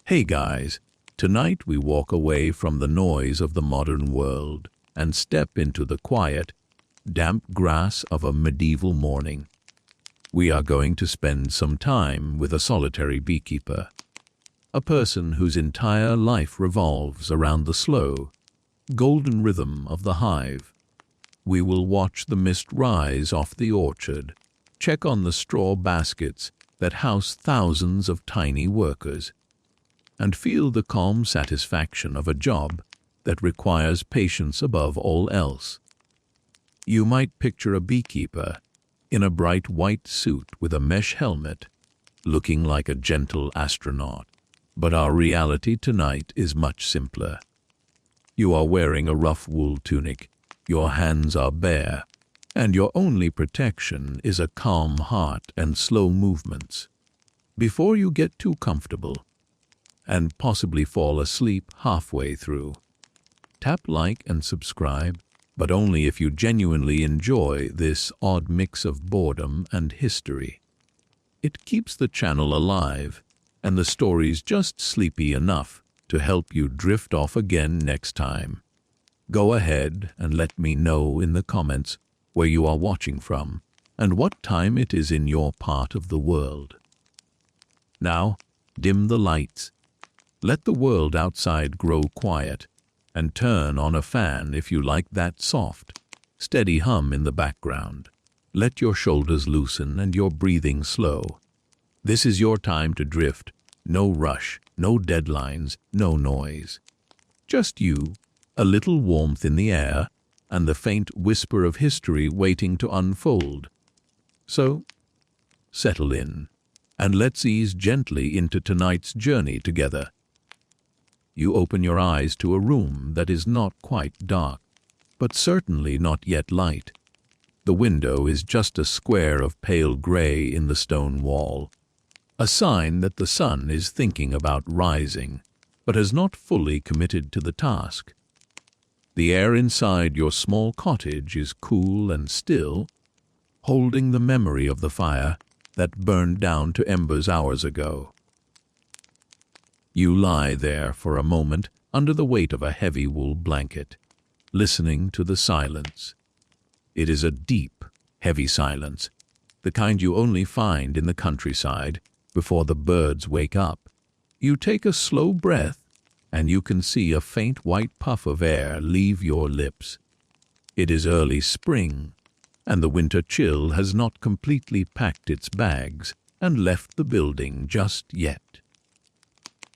Hey guys, tonight we walk away from the noise of the modern world and step into the quiet, damp grass of a medieval morning. We are going to spend some time with a solitary beekeeper, a person whose entire life revolves around the slow, golden rhythm of the hive. We will watch the mist rise off the orchard, check on the straw baskets that house thousands of tiny workers, and feel the calm satisfaction of a job that requires patience above all else. You might picture a beekeeper in a bright white suit with a mesh helmet, looking like a gentle astronaut. But our reality tonight is much simpler. You are wearing a rough wool tunic, your hands are bare, and your only protection is a calm heart and slow movements. Before you get too comfortable and possibly fall asleep halfway through, tap like and subscribe, but only if you genuinely enjoy this odd mix of boredom and history. It keeps the channel alive, and the story's just sleepy enough to help you drift off again next time. Go ahead and let me know in the comments where you are watching from and what time it is in your part of the world. Now, dim the lights. Let the world outside grow quiet, and turn on a fan if you like that soft, steady hum in the background. Let your shoulders loosen and your breathing slow. This is your time to drift. No rush, no deadlines, no noise. Just you, a little warmth in the air, and the faint whisper of history waiting to unfold. So, settle in, and let's ease gently into tonight's journey together. You open your eyes to a room that is not quite dark, but certainly not yet light. The window is just a square of pale gray in the stone wall, a sign that the sun is thinking about rising, but has not fully committed to the task. The air inside your small cottage is cool and still, holding the memory of the fire that burned down to embers hours ago. You lie there for a moment under the weight of a heavy wool blanket, listening to the silence. It is a deep, heavy silence, the kind you only find in the countryside before the birds wake up. You take a slow breath, and you can see a faint white puff of air leave your lips. It is early spring, and the winter chill has not completely packed its bags and left the building just yet.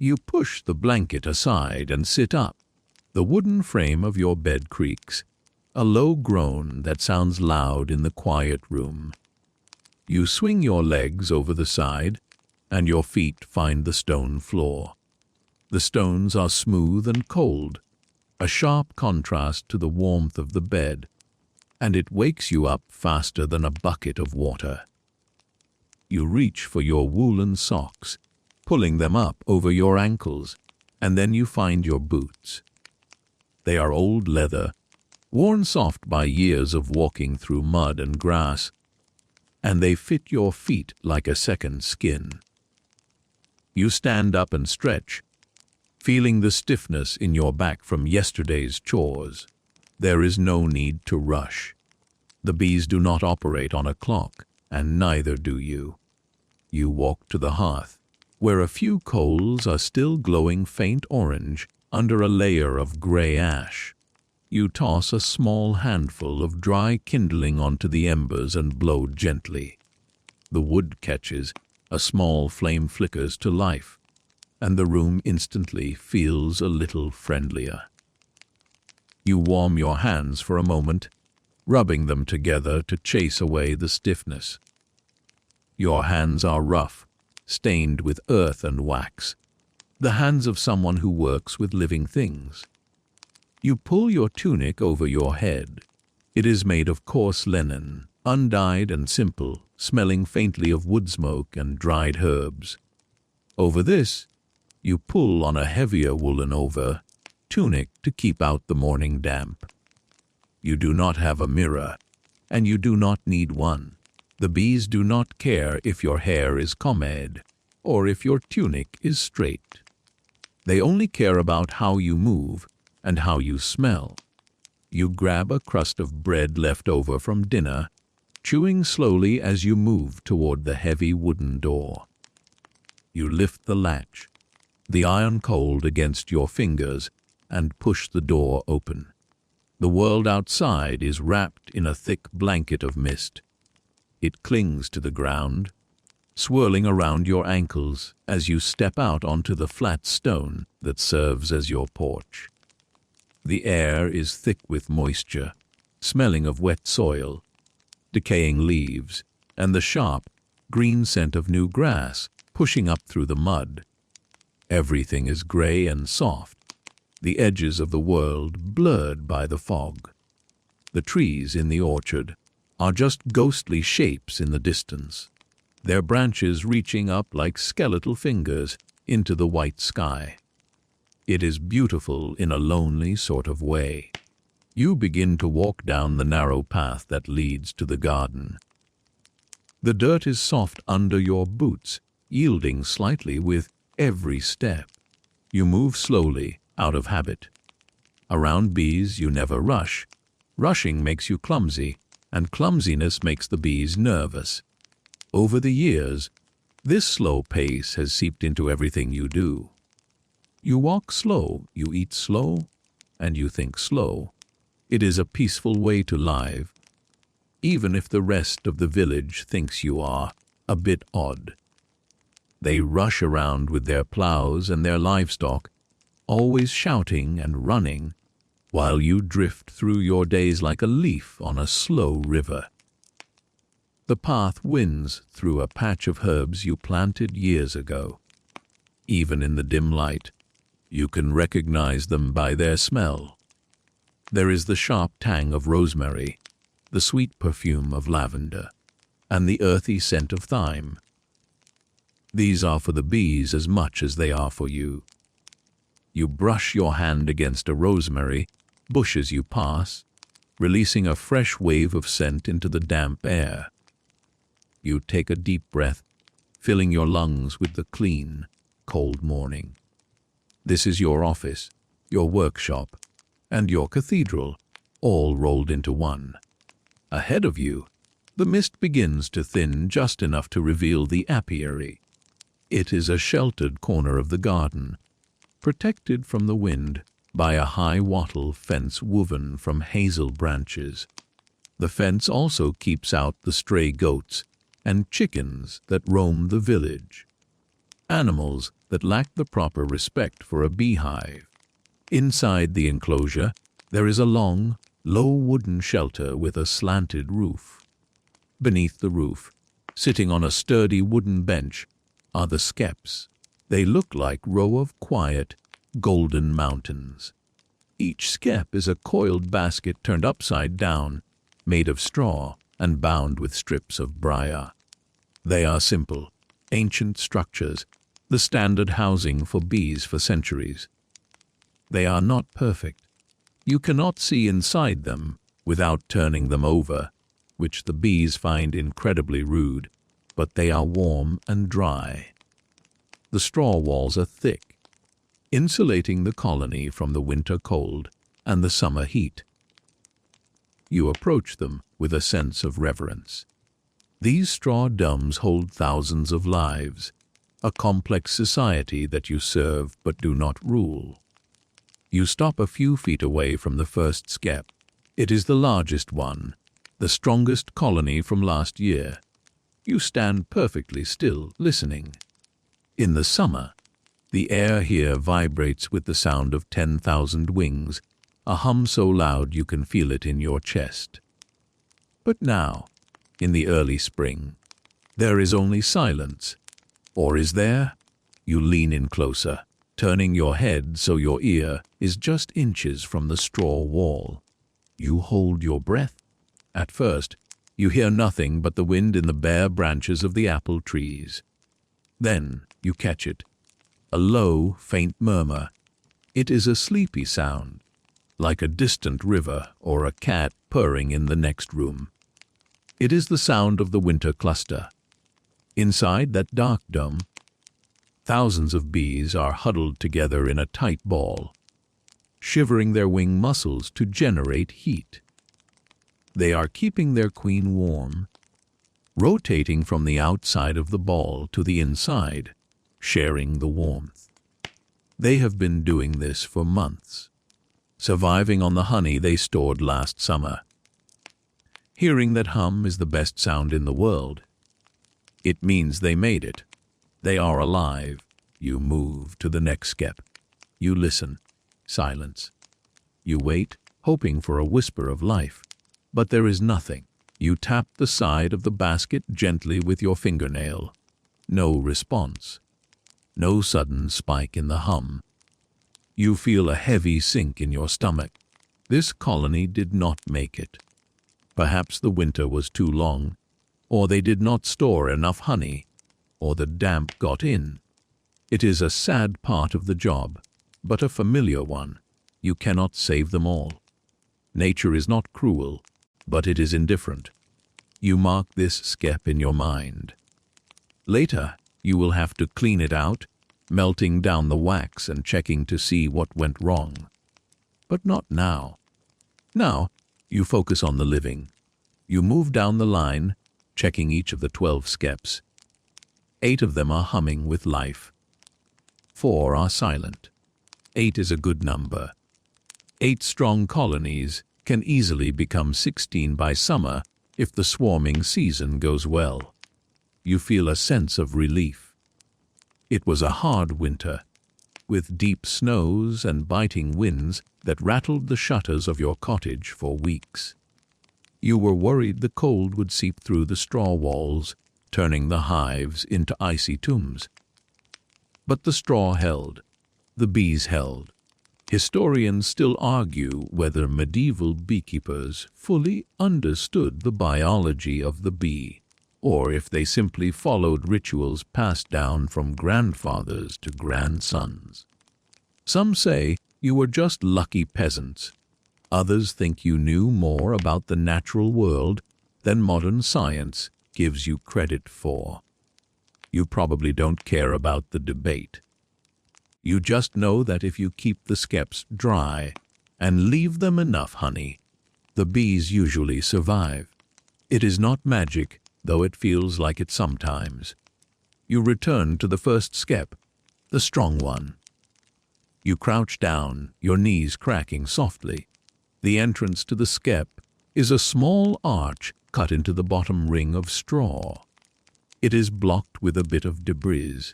You push the blanket aside and sit up. The wooden frame of your bed creaks, a low groan that sounds loud in the quiet room. You swing your legs over the side, and your feet find the stone floor. The stones are smooth and cold, a sharp contrast to the warmth of the bed, and it wakes you up faster than a bucket of water. You reach for your woolen socks, pulling them up over your ankles, and then you find your boots. They are old leather, worn soft by years of walking through mud and grass, and they fit your feet like a second skin. You stand up and stretch, feeling the stiffness in your back from yesterday's chores. There is no need to rush. The bees do not operate on a clock, and neither do you. You walk to the hearth, where a few coals are still glowing faint orange under a layer of gray ash. You toss a small handful of dry kindling onto the embers and blow gently. The wood catches, a small flame flickers to life, and the room instantly feels a little friendlier. You warm your hands for a moment, rubbing them together to chase away the stiffness. Your hands are rough, stained with earth and wax, the hands of someone who works with living things. You pull your tunic over your head. It is made of coarse linen, undyed and simple, smelling faintly of wood smoke and dried herbs. Over this, you pull on a heavier woolen tunic to keep out the morning damp. You do not have a mirror, and you do not need one. The bees do not care if your hair is combed or if your tunic is straight. They only care about how you move and how you smell. You grab a crust of bread left over from dinner, chewing slowly as you move toward the heavy wooden door. You lift the latch, the iron cold against your fingers, and push the door open. The world outside is wrapped in a thick blanket of mist. It clings to the ground, swirling around your ankles as you step out onto the flat stone that serves as your porch. The air is thick with moisture, smelling of wet soil, decaying leaves, and the sharp, green scent of new grass pushing up through the mud. Everything is gray and soft, the edges of the world blurred by the fog. The trees in the orchard are just ghostly shapes in the distance, their branches reaching up like skeletal fingers into the white sky. It is beautiful in a lonely sort of way. You begin to walk down the narrow path that leads to the garden. The dirt is soft under your boots, yielding slightly with every step. You move slowly, out of habit. Around bees you never rush. Rushing makes you clumsy, and clumsiness makes the bees nervous. Over the years, this slow pace has seeped into everything you do. You walk slow, you eat slow, and you think slow. It is a peaceful way to live, even if the rest of the village thinks you are a bit odd. They rush around with their plows and their livestock, always shouting and running, while you drift through your days like a leaf on a slow river. The path winds through a patch of herbs you planted years ago. Even in the dim light, you can recognize them by their smell. There is the sharp tang of rosemary, the sweet perfume of lavender, and the earthy scent of thyme. These are for the bees as much as they are for you. You brush your hand against a rosemary bush as you pass, releasing a fresh wave of scent into the damp air. You take a deep breath, filling your lungs with the clean, cold morning. This is your office, your workshop, and your cathedral, all rolled into one. Ahead of you, the mist begins to thin just enough to reveal the apiary. It is a sheltered corner of the garden, protected from the wind by a high wattle fence woven from hazel branches. The fence also keeps out the stray goats and chickens that roam the village, animals that lack the proper respect for a beehive. Inside the enclosure, there is a long, low wooden shelter with a slanted roof. Beneath the roof, sitting on a sturdy wooden bench, are the Skeps. They look like row of quiet, golden mountains. Each skep is a coiled basket turned upside down, made of straw and bound with strips of briar. They are simple, ancient structures, the standard housing for bees for centuries. They are not perfect. You cannot see inside them without turning them over, which the bees find incredibly rude, but they are warm and dry. The straw walls are thick, insulating the colony from the winter cold and the summer heat. You approach them with a sense of reverence. These straw domes hold thousands of lives, a complex society that you serve but do not rule. You stop a few feet away from the first skep. It is the largest one, the strongest colony from last year. You stand perfectly still, listening. In the summer, the air here vibrates with the sound of 10,000 wings, a hum so loud you can feel it in your chest. But now, in the early spring, there is only silence. Or is there? You lean in closer, turning your head so your ear is just inches from the straw wall. You hold your breath. At first, you hear nothing but the wind in the bare branches of the apple trees. Then you catch it, a low, faint murmur. It is a sleepy sound, like a distant river or a cat purring in the next room. It is the sound of the winter cluster. Inside that dark dome, Thousands of bees are huddled together in a tight ball, shivering their wing muscles to generate heat. They are keeping their queen warm, rotating from the outside of the ball to the inside, sharing the warmth. They have been doing this for months, surviving on the honey they stored last summer. Hearing that hum is the best sound in the world, it means they made it. They are alive. You move to the next skep. You listen. Silence. You wait, hoping for a whisper of life. But there is nothing. You tap the side of the basket gently with your fingernail. No response. No sudden spike in the hum. You feel a heavy sink in your stomach. This colony did not make it. Perhaps the winter was too long, or they did not store enough honey, or the damp got in. It is a sad part of the job, but a familiar one. You cannot save them all. Nature is not cruel, but it is indifferent. You mark this skep in your mind. Later, you will have to clean it out, melting down the wax and checking to see what went wrong. But not now. Now, you focus on the living. You move down the line, checking each of the 12 skeps. 8 of them are humming with life. 4 are silent. 8 is a good number. 8 strong colonies can easily become 16 by summer if the swarming season goes well. You feel a sense of relief. It was a hard winter, with deep snows and biting winds that rattled the shutters of your cottage for weeks. You were worried the cold would seep through the straw walls, turning the hives into icy tombs. But the straw held. The bees held. Historians still argue whether medieval beekeepers fully understood the biology of the bee, or if they simply followed rituals passed down from grandfathers to grandsons. Some say you were just lucky peasants. Others think you knew more about the natural world than modern science gives you credit for. You probably don't care about the debate. You just know that if you keep the skeps dry and leave them enough honey, the bees usually survive. It is not magic, though it feels like it sometimes. You return to the first skep, the strong one. You crouch down, your knees cracking softly. The entrance to the skep is a small arch cut into the bottom ring of straw. It is blocked with a bit of debris.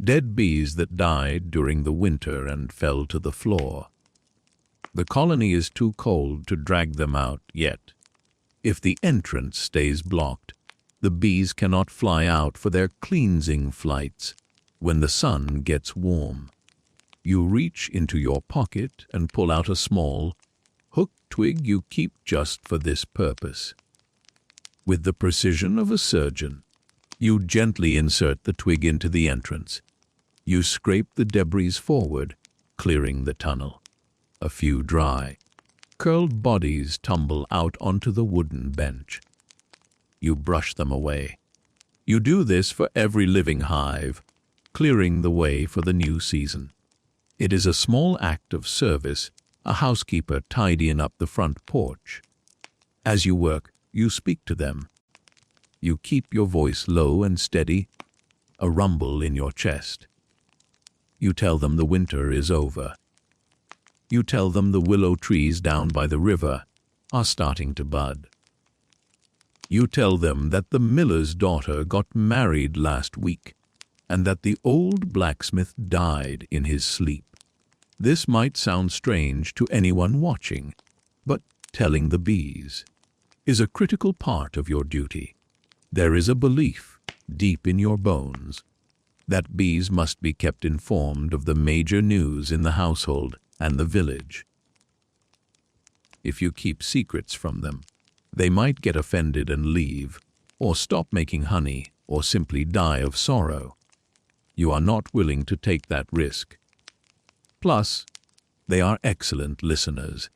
Dead bees that died during the winter and fell to the floor. The colony is too cold to drag them out yet. If the entrance stays blocked, the bees cannot fly out for their cleansing flights when the sun gets warm. You reach into your pocket and pull out a small, hooked twig you keep just for this purpose. With the precision of a surgeon, you gently insert the twig into the entrance. You scrape the debris forward, clearing the tunnel. A few dry, curled bodies tumble out onto the wooden bench. You brush them away. You do this for every living hive, clearing the way for the new season. It is a small act of service, a housekeeper tidying up the front porch. As you work, you speak to them. You keep your voice low and steady, a rumble in your chest. You tell them the winter is over. You tell them the willow trees down by the river are starting to bud. You tell them that the miller's daughter got married last week and that the old blacksmith died in his sleep. This might sound strange to anyone watching, but telling the bees is a critical part of your duty. There is a belief, deep in your bones, that bees must be kept informed of the major news in the household and the village. If you keep secrets from them, they might get offended and leave, or stop making honey, or simply die of sorrow. You are not willing to take that risk. Plus, they are excellent listeners.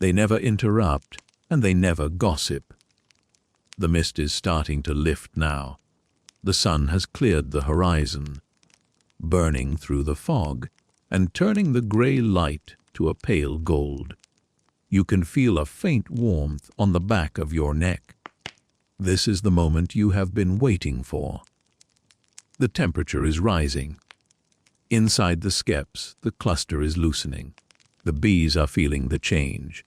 They never interrupt, and they never gossip. The mist is starting to lift now. The sun has cleared the horizon. burning through the fog and turning the gray light to a pale gold. You can feel a faint warmth on the back of your neck. This is the moment you have been waiting for. The temperature is rising. Inside the skeps, the cluster is loosening. The bees are feeling the change.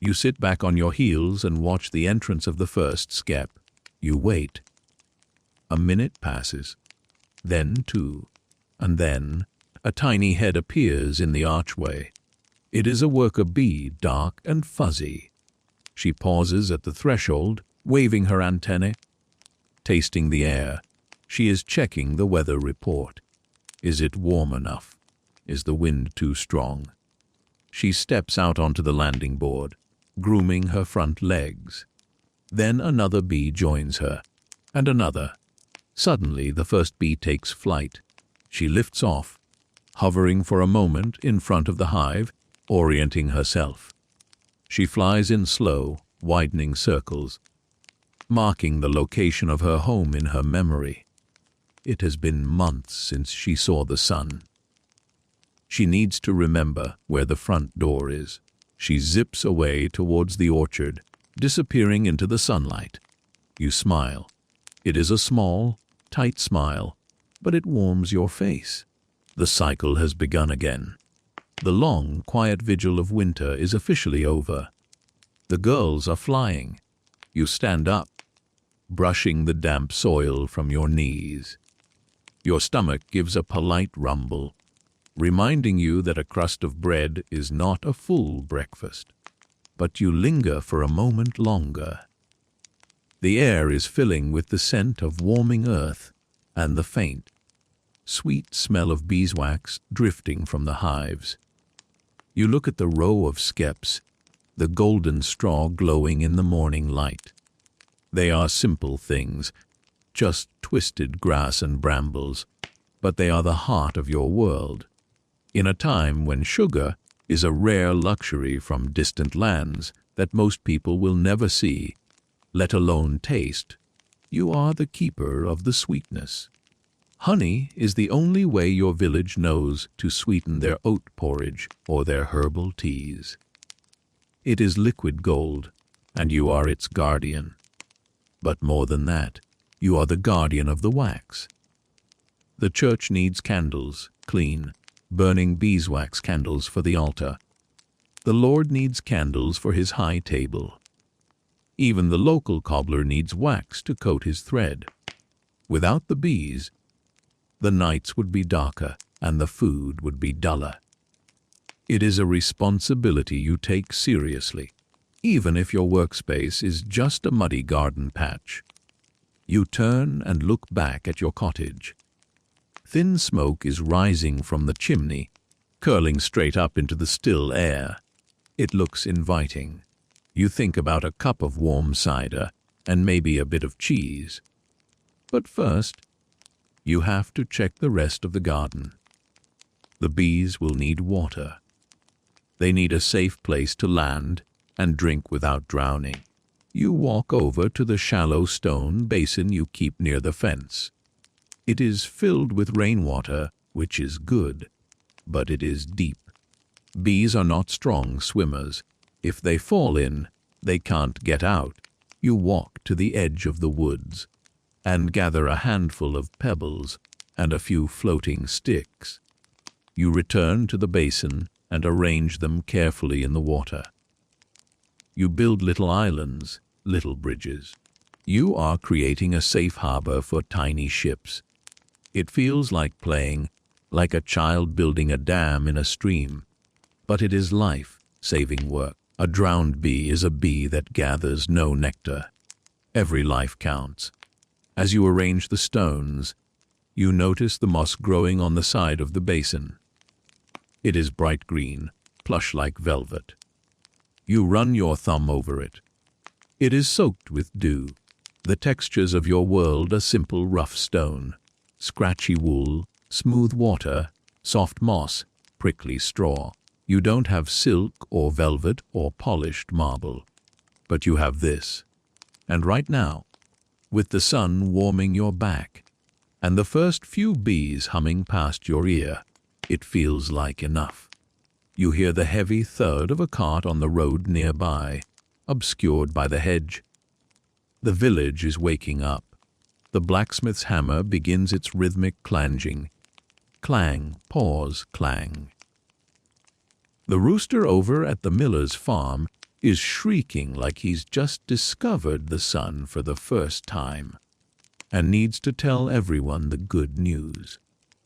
You sit back on your heels and watch the entrance of the first skep. You wait. A minute passes, then two, and then a tiny head appears in the archway. It is a worker bee, dark and fuzzy. She pauses at the threshold, waving her antennae. Tasting the air, she is checking the weather report. Is it warm enough? Is the wind too strong? She steps out onto the landing board, grooming her front legs. Then another bee joins her, and another. Suddenly, the first bee takes flight. She lifts off, hovering for a moment in front of the hive, orienting herself. She flies in slow, widening circles, marking the location of her home in her memory. It has been months since she saw the sun. She needs to remember where the front door is. She zips away towards the orchard, disappearing into the sunlight. You smile. It is a small, tight smile, but it warms your face. The cycle has begun again. The long, quiet vigil of winter is officially over. The girls are flying. You stand up, brushing the damp soil from your knees. Your stomach gives a polite rumble, reminding you that a crust of bread is not a full breakfast. But you linger for a moment longer. The air is filling with the scent of warming earth and the faint, sweet smell of beeswax drifting from the hives. You look at the row of skeps, the golden straw glowing in the morning light. They are simple things, just twisted grass and brambles, but they are the heart of your world. In a time when sugar is a rare luxury from distant lands that most people will never see, let alone taste, you are the keeper of the sweetness. Honey is the only way your village knows to sweeten their oat porridge or their herbal teas. It is liquid gold, and you are its guardian. But more than that, you are the guardian of the wax. The church needs candles, clean, burning beeswax candles for the altar. The Lord needs candles for his high table. Even the local cobbler needs wax to coat his thread. Without the bees, the nights would be darker and the food would be duller. It is a responsibility you take seriously, even if your workspace is just a muddy garden patch. You turn and look back at your cottage. Thin smoke is rising from the chimney, curling straight up into the still air. It looks inviting. You think about a cup of warm cider and maybe a bit of cheese. But first, you have to check the rest of the garden. The bees will need water. They need a safe place to land and drink without drowning. You walk over to the shallow stone basin you keep near the fence. It is filled with rainwater, which is good, but it is deep. Bees are not strong swimmers. If they fall in, they can't get out. You walk to the edge of the woods and gather a handful of pebbles and a few floating sticks. You return to the basin and arrange them carefully in the water. You build little islands, little bridges. You are creating a safe harbor for tiny ships. It feels like playing, like a child building a dam in a stream. But it is life-saving work. A drowned bee is a bee that gathers no nectar. Every life counts. As you arrange the stones, you notice the moss growing on the side of the basin. It is bright green, plush like velvet. You run your thumb over it. It is soaked with dew. The textures of your world are simple rough stone, scratchy wool, smooth water, soft moss, prickly straw. You don't have silk or velvet or polished marble, but you have this. And right now, with the sun warming your back, and the first few bees humming past your ear, it feels like enough. You hear the heavy thud of a cart on the road nearby, obscured by the hedge. The village is waking up. The blacksmith's hammer begins its rhythmic clanging. Clang, pause, clang. The rooster over at the miller's farm is shrieking like he's just discovered the sun for the first time and needs to tell everyone the good news.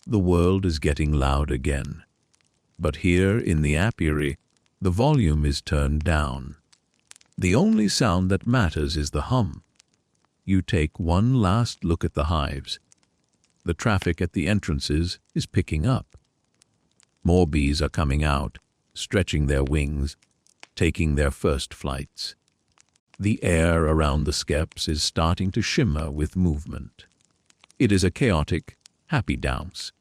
The world is getting loud again. But here in the apiary, the volume is turned down. The only sound that matters is the hum. You take one last look at the hives. The traffic at the entrances is picking up. More bees are coming out, stretching their wings, taking their first flights. The air around the Skeps is starting to shimmer with movement. It is a chaotic, happy dance.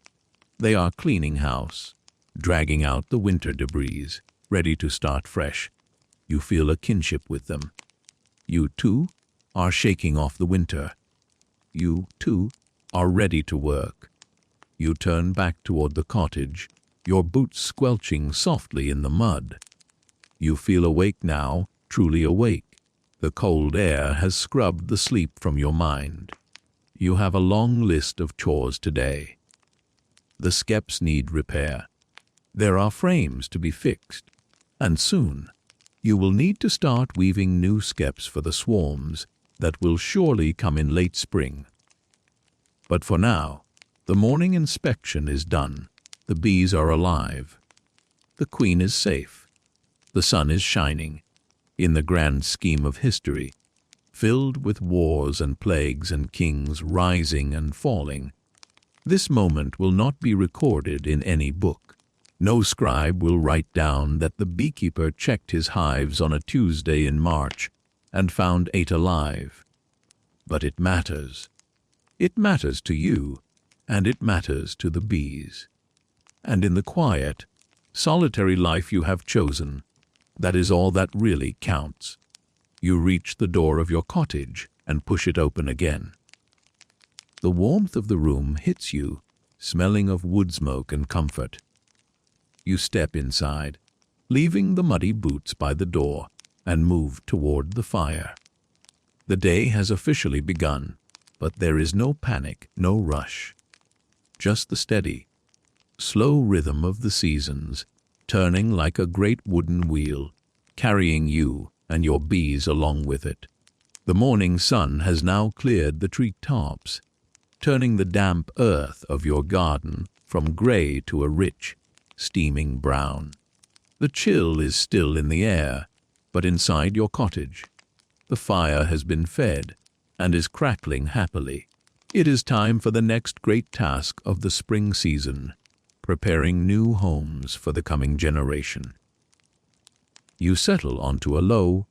They are cleaning house, dragging out the winter debris, ready to start fresh. You feel a kinship with them. You, too, are shaking off the winter. You, too, are ready to work. You turn back toward the cottage, your boots squelching softly in the mud. You feel awake now, truly awake. The cold air has scrubbed the sleep from your mind. You have a long list of chores today. The Skeps need repair. There are frames to be fixed, and soon you will need to start weaving new Skeps for the swarms that will surely come in late spring. But for now, the morning inspection is done. The bees are alive. The queen is safe. The sun is shining. In the grand scheme of history, filled with wars and plagues and kings rising and falling, this moment will not be recorded in any book. No scribe will write down that the beekeeper checked his hives on a Tuesday in March and found 8 alive. But it matters. It matters to you, and it matters to the bees. And in the quiet, solitary life you have chosen, that is all that really counts. You reach the door of your cottage and push it open again. The warmth of the room hits you, smelling of wood smoke and comfort. You step inside, leaving the muddy boots by the door, and move toward the fire. The day has officially begun, but there is no panic, no rush. Just the steady, slow rhythm of the seasons, turning like a great wooden wheel, carrying you and your bees along with it. The morning sun has now cleared the tree-tops, turning the damp earth of your garden from gray to a rich, steaming brown. The chill is still in the air, but inside your cottage, the fire has been fed and is crackling happily. It is time for the next great task of the spring season, preparing new homes for the coming generation. You settle onto a low,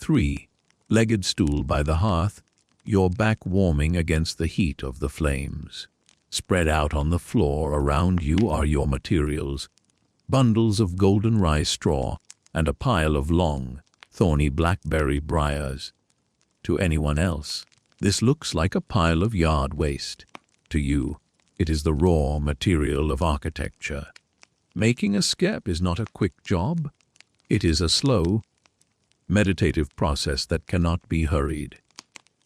3-legged stool by the hearth, your back warming against the heat of the flames. Spread out on the floor around you are your materials, bundles of golden rye straw and a pile of long, thorny blackberry briars. To anyone else, this looks like a pile of yard waste. To you, it is the raw material of architecture. Making a skep is not a quick job. It is a slow, meditative process that cannot be hurried.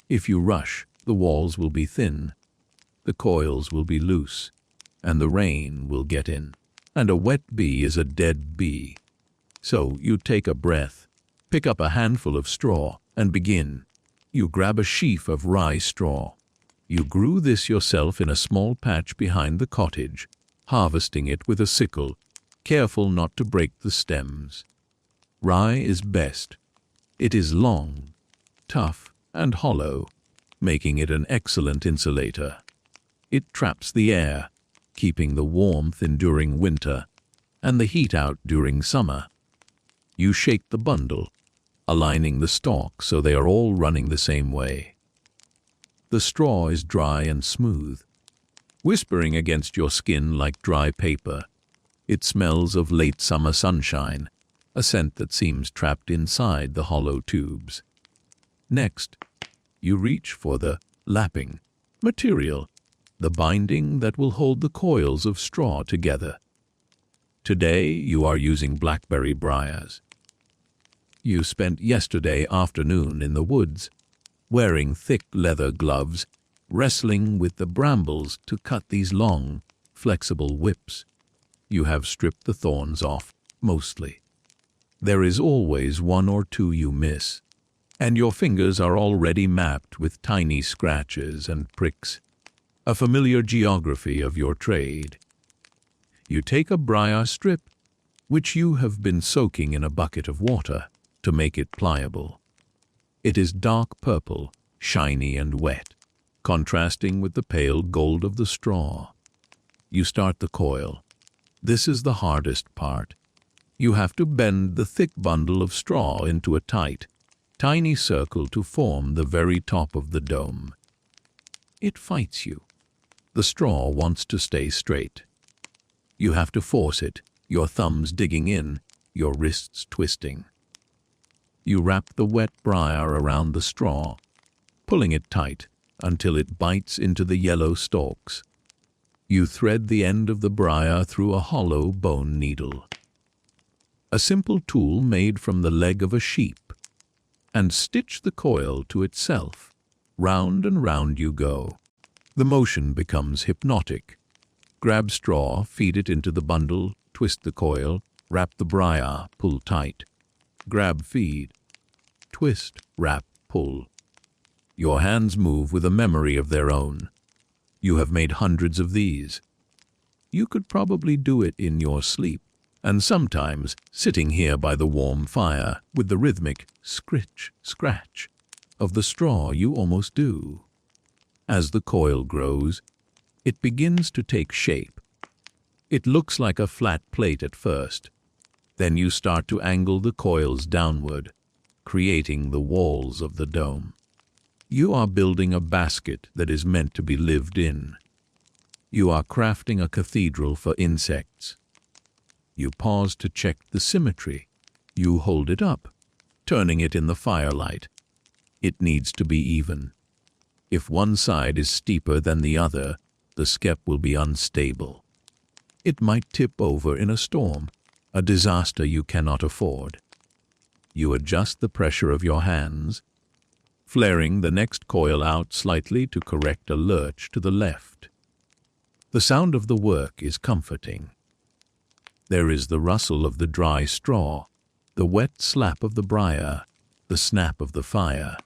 If you rush, the walls will be thin, the coils will be loose, and the rain will get in. And a wet bee is a dead bee. So you take a breath, pick up a handful of straw, and begin. You grab a sheaf of rye straw. You grew this yourself in a small patch behind the cottage, harvesting it with a sickle, careful not to break the stems. Rye is best. It is long, tough, and hollow, making it an excellent insulator. It traps the air, keeping the warmth in during winter and the heat out during summer. You shake the bundle, aligning the stalks so they are all running the same way. The straw is dry and smooth, whispering against your skin like dry paper. It smells of late summer sunshine, a scent that seems trapped inside the hollow tubes. Next, you reach for the lapping material, the binding that will hold the coils of straw together. Today you are using blackberry briars. You spent yesterday afternoon in the woods, wearing thick leather gloves, wrestling with the brambles to cut these long, flexible whips. You have stripped the thorns off, mostly. There is always one or two you miss, and your fingers are already mapped with tiny scratches and pricks, a familiar geography of your trade. You take a briar strip, which you have been soaking in a bucket of water to make it pliable. It is dark purple, shiny and wet, contrasting with the pale gold of the straw. You start the coil. This is the hardest part. You have to bend the thick bundle of straw into a tight, tiny circle to form the very top of the dome. It fights you. The straw wants to stay straight. You have to force it, your thumbs digging in, your wrists twisting. You wrap the wet briar around the straw, pulling it tight until it bites into the yellow stalks. You thread the end of the briar through a hollow bone needle, a simple tool made from the leg of a sheep, and stitch the coil to itself. Round and round you go. The motion becomes hypnotic. Grab straw, feed it into the bundle, twist the coil, wrap the briar, pull tight. Grab, feed, twist, wrap, pull. Your hands move with a memory of their own. You have made hundreds of these. You could probably do it in your sleep, and sometimes sitting here by the warm fire with the rhythmic scritch, scratch of the straw you almost do. As the coil grows, it begins to take shape. It looks like a flat plate at first. Then you start to angle the coils downward, creating the walls of the dome. You are building a basket that is meant to be lived in. You are crafting a cathedral for insects. You pause to check the symmetry. You hold it up, turning it in the firelight. It needs to be even. If one side is steeper than the other, the skep will be unstable. It might tip over in a storm, a disaster you cannot afford. You adjust the pressure of your hands, flaring the next coil out slightly to correct a lurch to the left. The sound of the work is comforting. There is the rustle of the dry straw, the wet slap of the briar, the snap of the fire.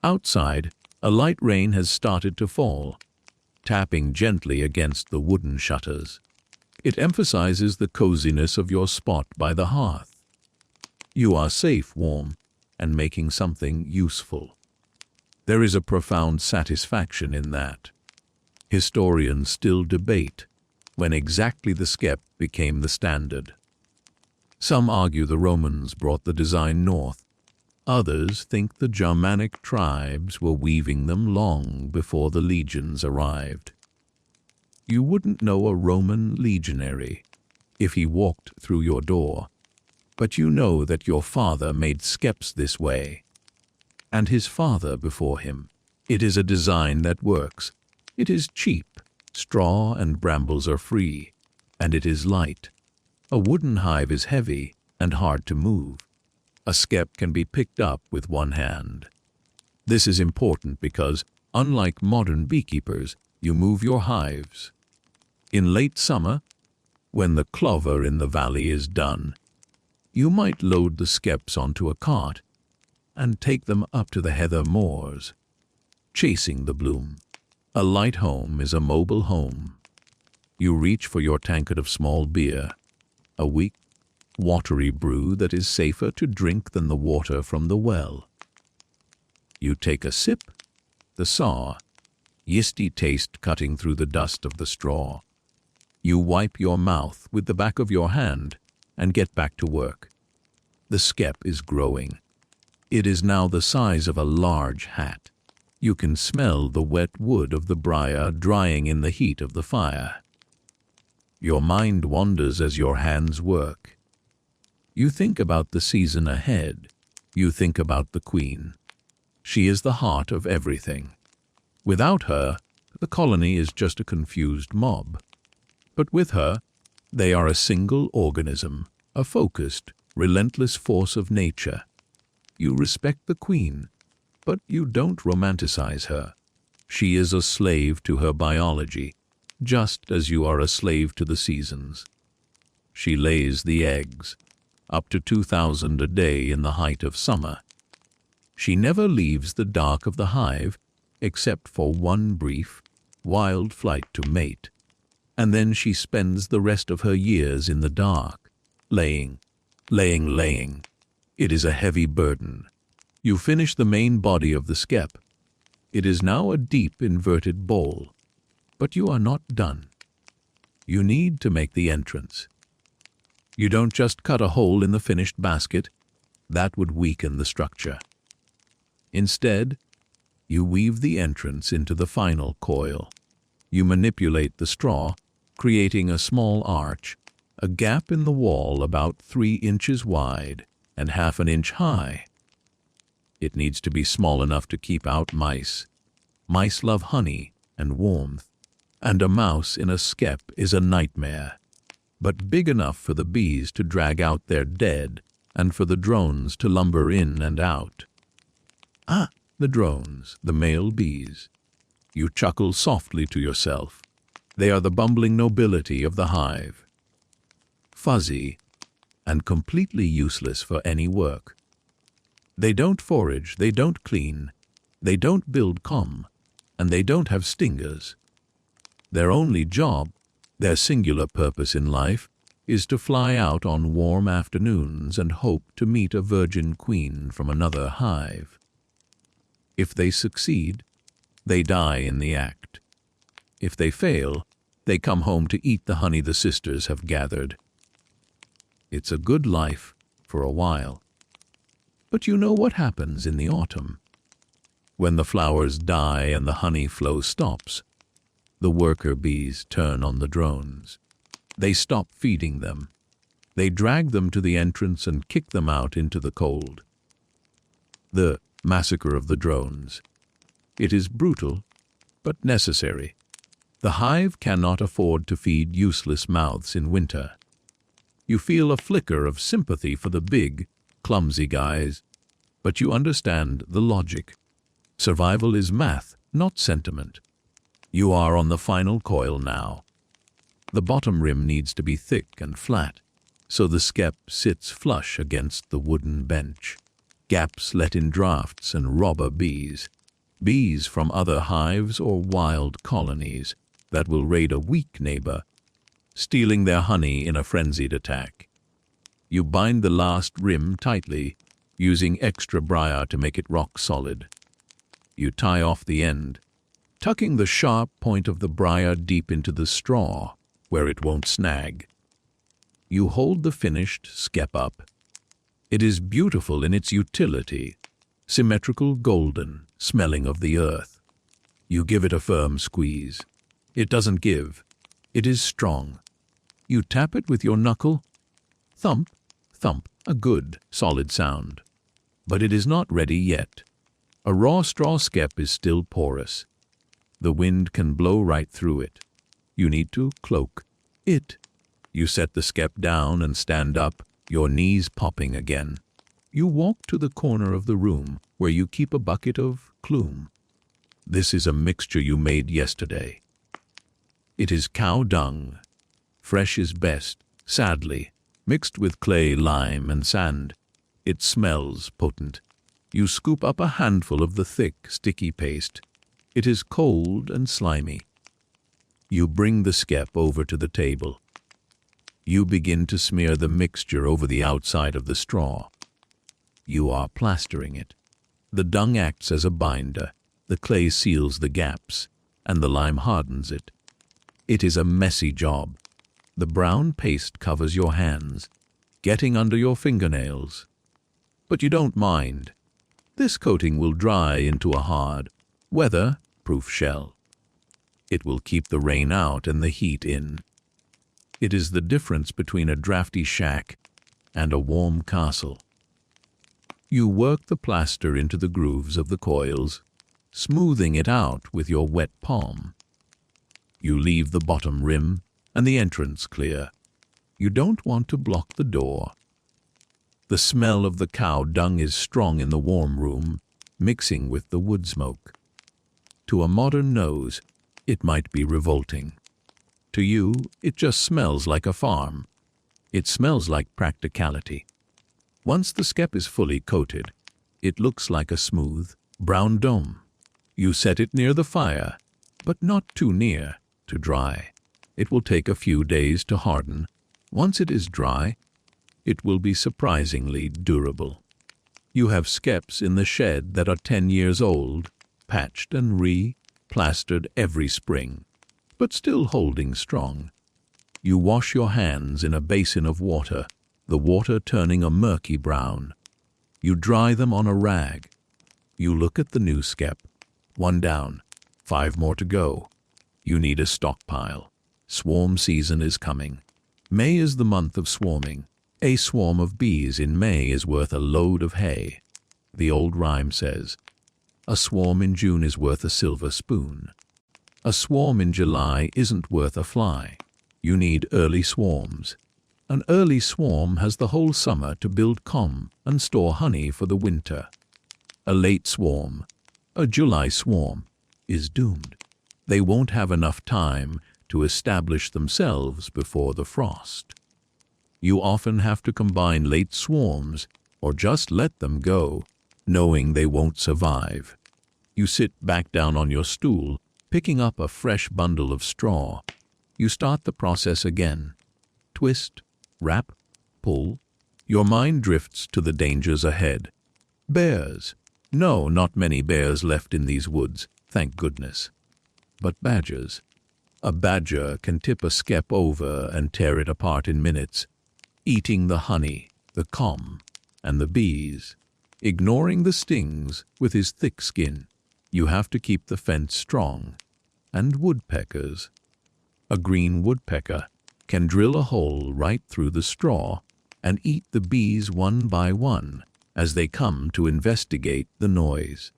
Outside, a light rain has started to fall, tapping gently against the wooden shutters. It emphasizes the coziness of your spot by the hearth. You are safe, warm, and making something useful. There is a profound satisfaction in that. Historians still debate when exactly the skep became the standard. Some argue the Romans brought the design north. Others think the Germanic tribes were weaving them long before the legions arrived. You wouldn't know a Roman legionary if he walked through your door, but you know that your father made skeps this way, and his father before him. It is a design that works. It is cheap, straw and brambles are free, and it is light. A wooden hive is heavy and hard to move. A skep can be picked up with one hand. This is important because, unlike modern beekeepers, you move your hives. In late summer, when the clover in the valley is done, you might load the skeps onto a cart and take them up to the heather moors, chasing the bloom. A light home is a mobile home. You reach for your tankard of small beer, a weak, watery brew that is safer to drink than the water from the well. You take a sip, the sour, yeasty taste cutting through the dust of the straw. You wipe your mouth with the back of your hand and get back to work. The skep is growing. It is now the size of a large hat. You can smell the wet wood of the briar drying in the heat of the fire. Your mind wanders as your hands work. You think about the season ahead. You think about the queen. She is the heart of everything. Without her, the colony is just a confused mob. But with her, they are a single organism, a focused, relentless force of nature. You respect the queen, but you don't romanticize her. She is a slave to her biology, just as you are a slave to the seasons. She lays the eggs, up to 2,000 a day in the height of summer. She never leaves the dark of the hive, except for one brief, wild flight to mate. And then she spends the rest of her years in the dark, laying. It is a heavy burden. You finish the main body of the skep. It is now a deep inverted bowl. But you are not done. You need to make the entrance. You don't just cut a hole in the finished basket. That would weaken the structure. Instead, you weave the entrance into the final coil. You manipulate the straw, creating a small arch, a gap in the wall about 3 inches wide and half an inch high. It needs to be small enough to keep out mice. Mice love honey and warmth, and a mouse in a skep is a nightmare, but big enough for the bees to drag out their dead and for the drones to lumber in and out. Ah, the drones, the male bees. You chuckle softly to yourself. They are the bumbling nobility of the hive. Fuzzy and completely useless for any work. They don't forage, they don't clean, they don't build comb, and they don't have stingers. Their only job, their singular purpose in life, is to fly out on warm afternoons and hope to meet a virgin queen from another hive. If they succeed, they die in the act. If they fail, they come home to eat the honey the sisters have gathered. It's a good life for a while. But you know what happens in the autumn. When the flowers die and the honey flow stops, the worker bees turn on the drones. They stop feeding them. They drag them to the entrance and kick them out into the cold. The massacre of the drones. It is brutal, but necessary. The hive cannot afford to feed useless mouths in winter. You feel a flicker of sympathy for the big, clumsy guys, but you understand the logic. Survival is math, not sentiment. You are on the final coil now. The bottom rim needs to be thick and flat, so the skep sits flush against the wooden bench. Gaps let in drafts and robber bees. Bees from other hives or wild colonies that will raid a weak neighbor, stealing their honey in a frenzied attack. You bind the last rim tightly, using extra briar to make it rock solid. You tie off the end, tucking the sharp point of the briar deep into the straw, where it won't snag. You hold the finished skep up. It is beautiful in its utility, symmetrical golden, smelling of the earth. You give it a firm squeeze. It doesn't give. It is strong. You tap it with your knuckle. Thump, thump, a good, solid sound. But it is not ready yet. A raw straw skep is still porous. The wind can blow right through it. You need to cloak it. You set the skep down and stand up, your knees popping again. You walk to the corner of the room where you keep a bucket of clume. This is a mixture you made yesterday. It is cow dung. Fresh is best, sadly, mixed with clay, lime, and sand. It smells potent. You scoop up a handful of the thick, sticky paste. It is cold and slimy. You bring the skep over to the table. You begin to smear the mixture over the outside of the straw. You are plastering it. The dung acts as a binder, the clay seals the gaps, and the lime hardens it. It is a messy job. The brown paste covers your hands, getting under your fingernails. But you don't mind. This coating will dry into a hard, weather-proof shell. It will keep the rain out and the heat in. It is the difference between a drafty shack and a warm castle. You work the plaster into the grooves of the coils, smoothing it out with your wet palm. You leave the bottom rim and the entrance clear. You don't want to block the door. The smell of the cow dung is strong in the warm room, mixing with the wood smoke. To a modern nose, it might be revolting. To you, it just smells like a farm. It smells like practicality. Once the skep is fully coated, it looks like a smooth, brown dome. You set it near the fire, but not too near to dry. It will take a few days to harden. Once it is dry, it will be surprisingly durable. You have skeps in the shed that are 10 years old, patched and re-plastered every spring, but still holding strong. You wash your hands in a basin of water, the water turning a murky brown. You dry them on a rag. You look at the new skep. 1 down, 5 more to go. You need a stockpile. Swarm season is coming. May is the month of swarming. A swarm of bees in May is worth a load of hay. The old rhyme says, a swarm in June is worth a silver spoon. A swarm in July isn't worth a fly. You need early swarms. An early swarm has the whole summer to build comb and store honey for the winter. A late swarm, a July swarm, is doomed. They won't have enough time to establish themselves before the frost. You often have to combine late swarms or just let them go, knowing they won't survive. You sit back down on your stool, picking up a fresh bundle of straw. You start the process again. Twist, wrap, pull. Your mind drifts to the dangers ahead. Bears. No, not many bears left in these woods, thank goodness. But badgers. A badger can tip a skep over and tear it apart in minutes, eating the honey, the comb, and the bees, ignoring the stings with his thick skin. You have to keep the fence strong. And woodpeckers. A green woodpecker can drill a hole right through the straw and eat the bees one by one as they come to investigate the noise.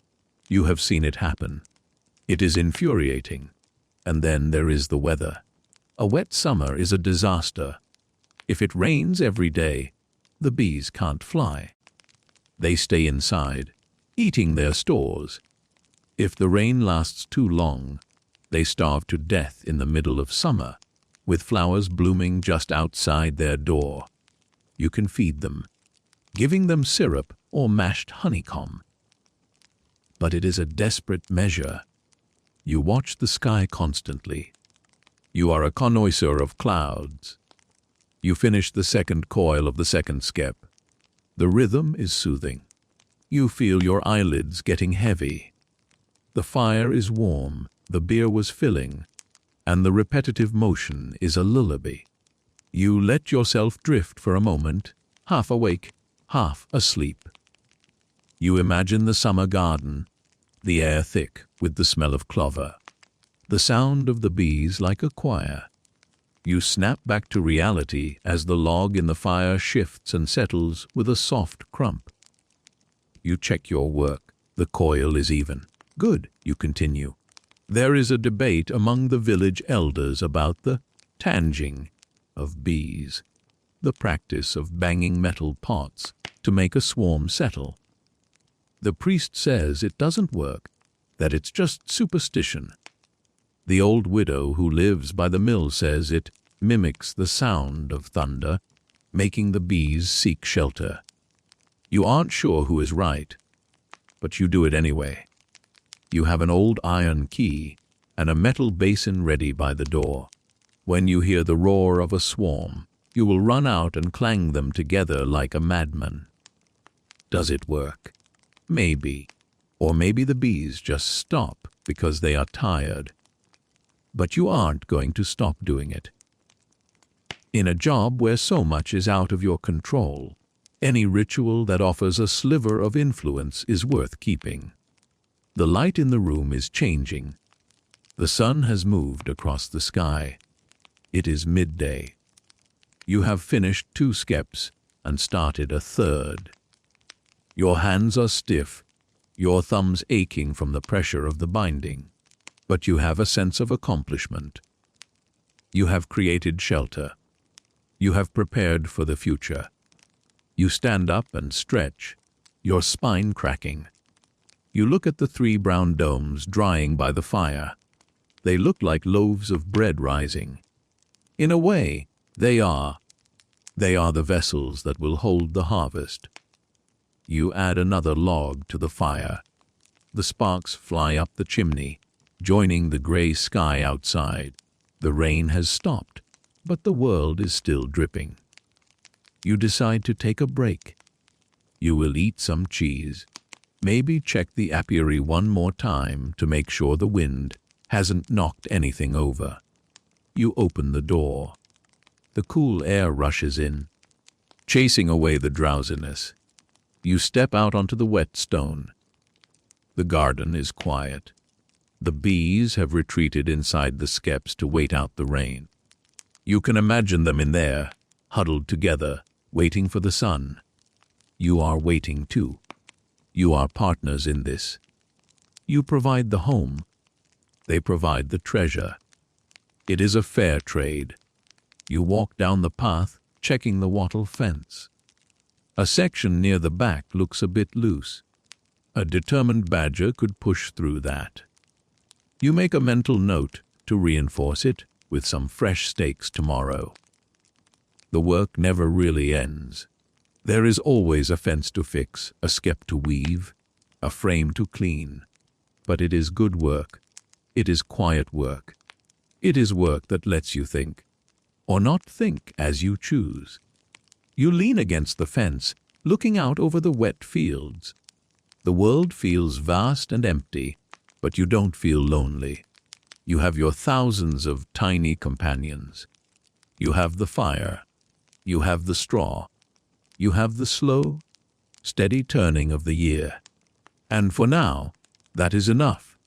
You have seen it happen. It is infuriating. And then there is the weather. A wet summer is a disaster. If it rains every day, the bees can't fly. They stay inside, eating their stores. If the rain lasts too long, they starve to death in the middle of summer, with flowers blooming just outside their door. You can feed them, giving them syrup or mashed honeycomb. But it is a desperate measure. You watch the sky constantly. You are a connoisseur of clouds. You finish the second coil of the second skep. The rhythm is soothing. You feel your eyelids getting heavy. The fire is warm, the beer was filling, and the repetitive motion is a lullaby. You let yourself drift for a moment, half awake, half asleep. You imagine the summer garden, the air thick with the smell of clover, the sound of the bees like a choir. You snap back to reality as the log in the fire shifts and settles with a soft crump. You check your work. The coil is even. Good, you continue. There is a debate among the village elders about the tanging of bees, the practice of banging metal pots to make a swarm settle. The priest says it doesn't work, that it's just superstition. The old widow who lives by the mill says it mimics the sound of thunder, making the bees seek shelter. You aren't sure who is right, but you do it anyway. You have an old iron key and a metal basin ready by the door. When you hear the roar of a swarm, you will run out and clang them together like a madman. Does it work? Maybe. Or maybe the bees just stop because they are tired. But you aren't going to stop doing it. In a job where so much is out of your control, any ritual that offers a sliver of influence is worth keeping. The light in the room is changing. The sun has moved across the sky. It is midday. You have finished 2 skeps and started a third. Your hands are stiff, your thumbs aching from the pressure of the binding. But you have a sense of accomplishment. You have created shelter. You have prepared for the future. You stand up and stretch, your spine cracking. You look at the 3 brown domes drying by the fire. They look like loaves of bread rising. In a way, they are. They are the vessels that will hold the harvest. You add another log to the fire. The sparks fly up the chimney, joining the gray sky outside. The rain has stopped, but the world is still dripping. You decide to take a break. You will eat some cheese. Maybe check the apiary one more time to make sure the wind hasn't knocked anything over. You open the door. The cool air rushes in, chasing away the drowsiness. You step out onto the wet stone. The garden is quiet. The bees have retreated inside the skeps to wait out the rain. You can imagine them in there, huddled together, waiting for the sun. You are waiting too. You are partners in this. You provide the home. They provide the treasure. It is a fair trade. You walk down the path, checking the wattle fence. A section near the back looks a bit loose. A determined badger could push through that. You make a mental note to reinforce it with some fresh stakes tomorrow. The work never really ends. There is always a fence to fix, a skep to weave, a frame to clean. But it is good work. It is quiet work. It is work that lets you think, or not think as you choose. You lean against the fence, looking out over the wet fields. The world feels vast and empty, but you don't feel lonely. You have your thousands of tiny companions. You have the fire. You have the straw. You have the slow, steady turning of the year. And for now, that is enough.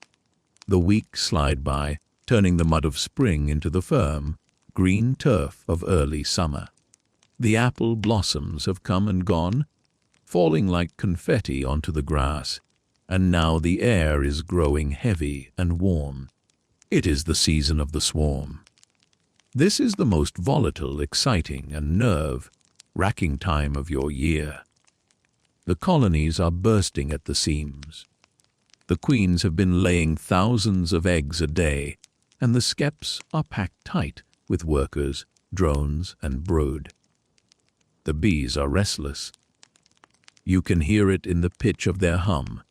The weeks slide by, turning the mud of spring into the firm, green turf of early summer. The apple blossoms have come and gone, falling like confetti onto the grass, and now the air is growing heavy and warm. It is the season of the swarm. This is the most volatile, exciting, and nerve-wracking time of your year. The colonies are bursting at the seams. The queens have been laying thousands of eggs a day, and the skeps are packed tight with workers, drones, and brood. The bees are restless. You can hear it in the pitch of their hum.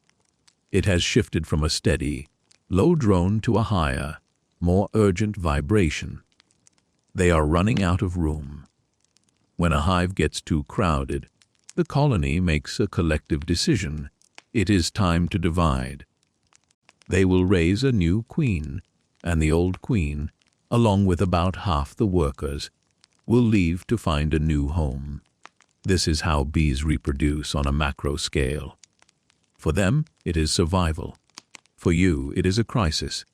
It has shifted from a steady, low drone to a higher, more urgent vibration. They are running out of room. When a hive gets too crowded, the colony makes a collective decision. It is time to divide. They will raise a new queen, and the old queen, along with about half the workers, will leave to find a new home. This is how bees reproduce on a macro scale. For them, it is survival. For you, it is a crisis.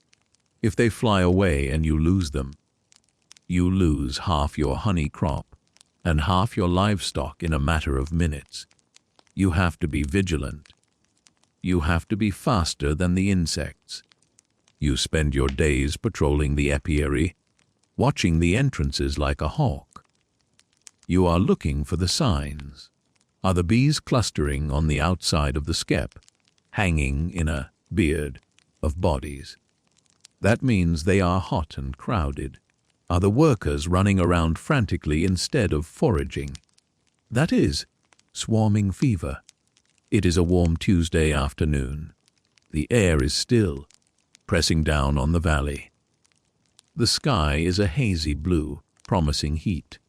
If they fly away and you lose them, you lose half your honey crop and half your livestock in a matter of minutes. You have to be vigilant. You have to be faster than the insects. You spend your days patrolling the apiary, watching the entrances like a hawk. You are looking for the signs. Are the bees clustering on the outside of the skep, hanging in a beard of bodies? That means they are hot and crowded. Are the workers running around frantically instead of foraging? That is swarming fever. It is a warm Tuesday afternoon. The air is still, pressing down on the valley. The sky is a hazy blue, promising heat.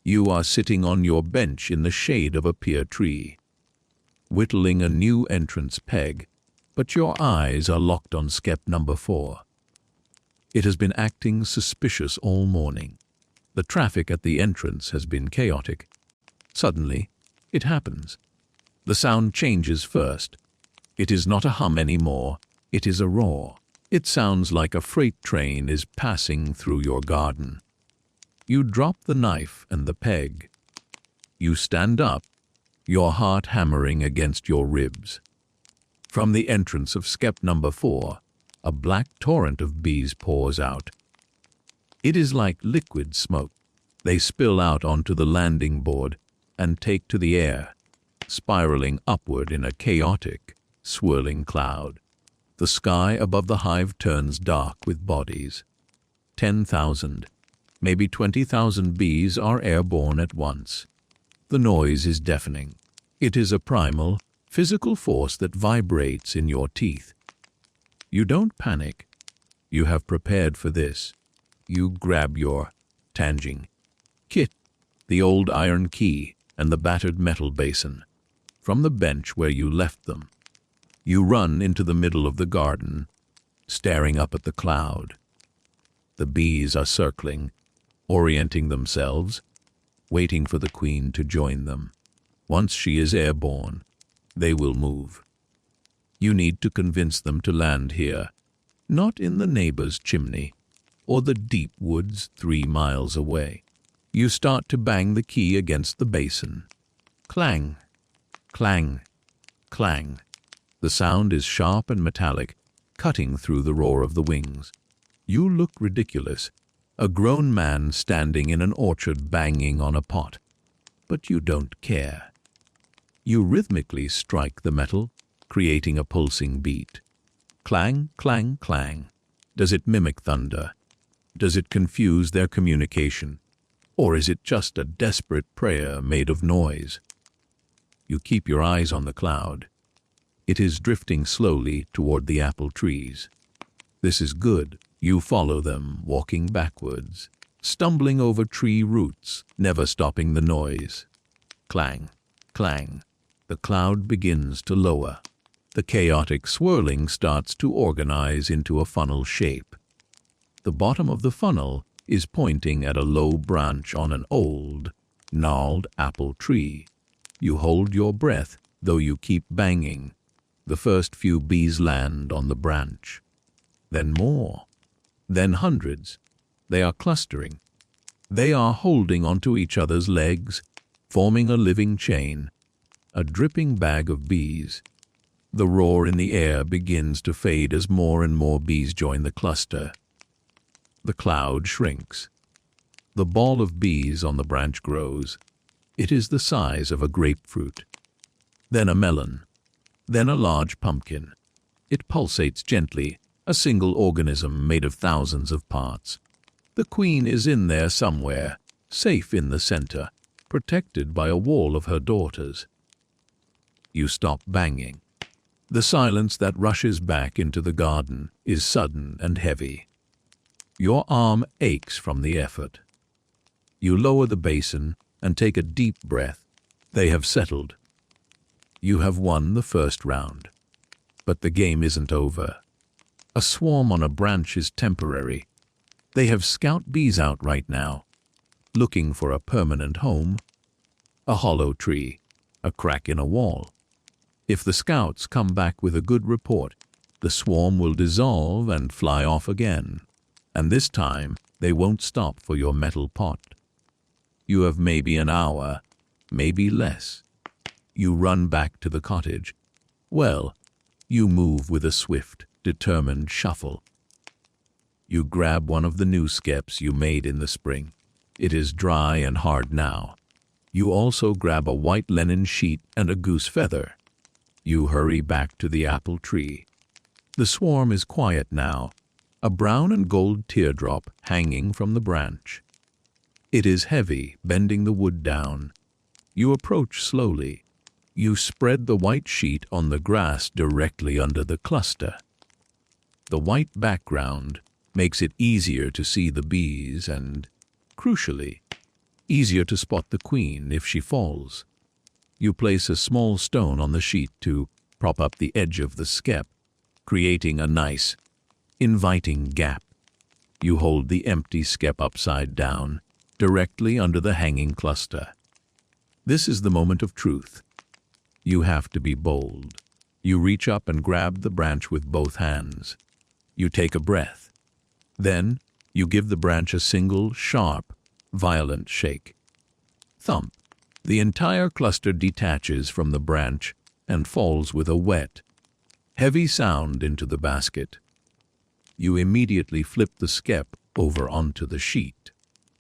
You are sitting on your bench in the shade of a pear tree, whittling a new entrance peg, but your eyes are locked on skep number 4. It has been acting suspicious all morning. The traffic at the entrance has been chaotic. Suddenly, it happens. The sound changes first. It is not a hum anymore. It is a roar. It sounds like a freight train is passing through your garden. You drop the knife and the peg. You stand up, your heart hammering against your ribs. From the entrance of skep number 4, a black torrent of bees pours out. It is like liquid smoke. They spill out onto the landing board and take to the air, spiraling upward in a chaotic, swirling cloud. The sky above the hive turns dark with bodies. 10,000, maybe 20,000 bees are airborne at once. The noise is deafening. It is a primal, physical force that vibrates in your teeth. You don't panic. You have prepared for this. You grab your tanging kit, the old iron key, and the battered metal basin, from the bench where you left them. You run into the middle of the garden, staring up at the cloud. The bees are circling, orienting themselves, waiting for the queen to join them. Once she is airborne, they will move. You need to convince them to land here, not in the neighbor's chimney or the deep woods 3 miles away. You start to bang the key against the basin. Clang, clang, clang. The sound is sharp and metallic, cutting through the roar of the wings. You look ridiculous, a grown man standing in an orchard banging on a pot. But you don't care. You rhythmically strike the metal, creating a pulsing beat. Clang, clang, clang. Does it mimic thunder? Does it confuse their communication? Or is it just a desperate prayer made of noise? You keep your eyes on the cloud. It is drifting slowly toward the apple trees. This is good. You follow them, walking backwards, stumbling over tree roots, never stopping the noise. Clang, clang. The cloud begins to lower. The chaotic swirling starts to organize into a funnel shape. The bottom of the funnel is pointing at a low branch on an old, gnarled apple tree. You hold your breath, though you keep banging. The first few bees land on the branch. Then more. Then hundreds. They are clustering. They are holding onto each other's legs, forming a living chain, a dripping bag of bees. The roar in the air begins to fade as more and more bees join the cluster. The cloud shrinks. The ball of bees on the branch grows. It is the size of a grapefruit. Then a melon. Then a large pumpkin. It pulsates gently, a single organism made of thousands of parts. The queen is in there somewhere, safe in the center, protected by a wall of her daughters. You stop banging. The silence that rushes back into the garden is sudden and heavy. Your arm aches from the effort. You lower the basin and take a deep breath. They have settled. You have won the first round. But the game isn't over. A swarm on a branch is temporary. They have scout bees out right now, looking for a permanent home, a hollow tree, a crack in a wall. If the scouts come back with a good report, the swarm will dissolve and fly off again. And this time, they won't stop for your metal pot. You have maybe an hour, maybe less. You run back to the cottage. Well, you move with a swift, determined shuffle. You grab one of the new skeps you made in the spring. It is dry and hard now. You also grab a white linen sheet and a goose feather. You hurry back to the apple tree. The swarm is quiet now, a brown and gold teardrop hanging from the branch. It is heavy, bending the wood down. You approach slowly. You spread the white sheet on the grass directly under the cluster. The white background makes it easier to see the bees and, crucially, easier to spot the queen if she falls. You place a small stone on the sheet to prop up the edge of the skep, creating a nice, inviting gap. You hold the empty skep upside down, directly under the hanging cluster. This is the moment of truth. You have to be bold. You reach up and grab the branch with both hands. You take a breath. Then, you give the branch a single, sharp, violent shake. Thump. The entire cluster detaches from the branch and falls with a wet, heavy sound into the basket. You immediately flip the skep over onto the sheet.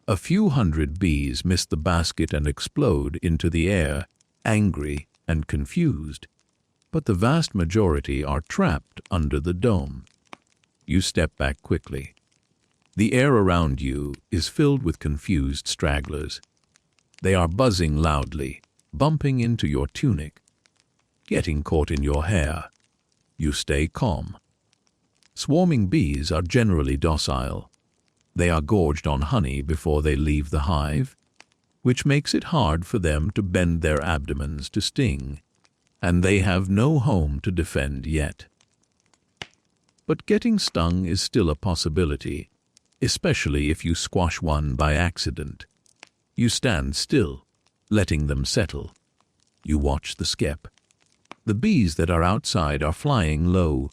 A few hundred bees miss the basket and explode into the air, angry and confused. But the vast majority are trapped under the dome. You step back quickly. The air around you is filled with confused stragglers. They are buzzing loudly, bumping into your tunic, getting caught in your hair. You stay calm. Swarming bees are generally docile. They are gorged on honey before they leave the hive, which makes it hard for them to bend their abdomens to sting, and they have no home to defend yet. But getting stung is still a possibility, especially if you squash one by accident. You stand still, letting them settle. You watch the skep. The bees that are outside are flying low,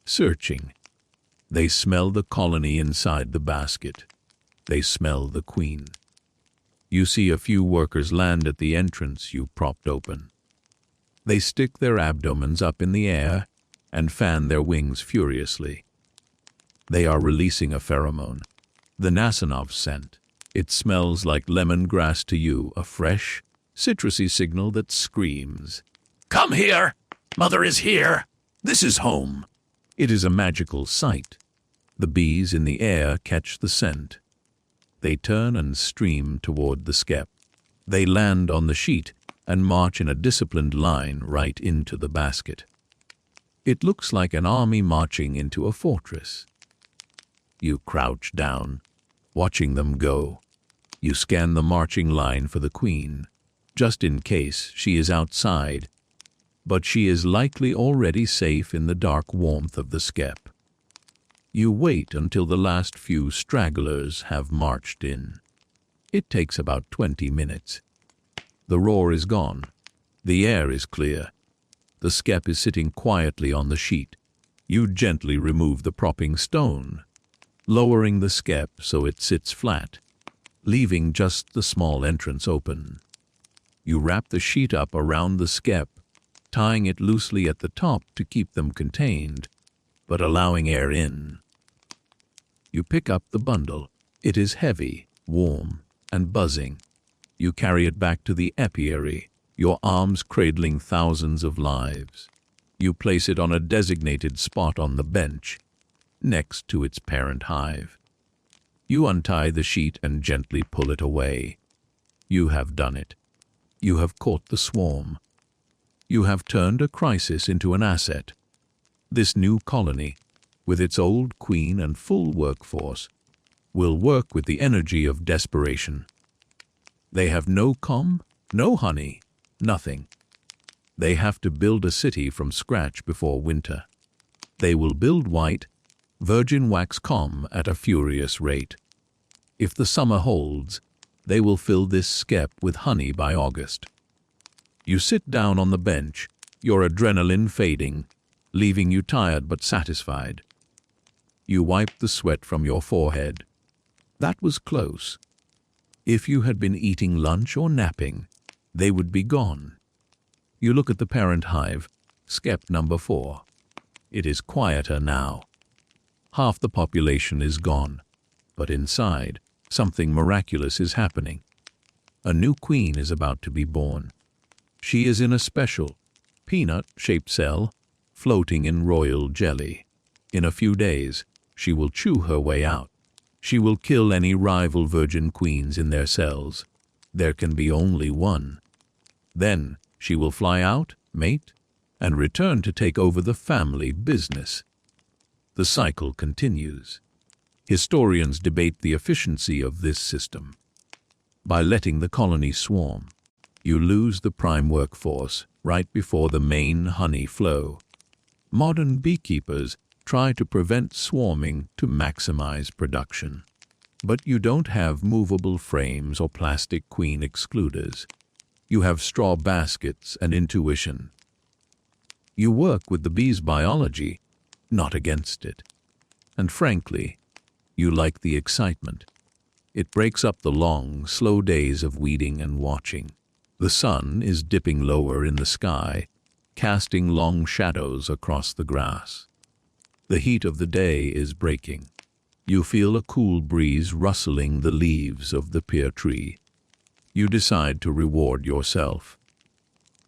searching. They smell the colony inside the basket. They smell the queen. You see a few workers land at the entrance you propped open. They stick their abdomens up in the air and fan their wings furiously. They are releasing a pheromone, the Nasanov scent. It smells like lemongrass to you, a fresh, citrusy signal that screams, "Come here! Mother is here! This is home!" It is a magical sight. The bees in the air catch the scent. They turn and stream toward the skep. They land on the sheet and march in a disciplined line right into the basket. It looks like an army marching into a fortress. You crouch down, watching them go. You scan the marching line for the queen, just in case she is outside, but she is likely already safe in the dark warmth of the skep. You wait until the last few stragglers have marched in. It takes about 20 minutes. The roar is gone. The air is clear. The skep is sitting quietly on the sheet. You gently remove the propping stone, lowering the skep so it sits flat, leaving just the small entrance open. You wrap the sheet up around the skep, tying it loosely at the top to keep them contained, but allowing air in. You pick up the bundle. It is heavy, warm, and buzzing. You carry it back to the apiary, your arms cradling thousands of lives. You place it on a designated spot on the bench, next to its parent hive. You untie the sheet and gently pull it away. You have done it. You have caught the swarm. You have turned a crisis into an asset. This new colony, with its old queen and full workforce, will work with the energy of desperation. They have no comb, no honey, nothing. They have to build a city from scratch before winter. They will build white, virgin wax comb at a furious rate. If the summer holds, they will fill this skep with honey by August. You sit down on the bench, your adrenaline fading, leaving you tired but satisfied. You wipe the sweat from your forehead. That was close. If you had been eating lunch or napping, they would be gone. You look at the parent hive, skep number 4. It is quieter now. Half the population is gone, but inside, something miraculous is happening. A new queen is about to be born. She is in a special, peanut-shaped cell, floating in royal jelly. In a few days, she will chew her way out. She will kill any rival virgin queens in their cells. There can be only one. Then she will fly out, mate, and return to take over the family business. The cycle continues. Historians debate the efficiency of this system. By letting the colony swarm, you lose the prime workforce right before the main honey flow. Modern beekeepers try to prevent swarming to maximize production. But you don't have movable frames or plastic queen excluders. You have straw baskets and intuition. You work with the bee's biology, not against it. And frankly, you like the excitement. It breaks up the long, slow days of weeding and watching. The sun is dipping lower in the sky, casting long shadows across the grass. The heat of the day is breaking. You feel a cool breeze rustling the leaves of the pear tree. You decide to reward yourself.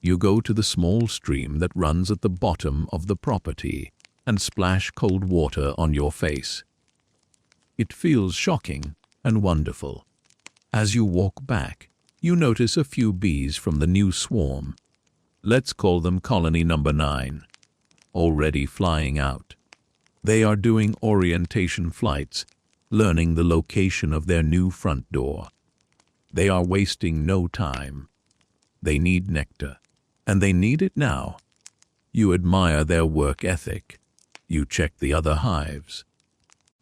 You go to the small stream that runs at the bottom of the property and splash cold water on your face. It feels shocking and wonderful. As you walk back, you notice a few bees from the new swarm. Let's call them colony number 9, already flying out. They are doing orientation flights, learning the location of their new front door. They are wasting no time. They need nectar, and they need it now. You admire their work ethic. You check the other hives.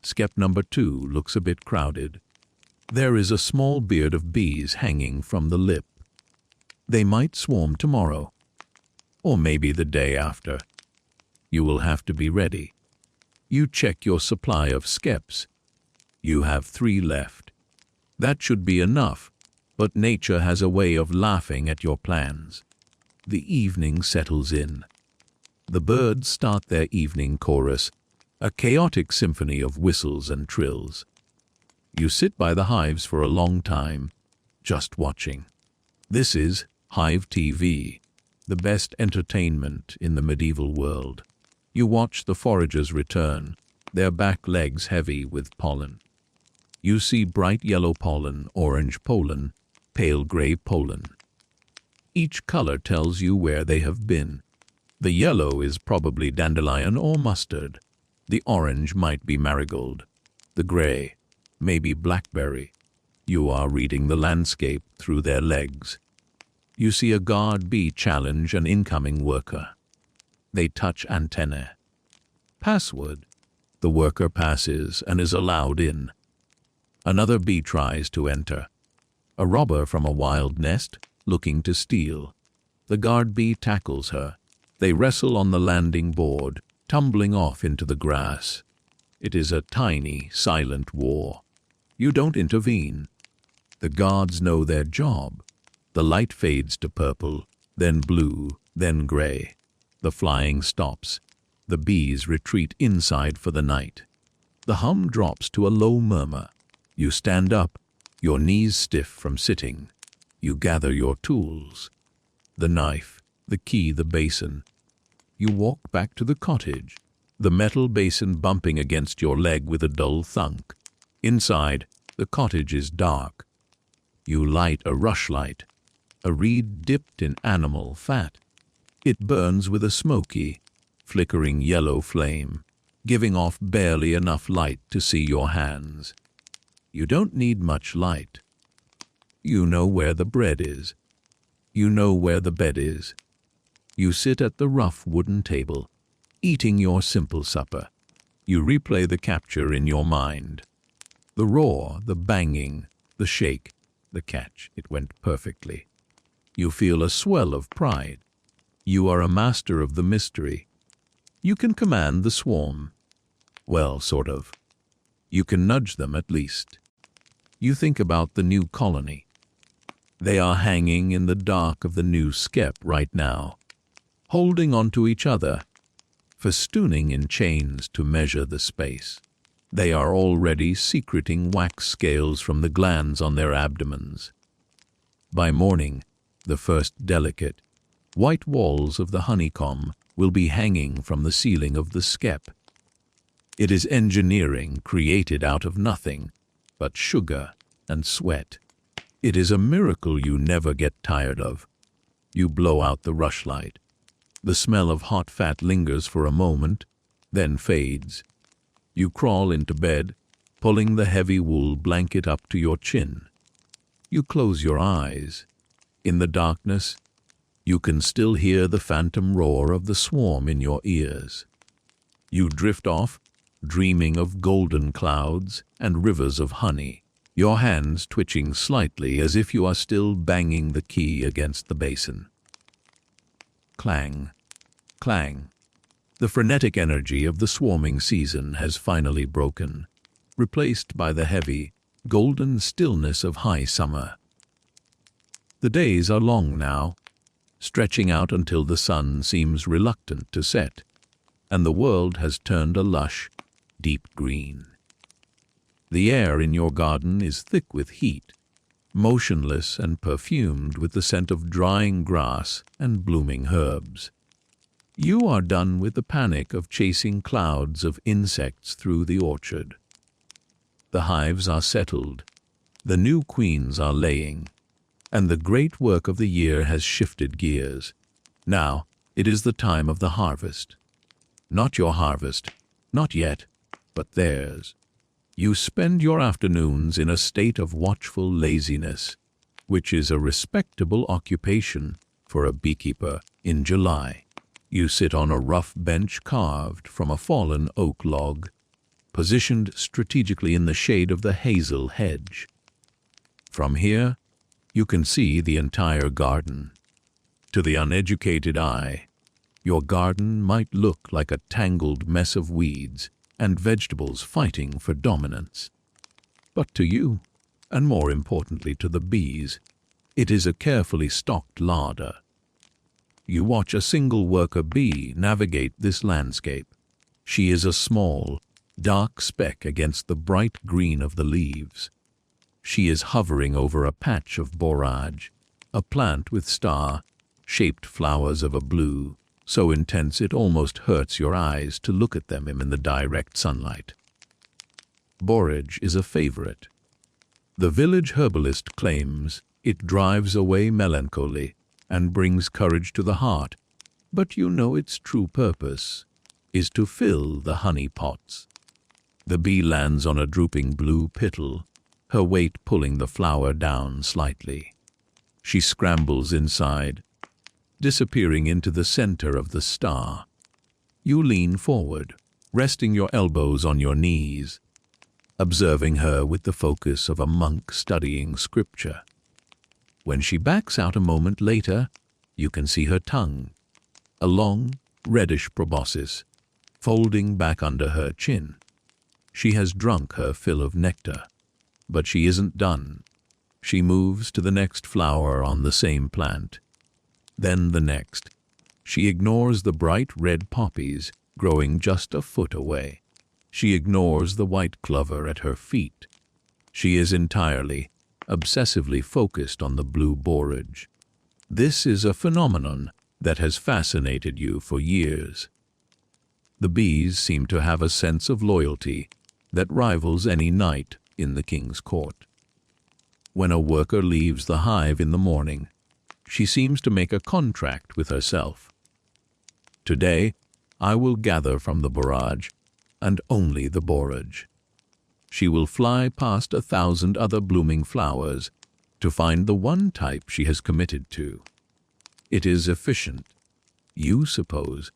Skep number 2 looks a bit crowded. There is a small beard of bees hanging from the lip. They might swarm tomorrow, or maybe the day after. You will have to be ready. You check your supply of skeps. You have 3 left. That should be enough, but nature has a way of laughing at your plans. The evening settles in. The birds start their evening chorus, a chaotic symphony of whistles and trills. You sit by the hives for a long time, just watching. This is Hive TV, the best entertainment in the medieval world. You watch the foragers return, their back legs heavy with pollen. You see bright yellow pollen, orange pollen, pale gray pollen. Each color tells you where they have been. The yellow is probably dandelion or mustard. The orange might be marigold. The gray, maybe blackberry. You are reading the landscape through their legs. You see a guard bee challenge an incoming worker. They touch antennae. Password. The worker passes and is allowed in. Another bee tries to enter. A robber from a wild nest, looking to steal. The guard bee tackles her. They wrestle on the landing board, tumbling off into the grass. It is a tiny, silent war. You don't intervene. The guards know their job. The light fades to purple, then blue, then gray. The flying stops. The bees retreat inside for the night. The hum drops to a low murmur. You stand up, your knees stiff from sitting. You gather your tools. The knife, the key, the basin. You walk back to the cottage, the metal basin bumping against your leg with a dull thunk. Inside, the cottage is dark. You light a rushlight, a reed dipped in animal fat. It burns with a smoky, flickering yellow flame, giving off barely enough light to see your hands. You don't need much light. You know where the bread is. You know where the bed is. You sit at the rough wooden table, eating your simple supper. You replay the capture in your mind. The roar, the banging, the shake, the catch. It went perfectly. You feel a swell of pride. You are a master of the mystery. You can command the swarm. Well, sort of. You can nudge them at least. You think about the new colony. They are hanging in the dark of the new skep right now, holding onto each other, festooning in chains to measure the space. They are already secreting wax scales from the glands on their abdomens. By morning, the first delicate, white walls of the honeycomb will be hanging from the ceiling of the skep. It is engineering created out of nothing but sugar and sweat. It is a miracle you never get tired of. You blow out the rushlight. The smell of hot fat lingers for a moment, then fades. You crawl into bed, pulling the heavy wool blanket up to your chin. You close your eyes. In the darkness, you can still hear the phantom roar of the swarm in your ears. You drift off, dreaming of golden clouds and rivers of honey, your hands twitching slightly as if you are still banging the key against the basin. Clang, clang. The frenetic energy of the swarming season has finally broken, replaced by the heavy, golden stillness of high summer. The days are long now, stretching out until the sun seems reluctant to set. and the world has turned a lush, deep green. The air in your garden is thick with heat, motionless and perfumed with the scent of drying grass and blooming herbs. You are done with the panic of chasing clouds of insects through the orchard. The hives are settled, the new queens are laying, and the great work of the year has shifted gears. Now it is the time of the harvest. Not your harvest, not yet, but theirs. You spend your afternoons in a state of watchful laziness, which is a respectable occupation for a beekeeper in July. You sit on a rough bench carved from a fallen oak log, positioned strategically in the shade of the hazel hedge. From here, you can see the entire garden. To the uneducated eye, your garden might look like a tangled mess of weeds and vegetables fighting for dominance. But to you, and more importantly to the bees, it is a carefully stocked larder. You watch a single worker bee navigate this landscape. She is a small, dark speck against the bright green of the leaves. She is hovering over a patch of borage, a plant with star-shaped flowers of a blue, so intense it almost hurts your eyes to look at them in the direct sunlight. Borage is a favorite. The village herbalist claims it drives away melancholy and brings courage to the heart, but you know its true purpose is to fill the honey pots. The bee lands on a drooping blue petal, her weight pulling the flower down slightly. She scrambles inside, disappearing into the center of the star. You lean forward, resting your elbows on your knees, observing her with the focus of a monk studying scripture. When she backs out a moment later, you can see her tongue, a long, reddish proboscis, folding back under her chin. She has drunk her fill of nectar, but she isn't done. She moves to the next flower on the same plant, then the next. She ignores the bright red poppies growing just a foot away. She ignores the white clover at her feet. She is entirely, obsessively focused on the blue borage. This is a phenomenon that has fascinated you for years. The bees seem to have a sense of loyalty that rivals any knight in the king's court. When a worker leaves the hive in the morning, she seems to make a contract with herself. Today, I will gather from the borage, and only the borage. She will fly past 1,000 other blooming flowers to find the one type she has committed to. It is efficient, you suppose.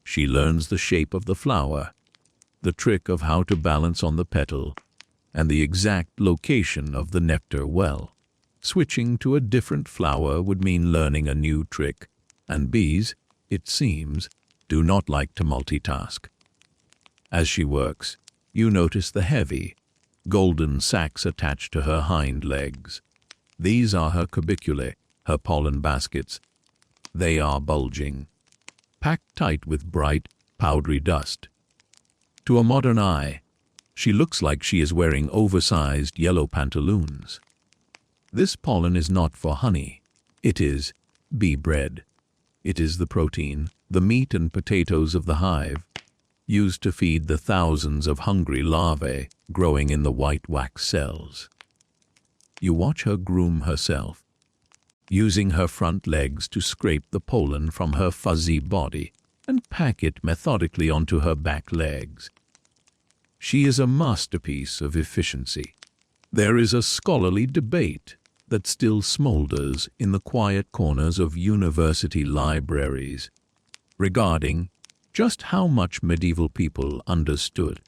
She learns the shape of the flower, the trick of how to balance on the petal, and the exact location of the nectar well. Switching to a different flower would mean learning a new trick, and bees, it seems, do not like to multitask. As she works, you notice the heavy, golden sacs attached to her hind legs. These are her curbiculae, her pollen baskets. They are bulging, packed tight with bright, powdery dust. To a modern eye, she looks like she is wearing oversized yellow pantaloons. This pollen is not for honey. It is bee bread. It is the protein, the meat and potatoes of the hive, used to feed the thousands of hungry larvae growing in the white wax cells. You watch her groom herself, using her front legs to scrape the pollen from her fuzzy body and pack it methodically onto her back legs. She is a masterpiece of efficiency. There is a scholarly debate that still smolders in the quiet corners of university libraries regarding just how much medieval people understood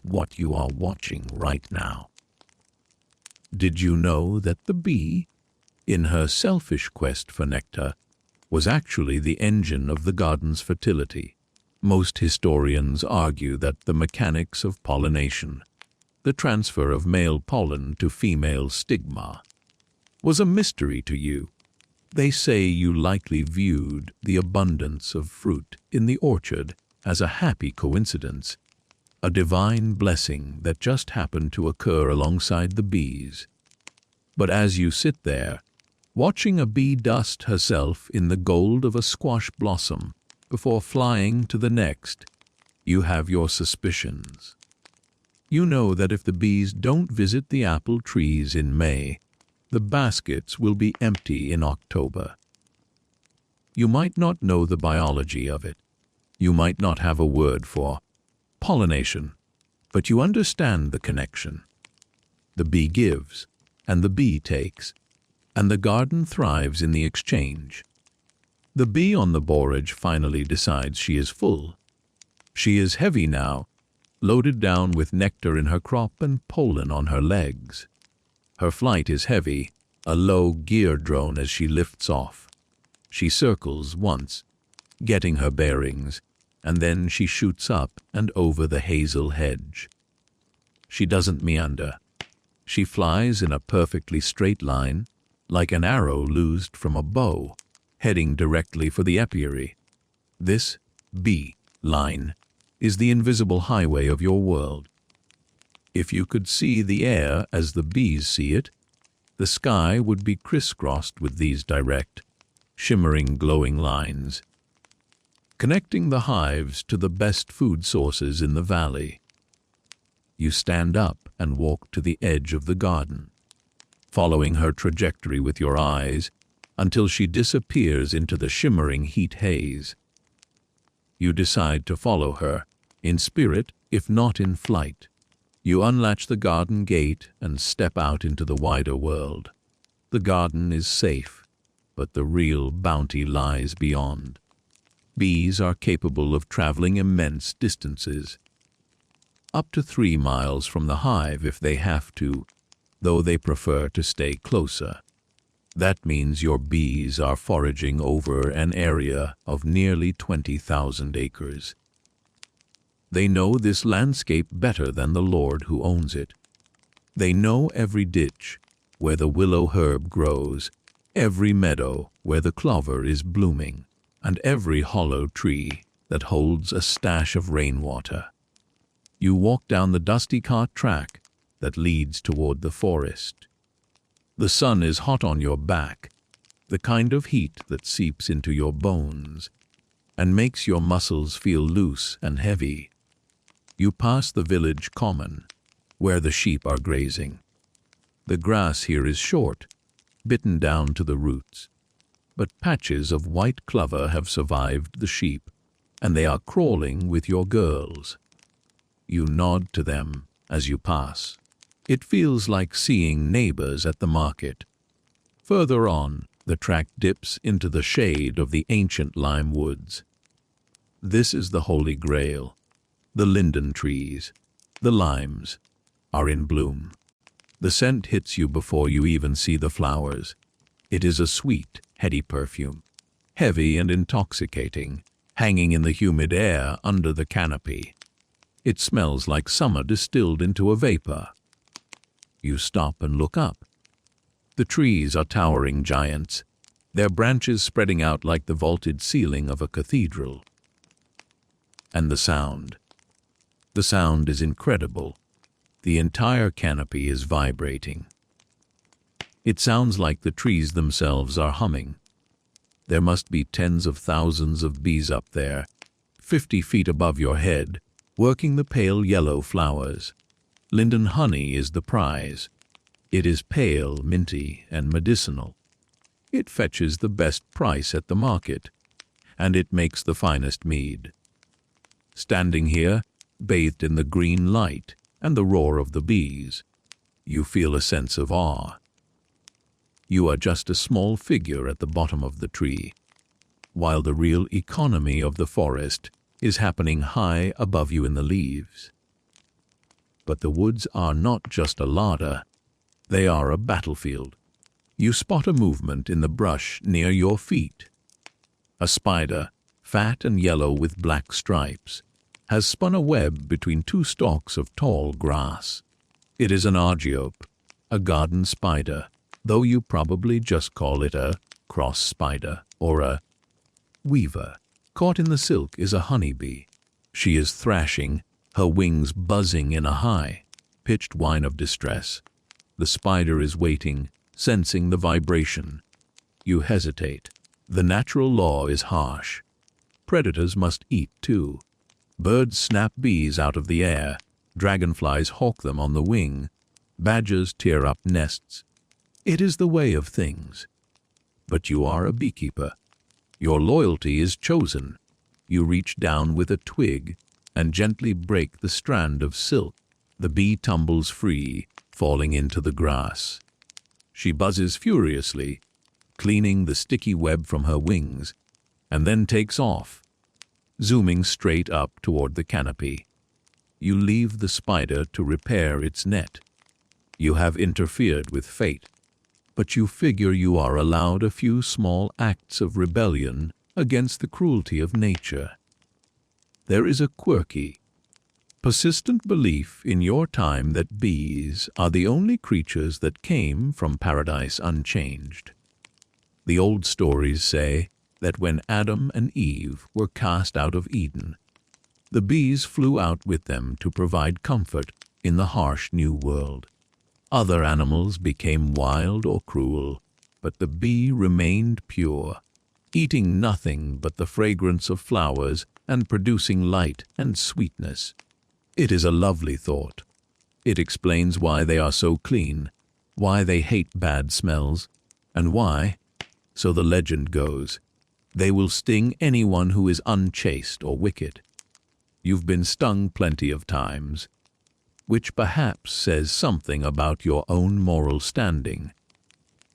what you are watching right now. Did you know that the bee, in her selfish quest for nectar, was actually the engine of the garden's fertility? Most historians argue that the mechanics of pollination, the transfer of male pollen to female stigma, was a mystery to you. They say you likely viewed the abundance of fruit in the orchard as a happy coincidence, a divine blessing that just happened to occur alongside the bees. But as you sit there, watching a bee dust herself in the gold of a squash blossom before flying to the next, you have your suspicions. You know that if the bees don't visit the apple trees in May, the baskets will be empty in October. You might not know the biology of it. You might not have a word for pollination, but you understand the connection. The bee gives, and the bee takes, and the garden thrives in the exchange. The bee on the borage finally decides she is full. She is heavy now, loaded down with nectar in her crop and pollen on her legs. Her flight is heavy, a low gear drone as she lifts off. She circles once, getting her bearings, and then she shoots up and over the hazel hedge. She doesn't meander. She flies in a perfectly straight line, like an arrow loosed from a bow, heading directly for the apiary. This bee line is the invisible highway of your world. If you could see the air as the bees see it, the sky would be crisscrossed with these direct, shimmering, glowing lines, connecting the hives to the best food sources in the valley. You stand up and walk to the edge of the garden, following her trajectory with your eyes until she disappears into the shimmering heat haze. You decide to follow her, in spirit if not in flight. You unlatch the garden gate and step out into the wider world. The garden is safe, but the real bounty lies beyond. Bees are capable of traveling immense distances, up to 3 miles from the hive if they have to, though they prefer to stay closer. That means your bees are foraging over an area of nearly 20,000 acres. They know this landscape better than the Lord who owns it. They know every ditch where the willow herb grows, every meadow where the clover is blooming, and every hollow tree that holds a stash of rainwater. You walk down the dusty cart track that leads toward the forest. The sun is hot on your back, the kind of heat that seeps into your bones and makes your muscles feel loose and heavy. You pass the village common, where the sheep are grazing. The grass here is short, bitten down to the roots, but patches of white clover have survived the sheep, and they are crawling with your girls. You nod to them as you pass. It feels like seeing neighbors at the market. Further on, the track dips into the shade of the ancient lime woods. This is the Holy Grail. The linden trees, the limes, are in bloom. The scent hits you before you even see the flowers. It is a sweet, heady perfume, heavy and intoxicating, hanging in the humid air under the canopy. It smells like summer distilled into a vapor. You stop and look up. The trees are towering giants, their branches spreading out like the vaulted ceiling of a cathedral. And the sound. The sound is incredible. The entire canopy is vibrating. It sounds like the trees themselves are humming. There must be tens of thousands of bees up there, 50 feet above your head, working the pale yellow flowers. Linden honey is the prize. It is pale, minty, and medicinal. It fetches the best price at the market, and it makes the finest mead. Standing here, bathed in the green light and the roar of the bees, you feel a sense of awe. You are just a small figure at the bottom of the tree, while the real economy of the forest is happening high above you in the leaves. But the woods are not just a larder, they are a battlefield. You spot a movement in the brush near your feet. A spider, fat and yellow with black stripes, has spun a web between 2 stalks of tall grass. It is an argiope, a garden spider, though you probably just call it a cross spider or a weaver. Caught in the silk is a honeybee. She is thrashing, her wings buzzing in a high-pitched whine of distress. The spider is waiting, sensing the vibration. You hesitate. The natural law is harsh. Predators must eat too. Birds snap bees out of the air, dragonflies hawk them on the wing, badgers tear up nests. It is the way of things. But you are a beekeeper. Your loyalty is chosen. You reach down with a twig and gently break the strand of silk. The bee tumbles free, falling into the grass. She buzzes furiously, cleaning the sticky web from her wings, and then takes off, zooming straight up toward the canopy. You leave the spider to repair its net. You have interfered with fate, but you figure you are allowed a few small acts of rebellion against the cruelty of nature. There is a quirky, persistent belief in your time that bees are the only creatures that came from paradise unchanged. The old stories say that when Adam and Eve were cast out of Eden, the bees flew out with them to provide comfort in the harsh new world. Other animals became wild or cruel, but the bee remained pure, eating nothing but the fragrance of flowers and producing light and sweetness. It is a lovely thought. It explains why they are so clean, why they hate bad smells, and why, so the legend goes, they will sting anyone who is unchaste or wicked. You've been stung plenty of times, which perhaps says something about your own moral standing.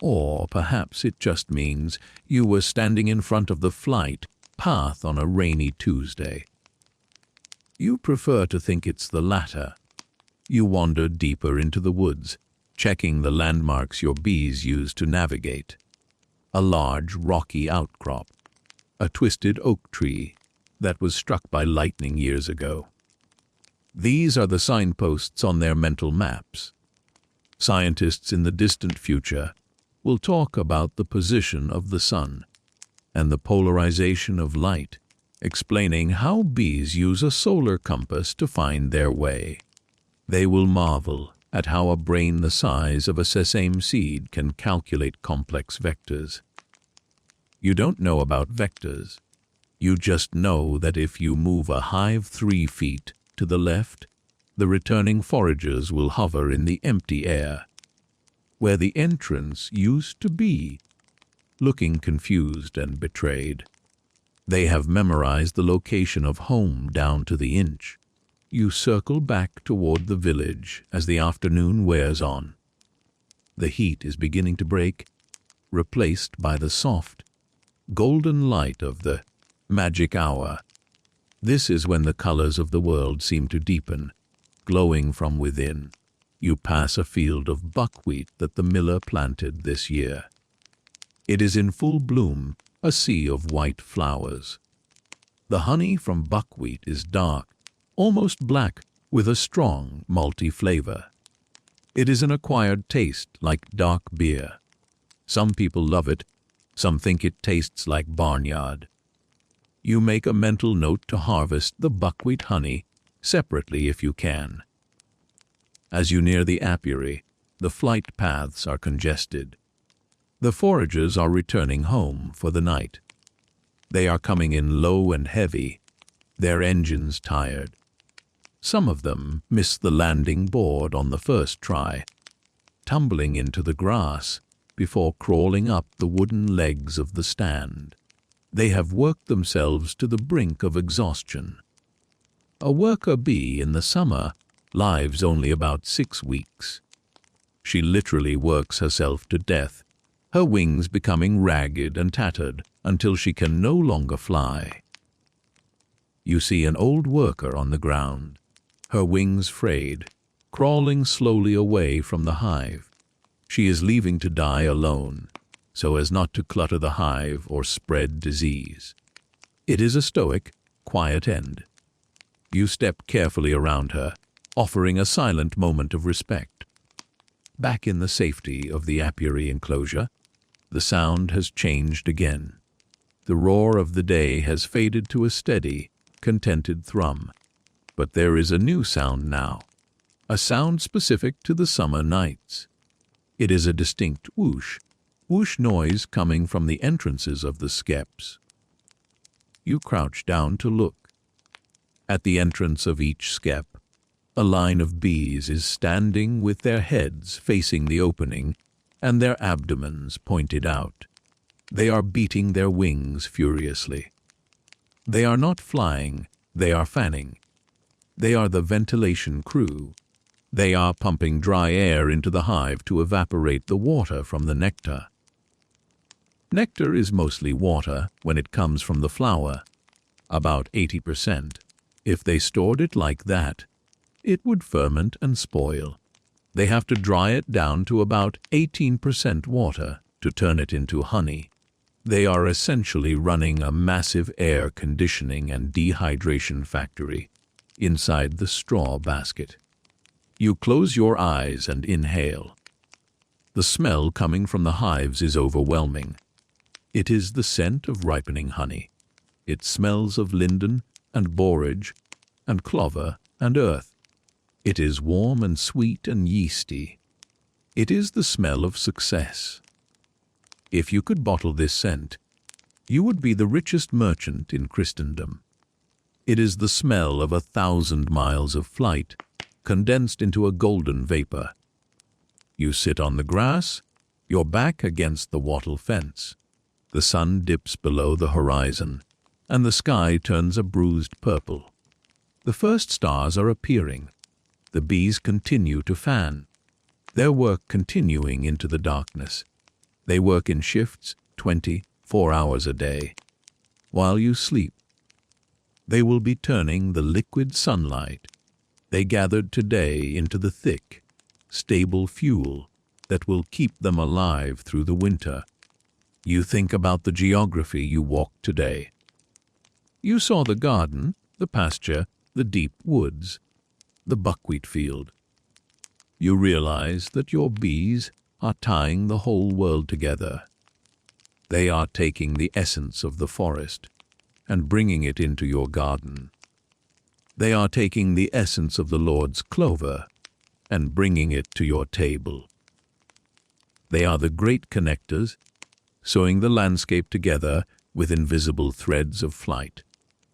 Or perhaps it just means you were standing in front of the flight path on a rainy Tuesday. You prefer to think it's the latter. You wander deeper into the woods, checking the landmarks your bees use to navigate. A large, rocky outcrop, a twisted oak tree that was struck by lightning years ago. These are the signposts on their mental maps. Scientists in the distant future will talk about the position of the sun and the polarization of light, explaining how bees use a solar compass to find their way. They will marvel at how a brain the size of a sesame seed can calculate complex vectors. You don't know about vectors. You just know that if you move a hive 3 feet to the left, the returning foragers will hover in the empty air, where the entrance used to be, looking confused and betrayed. They have memorized the location of home down to the inch. You circle back toward the village as the afternoon wears on. The heat is beginning to break, replaced by the soft, golden light of the magic hour. This is when the colors of the world seem to deepen, glowing from within. You pass a field of buckwheat that the miller planted this year. It is in full bloom, a sea of white flowers. The honey from buckwheat is dark, almost black, with a strong, malty flavor. It is an acquired taste like dark beer. Some people love it, some think it tastes like barnyard. You make a mental note to harvest the buckwheat honey separately if you can. As you near the apiary, the flight paths are congested. The foragers are returning home for the night. They are coming in low and heavy, their engines tired. Some of them miss the landing board on the first try, tumbling into the grass before crawling up the wooden legs of the stand. They have worked themselves to the brink of exhaustion. A worker bee in the summer lives only about 6 weeks. She literally works herself to death, her wings becoming ragged and tattered until she can no longer fly. You see an old worker on the ground, her wings frayed, crawling slowly away from the hive. She is leaving to die alone, so as not to clutter the hive or spread disease. It is a stoic, quiet end. You step carefully around her, offering a silent moment of respect. Back in the safety of the apiary enclosure, the sound has changed again. The roar of the day has faded to a steady, contented thrum. But there is a new sound now, a sound specific to the summer nights. It is a distinct whoosh, whoosh noise coming from the entrances of the Skeps. You crouch down to look. At the entrance of each skep, a line of bees is standing with their heads facing the opening and their abdomens pointed out. They are beating their wings furiously. They are not flying, they are fanning. They are the ventilation crew. They are pumping dry air into the hive to evaporate the water from the nectar. Nectar is mostly water when it comes from the flower, about 80%. If they stored it like that, it would ferment and spoil. They have to dry it down to about 18% water to turn it into honey. They are essentially running a massive air conditioning and dehydration factory inside the straw basket. You close your eyes and inhale. The smell coming from the hives is overwhelming. It is the scent of ripening honey. It smells of linden and borage and clover and earth. It is warm and sweet and yeasty. It is the smell of success. If you could bottle this scent, you would be the richest merchant in Christendom. It is the smell of 1,000 miles of flight condensed into a golden vapor. You sit on the grass, your back against the wattle fence. The sun dips below the horizon, and the sky turns a bruised purple. The first stars are appearing. The bees continue to fan, their work continuing into the darkness. They work in shifts, 24 hours a day. While you sleep, they will be turning the liquid sunlight they gathered today into the thick, stable fuel that will keep them alive through the winter. You think about the geography you walked today. You saw the garden, the pasture, the deep woods, the buckwheat field. You realize that your bees are tying the whole world together. They are taking the essence of the forest and bringing it into your garden. They are taking the essence of the Lord's clover and bringing it to your table. They are the great connectors, sewing the landscape together with invisible threads of flight.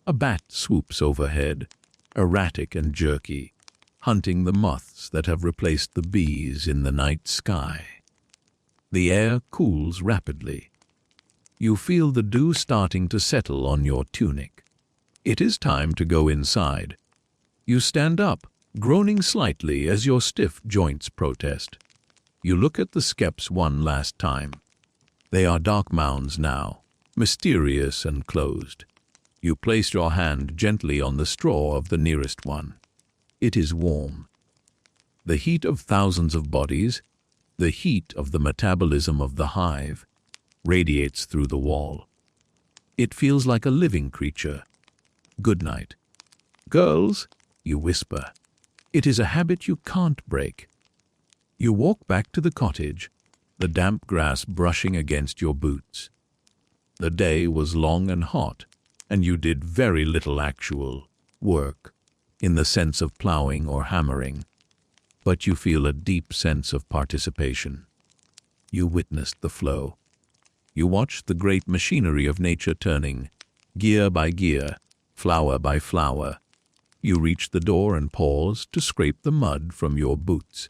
A bat swoops overhead, erratic and jerky, hunting the moths that have replaced the bees in the night sky. The air cools rapidly. You feel the dew starting to settle on your tunic. It is time to go inside. You stand up, groaning slightly as your stiff joints protest. You look at the Skeps one last time. They are dark mounds now, mysterious and closed. You place your hand gently on the straw of the nearest one. It is warm. The heat of thousands of bodies, the heat of the metabolism of the hive, radiates through the wall. It feels like a living creature. Good night. Girls, you whisper. It is a habit you can't break. You walk back to the cottage, the damp grass brushing against your boots. The day was long and hot, and you did very little actual work in the sense of plowing or hammering, but you feel a deep sense of participation. You witnessed the flow. You watched the great machinery of nature turning, gear by gear, flower by flower. You reach the door and pause to scrape the mud from your boots.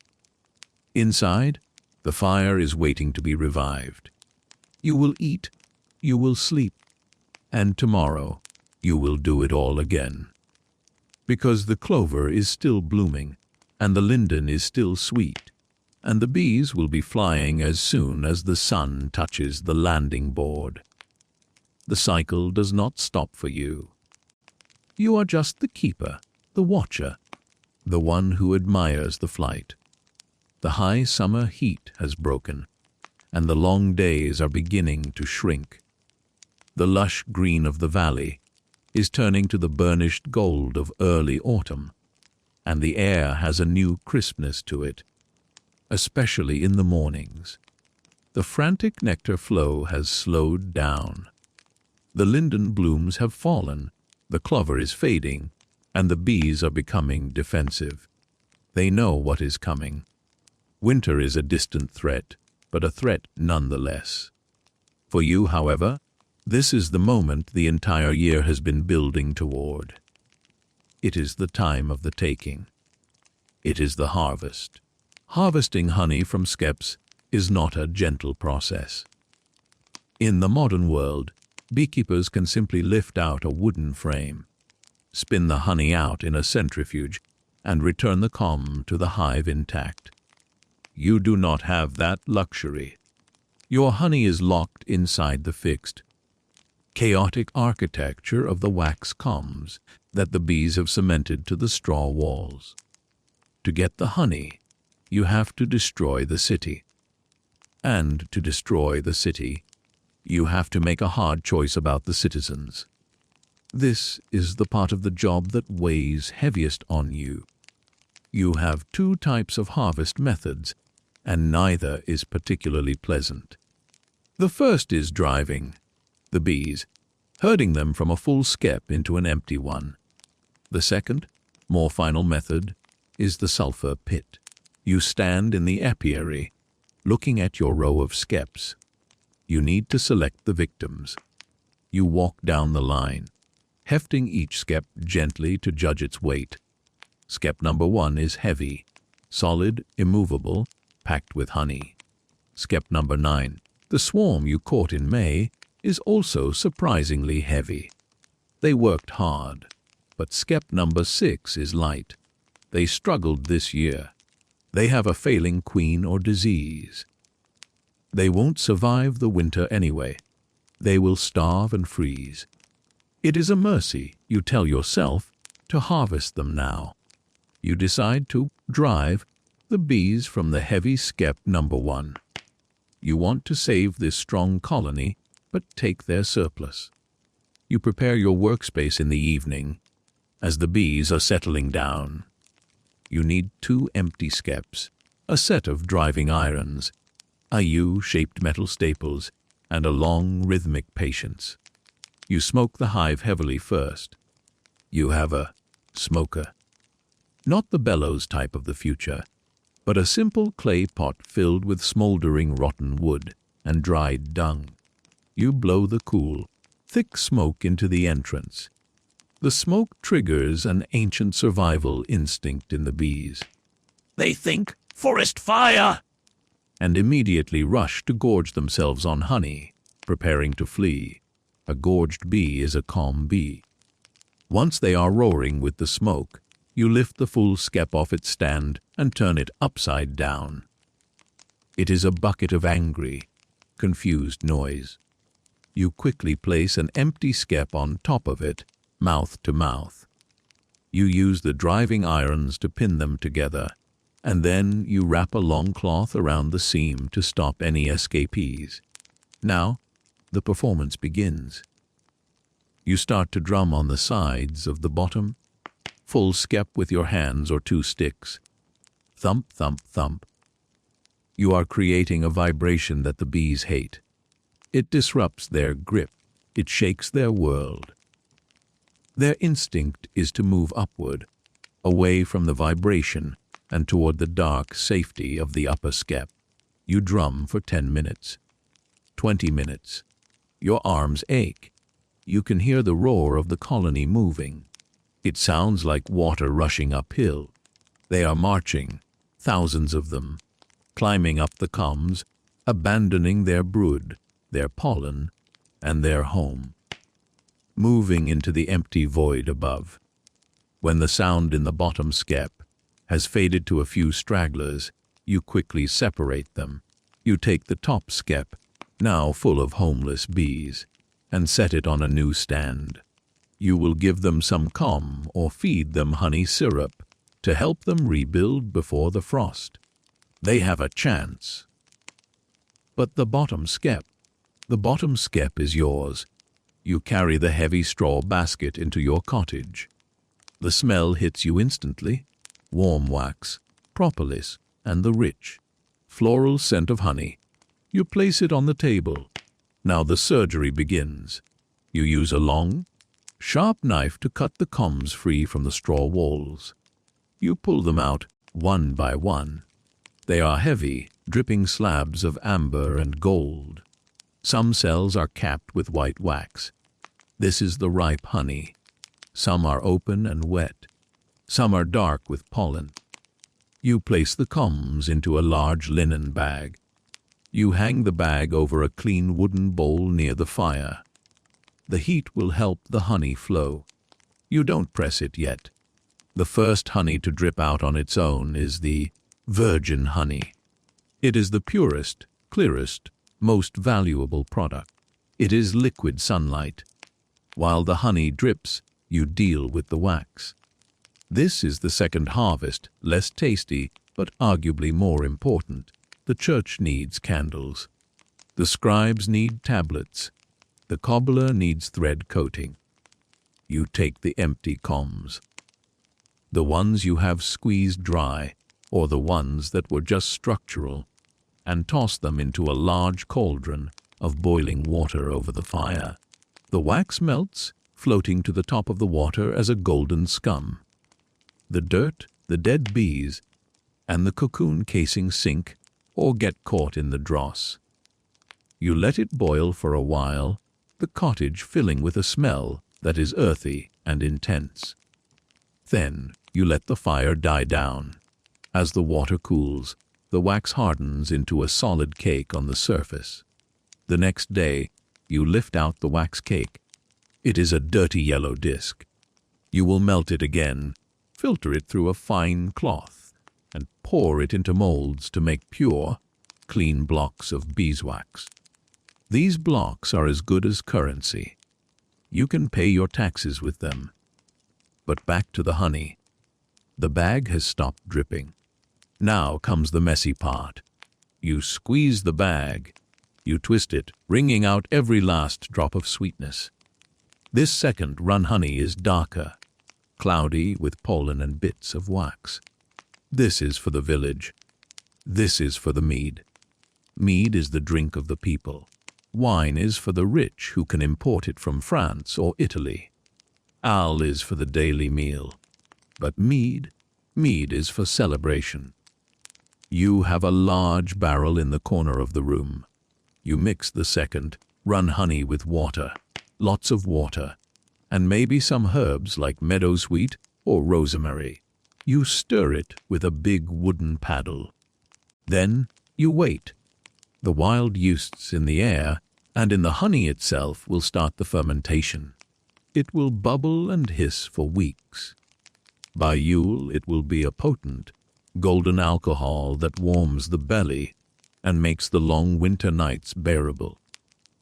Inside, the fire is waiting to be revived. You will eat, you will sleep, and tomorrow you will do it all again. Because the clover is still blooming, and the linden is still sweet, and the bees will be flying as soon as the sun touches the landing board. The cycle does not stop for you. You are just the keeper, the watcher, the one who admires the flight. The high summer heat has broken, and the long days are beginning to shrink. The lush green of the valley is turning to the burnished gold of early autumn, and the air has a new crispness to it, especially in the mornings. The frantic nectar flow has slowed down. The linden blooms have fallen, The clover is fading, and the bees are becoming defensive. They know what is coming. Winter is a distant threat, but a threat nonetheless. For you, however, this is the moment the entire year has been building toward. It is the time of the taking. It is the harvest. Harvesting honey from Skeps is not a gentle process. In the modern world, beekeepers can simply lift out a wooden frame, spin the honey out in a centrifuge, and return the comb to the hive intact. You do not have that luxury. Your honey is locked inside the fixed, chaotic architecture of the wax combs that the bees have cemented to the straw walls. To get the honey, you have to destroy the city. And to destroy the city, you have to make a hard choice about the citizens. This is the part of the job that weighs heaviest on you. You have two types of harvest methods, and neither is particularly pleasant. The first is driving the bees, herding them from a full skep into an empty one. The second, more final method, is the sulfur pit. You stand in the apiary, looking at your row of skeps. You need to select the victims. You walk down the line, hefting each skep gently to judge its weight. Skep number 1 is heavy, solid, immovable, packed with honey. Skep number 9, the swarm you caught in May, is also surprisingly heavy. They worked hard, but skep number 6 is light. They struggled this year. They have a failing queen or disease. They won't survive the winter anyway. They will starve and freeze. It is a mercy, you tell yourself, to harvest them now. You decide to drive the bees from the heavy skep number 1. You want to save this strong colony, but take their surplus. You prepare your workspace in the evening, as the bees are settling down. You need 2 empty skeps, a set of driving irons, a U-shaped metal staples, and a long rhythmic patience. You smoke the hive heavily first. You have a smoker. Not the bellows type of the future, but a simple clay pot filled with smoldering rotten wood and dried dung. You blow the cool, thick smoke into the entrance. The smoke triggers an ancient survival instinct in the bees. They think, "Forest fire!" and immediately rush to gorge themselves on honey, preparing to flee. A gorged bee is a calm bee. Once they are roaring with the smoke, you lift the full skep off its stand and turn it upside down. It is a bucket of angry, confused noise. You quickly place an empty skep on top of it, mouth to mouth. You use the driving irons to pin them together, and then you wrap a long cloth around the seam to stop any escapees. Now, the performance begins. You start to drum on the sides of the bottom, full skep with your hands or 2 sticks. Thump, thump, thump. You are creating a vibration that the bees hate. It disrupts their grip. It shakes their world. Their instinct is to move upward, away from the vibration and toward the dark safety of the upper skep. You drum for 10 minutes, 20 minutes. Your arms ache. You can hear the roar of the colony moving. It sounds like water rushing uphill. They are marching, thousands of them, climbing up the combs, abandoning their brood, their pollen, and their home, moving into the empty void above. When the sound in the bottom skep has faded to a few stragglers, you quickly separate them. You take the top skep, now full of homeless bees, and set it on a new stand. You will give them some calm or feed them honey syrup to help them rebuild before the frost. They have a chance. But the bottom skep is yours. You carry the heavy straw basket into your cottage. The smell hits you instantly. Warm wax, propolis, and the rich, floral scent of honey. You place it on the table. Now the surgery begins. You use a long, Sharp knife to cut the combs free from the straw walls. You pull them out one by one. They are heavy, dripping slabs of amber and gold. Some cells are capped with white wax. This is the ripe honey. Some are open and wet. Some are dark with pollen. You place the combs into a large linen bag. You hang the bag over a clean wooden bowl near the fire. The heat will help the honey flow. You don't press it yet. The first honey to drip out on its own is the virgin honey. It is the purest, clearest, most valuable product. It is liquid sunlight. While the honey drips, you deal with the wax. This is the second harvest, less tasty, but arguably more important. The church needs candles. The scribes need tablets. The cobbler needs thread coating. You take the empty combs. The ones you have squeezed dry, or the ones that were just structural, and toss them into a large cauldron of boiling water over the fire. The wax melts, floating to the top of the water as a golden scum. The dirt, the dead bees, and the cocoon casing sink or get caught in the dross. You let it boil for a while, the cottage filling with a smell that is earthy and intense. Then you let the fire die down. As the water cools, the wax hardens into a solid cake on the surface. The next day, you lift out the wax cake. It is a dirty yellow disc. You will melt it again, filter it through a fine cloth, and pour it into molds to make pure, clean blocks of beeswax. These blocks are as good as currency. You can pay your taxes with them. But back to the honey. The bag has stopped dripping. Now comes the messy part. You squeeze the bag. You twist it, wringing out every last drop of sweetness. This second run honey is darker, cloudy with pollen and bits of wax. This is for the village. This is for the mead. Mead is the drink of the people. Wine is for the rich who can import it from France or Italy. Ale is for the daily meal. But mead is for celebration. You have a large barrel in the corner of the room. You mix the second, run honey with water, lots of water, and maybe some herbs like meadowsweet or rosemary. You stir it with a big wooden paddle. Then you wait. The wild yeasts in the air and in the honey itself will start the fermentation. It will bubble and hiss for weeks. By Yule it will be a potent, golden alcohol that warms the belly and makes the long winter nights bearable.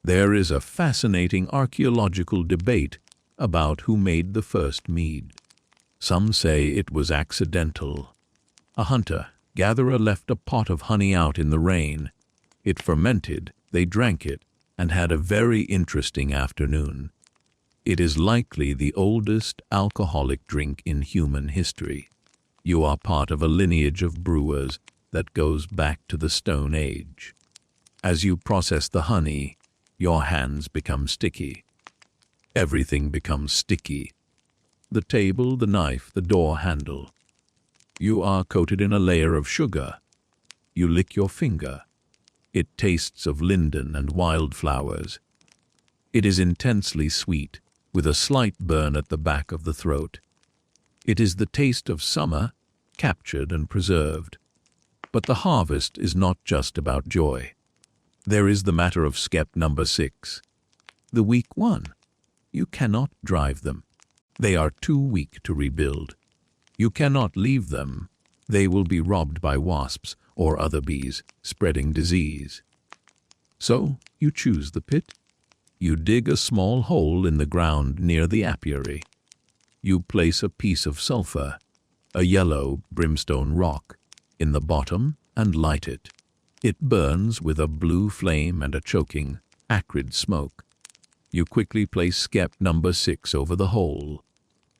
There is a fascinating archaeological debate about who made the first mead. Some say it was accidental. A hunter-gatherer left a pot of honey out in the rain. It fermented, they drank it, and had a very interesting afternoon. It is likely the oldest alcoholic drink in human history. You are part of a lineage of brewers that goes back to the Stone Age. As you process the honey, your hands become sticky. Everything becomes sticky. The table, the knife, the door handle. You are coated in a layer of sugar. You lick your finger. It tastes of linden and wildflowers. It is intensely sweet, with a slight burn at the back of the throat. It is the taste of summer, captured and preserved. But the harvest is not just about joy. There is the matter of skep number 6. The weak one. You cannot drive them. They are too weak to rebuild. You cannot leave them. They will be robbed by wasps or other bees, spreading disease. So you choose the pit. You dig a small hole in the ground near the apiary. You place a piece of sulfur, a yellow brimstone rock, in the bottom and light it. It burns with a blue flame and a choking, acrid smoke. You quickly place skep number 6 over the hole.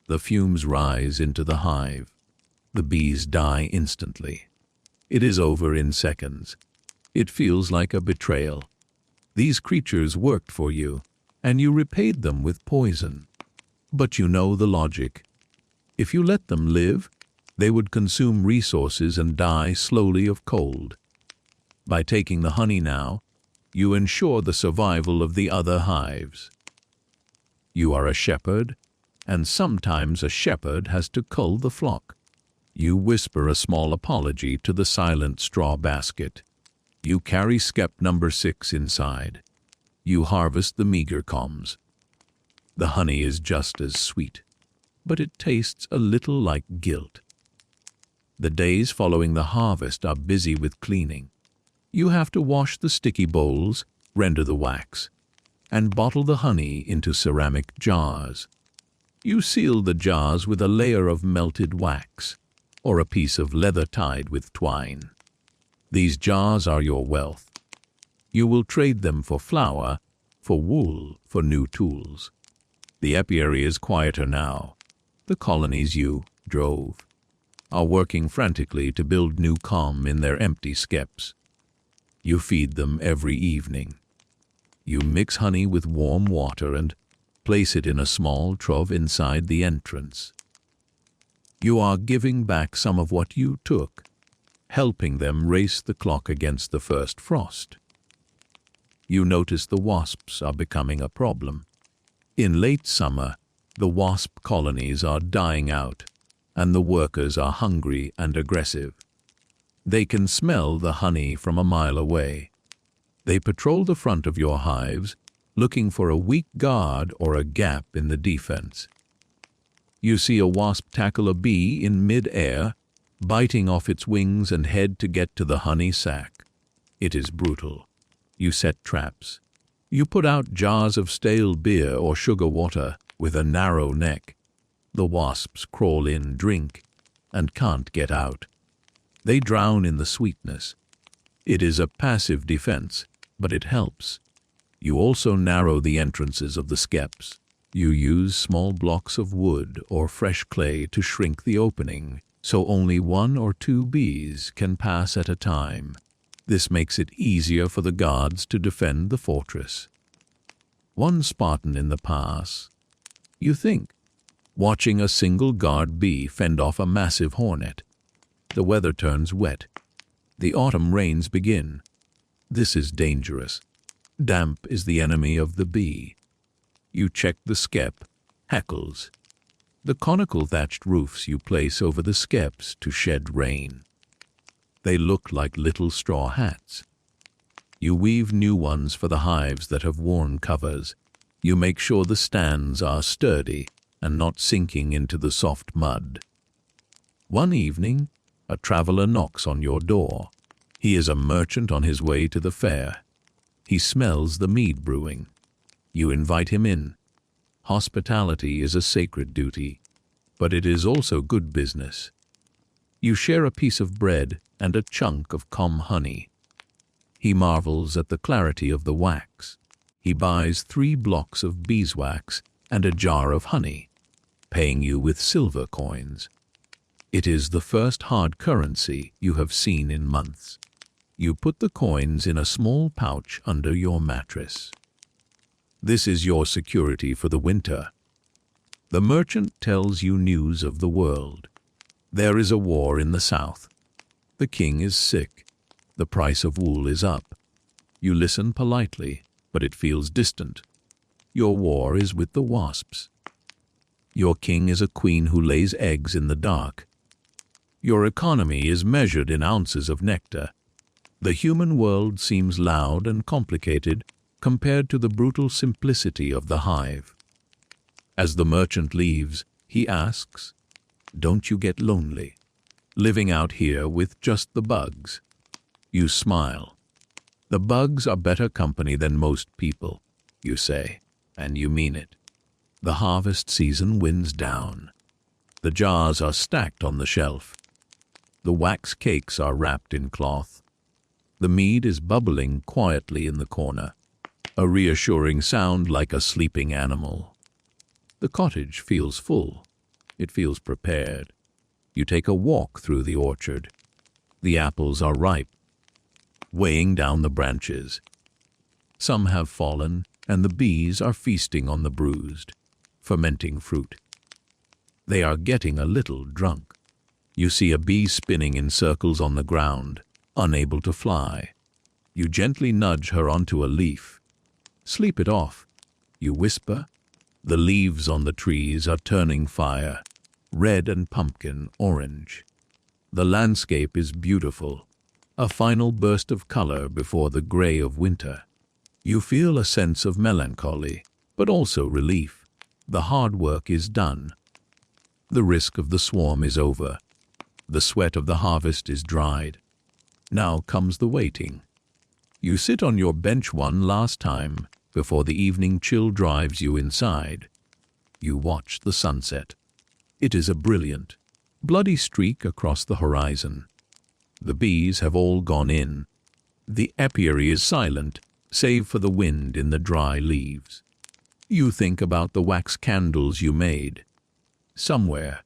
The fumes rise into the hive. The bees die instantly. It is over in seconds. It feels like a betrayal. These creatures worked for you, and you repaid them with poison. But you know the logic. If you let them live, they would consume resources and die slowly of cold. By taking the honey now, you ensure the survival of the other hives. You are a shepherd, and sometimes a shepherd has to cull the flock. You whisper a small apology to the silent straw basket. You carry skep number 6 inside. You harvest the meager combs. The honey is just as sweet, but it tastes a little like guilt. The days following the harvest are busy with cleaning. You have to wash the sticky bowls, render the wax, and bottle the honey into ceramic jars. You seal the jars with a layer of melted wax, or a piece of leather tied with twine. These jars are your wealth. You will trade them for flour, for wool, for new tools. The apiary is quieter now. The colonies you drove are working frantically to build new calm in their empty skeps. You feed them every evening. You mix honey with warm water and place it in a small trough inside the entrance. You are giving back some of what you took, helping them race the clock against the first frost. You notice the wasps are becoming a problem. In late summer, the wasp colonies are dying out, and the workers are hungry and aggressive. They can smell the honey from a mile away. They patrol the front of your hives, looking for a weak guard or a gap in the defense. You see a wasp tackle a bee in mid-air, biting off its wings and head to get to the honey sac. It is brutal. You set traps. You put out jars of stale beer or sugar water with a narrow neck. The wasps crawl in, drink, and can't get out. They drown in the sweetness. It is a passive defense, but it helps. You also narrow the entrances of the skeps. You use small blocks of wood or fresh clay to shrink the opening, so only 1 or 2 bees can pass at a time. This makes it easier for the guards to defend the fortress. One Spartan in the pass. You think, watching a single guard bee fend off a massive hornet. The weather turns wet. The autumn rains begin. This is dangerous. Damp is the enemy of the bee. You check the skep, hackles. The conical thatched roofs you place over the skeps to shed rain. They look like little straw hats. You weave new ones for the hives that have worn covers. You make sure the stands are sturdy and not sinking into the soft mud. One evening, a traveler knocks on your door. He is a merchant on his way to the fair. He smells the mead brewing. You invite him in. Hospitality is a sacred duty, but it is also good business. You share a piece of bread and a chunk of comb honey. He marvels at the clarity of the wax. He buys 3 blocks of beeswax and a jar of honey, paying you with silver coins. It is the first hard currency you have seen in months. You put the coins in a small pouch under your mattress. This is your security for the winter. The merchant tells you news of the world. There is a war in the south. The king is sick. The price of wool is up. You listen politely, but it feels distant. Your war is with the wasps. Your king is a queen who lays eggs in the dark. Your economy is measured in ounces of nectar. The human world seems loud and complicated compared to the brutal simplicity of the hive. As the merchant leaves, he asks, "Don't you get lonely, living out here with just the bugs?" You smile. "The bugs are better company than most people," you say, and you mean it. The harvest season winds down. The jars are stacked on the shelf. The wax cakes are wrapped in cloth. The mead is bubbling quietly in the corner, a reassuring sound like a sleeping animal. The cottage feels full. It feels prepared. You take a walk through the orchard. The apples are ripe, weighing down the branches. Some have fallen, and the bees are feasting on the bruised. fermenting fruit. They are getting a little drunk. You see a bee spinning in circles on the ground, unable to fly. You gently nudge her onto a leaf. "Sleep it off," you whisper. The leaves on the trees are turning fire, red and pumpkin orange. The landscape is beautiful, a final burst of color before the gray of winter. You feel a sense of melancholy, but also relief. The hard work is done. The risk of the swarm is over. The sweat of the harvest is dried. Now comes the waiting. You sit on your bench one last time before the evening chill drives you inside. You watch the sunset. It is a brilliant, bloody streak across the horizon. The bees have all gone in. The apiary is silent, save for the wind in the dry leaves. You think about the wax candles you made. Somewhere,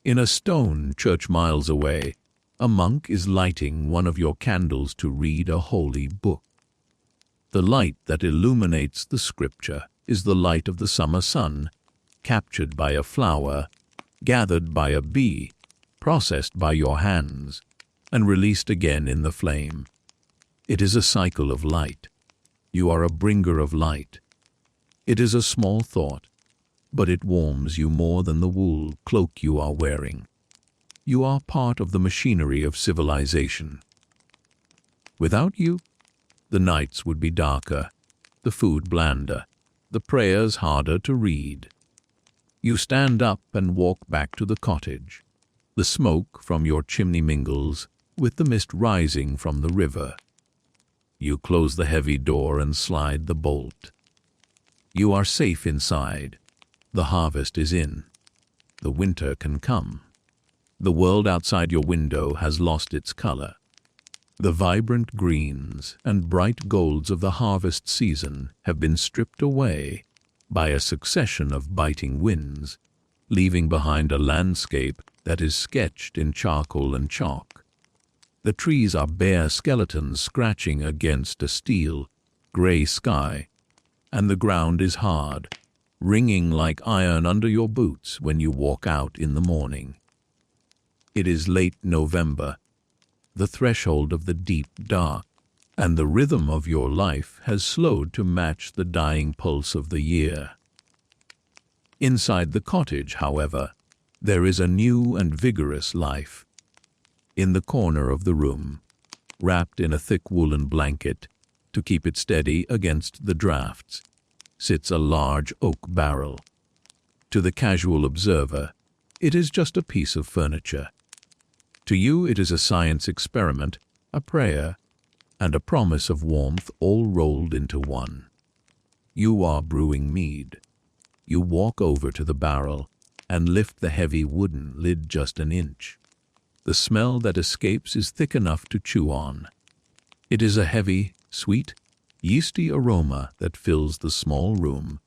in a stone church miles away, a monk is lighting one of your candles to read a holy book. The light that illuminates the scripture is the light of the summer sun, captured by a flower, gathered by a bee, processed by your hands, and released again in the flame. It is a cycle of light. You are a bringer of light. It is a small thought, but it warms you more than the wool cloak you are wearing. You are part of the machinery of civilization. Without you, the nights would be darker, the food blander, the prayers harder to read. You stand up and walk back to the cottage. The smoke from your chimney mingles with the mist rising from the river. You close the heavy door and slide the bolt. You are safe inside. The harvest is in. The winter can come. The world outside your window has lost its color. The vibrant greens and bright golds of the harvest season have been stripped away by a succession of biting winds, leaving behind a landscape that is sketched in charcoal and chalk. The trees are bare skeletons scratching against a steel, gray sky, and the ground is hard, ringing like iron under your boots when you walk out in the morning. It is late November, the threshold of the deep dark, and the rhythm of your life has slowed to match the dying pulse of the year. Inside the cottage, however, there is a new and vigorous life. In the corner of the room, wrapped in a thick woolen blanket to keep it steady against the drafts, sits a large oak barrel. To the casual observer, it is just a piece of furniture. To you, it is a science experiment, a prayer, and a promise of warmth all rolled into one. You are brewing mead. You walk over to the barrel and lift the heavy wooden lid just an inch. The smell that escapes is thick enough to chew on. It is a heavy, sweet, yeasty aroma that fills the small room,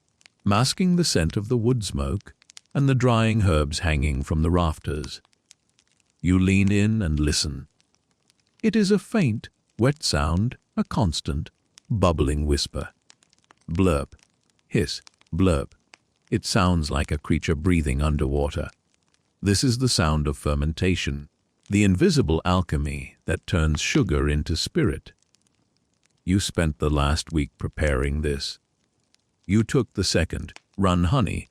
masking the scent of the wood smoke and the drying herbs hanging from the rafters. You lean in and listen. It is a faint, wet sound, a constant, bubbling whisper. Blurp, hiss, blurp. It sounds like a creature breathing underwater. This is the sound of fermentation, the invisible alchemy that turns sugar into spirit. You spent the last week preparing this. You took the second, run honey,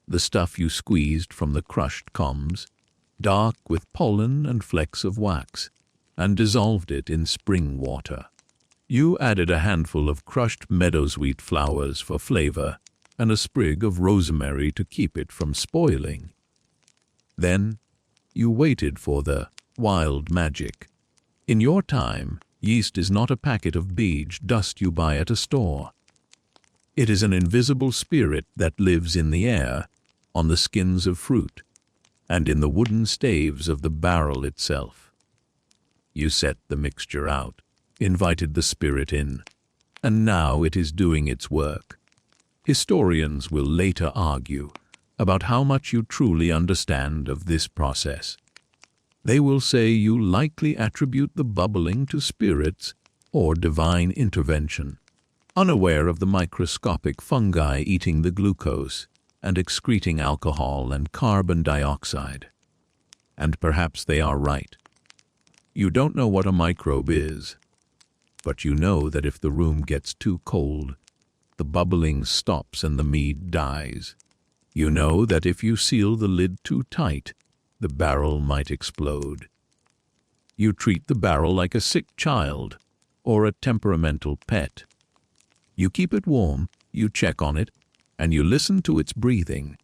the stuff you squeezed from the crushed combs, dark with pollen and flecks of wax, and dissolved it in spring water. You added a handful of crushed meadowsweet flowers for flavor and a sprig of rosemary to keep it from spoiling. Then you waited for the wild magic. In your time, yeast is not a packet of beige dust you buy at a store. It is an invisible spirit that lives in the air, on the skins of fruit, and in the wooden staves of the barrel itself. You set the mixture out, invited the spirit in, and now it is doing its work. Historians will later argue about how much you truly understand of this process. They will say you likely attribute the bubbling to spirits or divine intervention, unaware of the microscopic fungi eating the glucose. and excreting alcohol and carbon dioxide. And perhaps they are right. You don't know what a microbe is, but you know that if the room gets too cold, the bubbling stops and the mead dies. You know that if you seal the lid too tight, the barrel might explode. You treat the barrel like a sick child or a temperamental pet. You keep it warm, you check on it, and you listen to its breathing.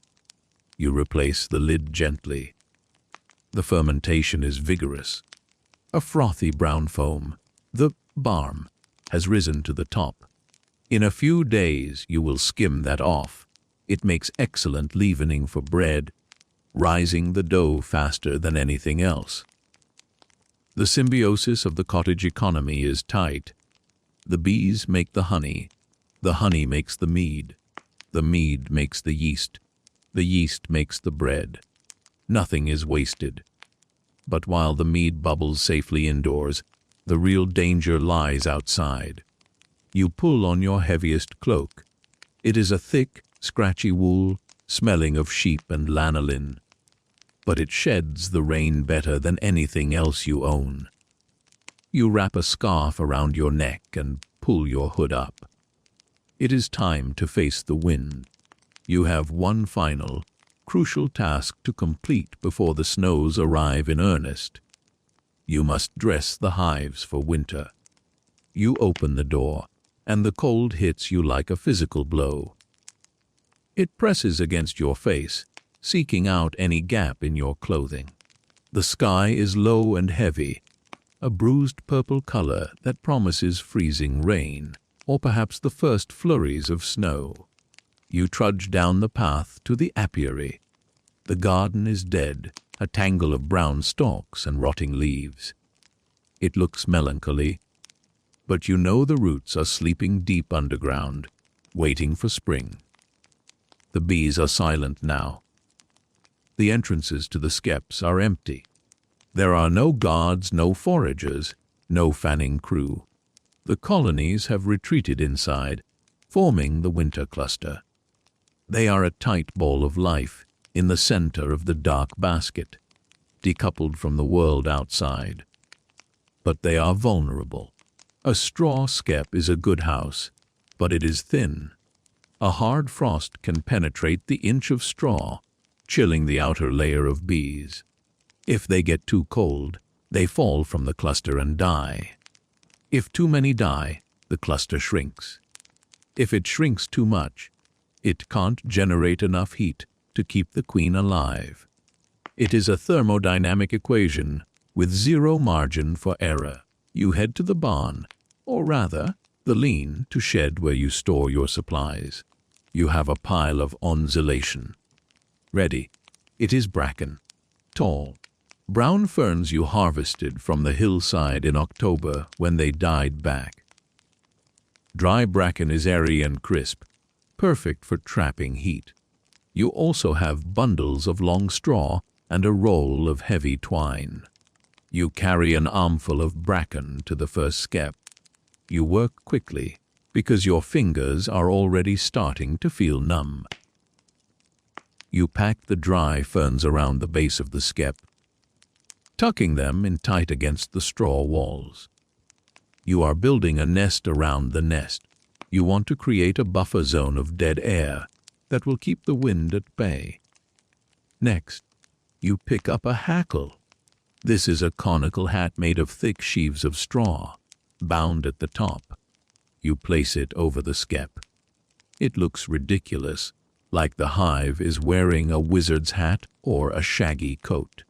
You replace the lid gently. The fermentation is vigorous. A frothy brown foam, the barm, has risen to the top. In a few days you will skim that off. It makes excellent leavening for bread, rising the dough faster than anything else. The symbiosis of the cottage economy is tight. The bees make the honey makes the mead makes the yeast makes the bread. Nothing is wasted. But while the mead bubbles safely indoors, the real danger lies outside. You pull on your heaviest cloak. It is a thick, scratchy wool, smelling of sheep and lanolin. But it sheds the rain better than anything else you own. You wrap a scarf around your neck and pull your hood up. It is time to face the wind. You have one final, crucial task to complete before the snows arrive in earnest. You must dress the hives for winter. You open the door, and the cold hits you like a physical blow. It presses against your face, seeking out any gap in your clothing. The sky is low and heavy, a bruised purple color that promises freezing rain, or perhaps the first flurries of snow. You trudge down the path to the apiary. The garden is dead, a tangle of brown stalks and rotting leaves. It looks melancholy, but you know the roots are sleeping deep underground, waiting for spring. The bees are silent now. The entrances to the Skeps are empty. There are no guards, no foragers, no fanning crew. The colonies have retreated inside, forming the winter cluster. They are a tight ball of life in the center of the dark basket, decoupled from the world outside. But they are vulnerable. A straw skep is a good house, but it is thin. A hard frost can penetrate the inch of straw, chilling the outer layer of bees. If they get too cold, they fall from the cluster and die. If too many die, the cluster shrinks. If it shrinks too much, it can't generate enough heat to keep the queen alive. It is a thermodynamic equation with zero margin for error. You head to the barn, or rather, the lean, to shed where you store your supplies. You have a pile of onzulation. Ready. It is bracken. Tall. Brown ferns you harvested from the hillside in October when they died back. Dry bracken is airy and crisp, perfect for trapping heat. You also have bundles of long straw and a roll of heavy twine. You carry an armful of bracken to the first skep. You work quickly because your fingers are already starting to feel numb. You pack the dry ferns around the base of the skep, tucking them in tight against the straw walls. You are building a nest around the nest. You want to create a buffer zone of dead air that will keep the wind at bay. Next, you pick up a hackle. This is a conical hat made of thick sheaves of straw, bound at the top. You place it over the skep. It looks ridiculous, like the hive is wearing a wizard's hat or a shaggy coat.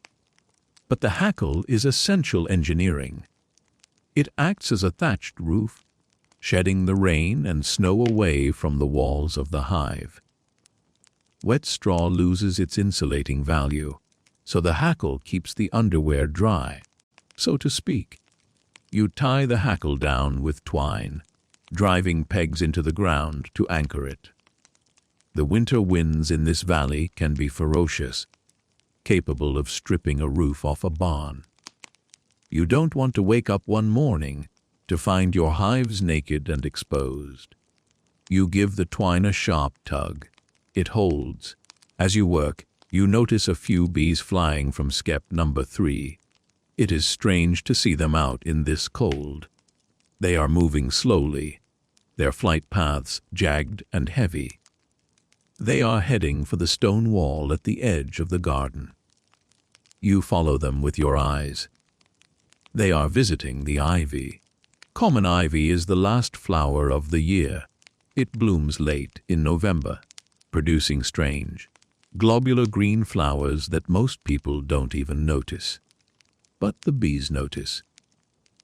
But the hackle is essential engineering. It acts as a thatched roof, shedding the rain and snow away from the walls of the hive. Wet straw loses its insulating value, so the hackle keeps the underwear dry, so to speak. You tie the hackle down with twine, driving pegs into the ground to anchor it. The winter winds in this valley can be ferocious, capable of stripping a roof off a barn. You don't want to wake up one morning to find your hives naked and exposed. You give the twine a sharp tug. It holds. As you work, you notice a few bees flying from skep number 3. It is strange to see them out in this cold. They are moving slowly, their flight paths jagged and heavy. They are heading for the stone wall at the edge of the garden. You follow them with your eyes. They are visiting the ivy. Common ivy is the last flower of the year. It blooms late in November, producing strange, globular green flowers that most people don't even notice. But the bees notice.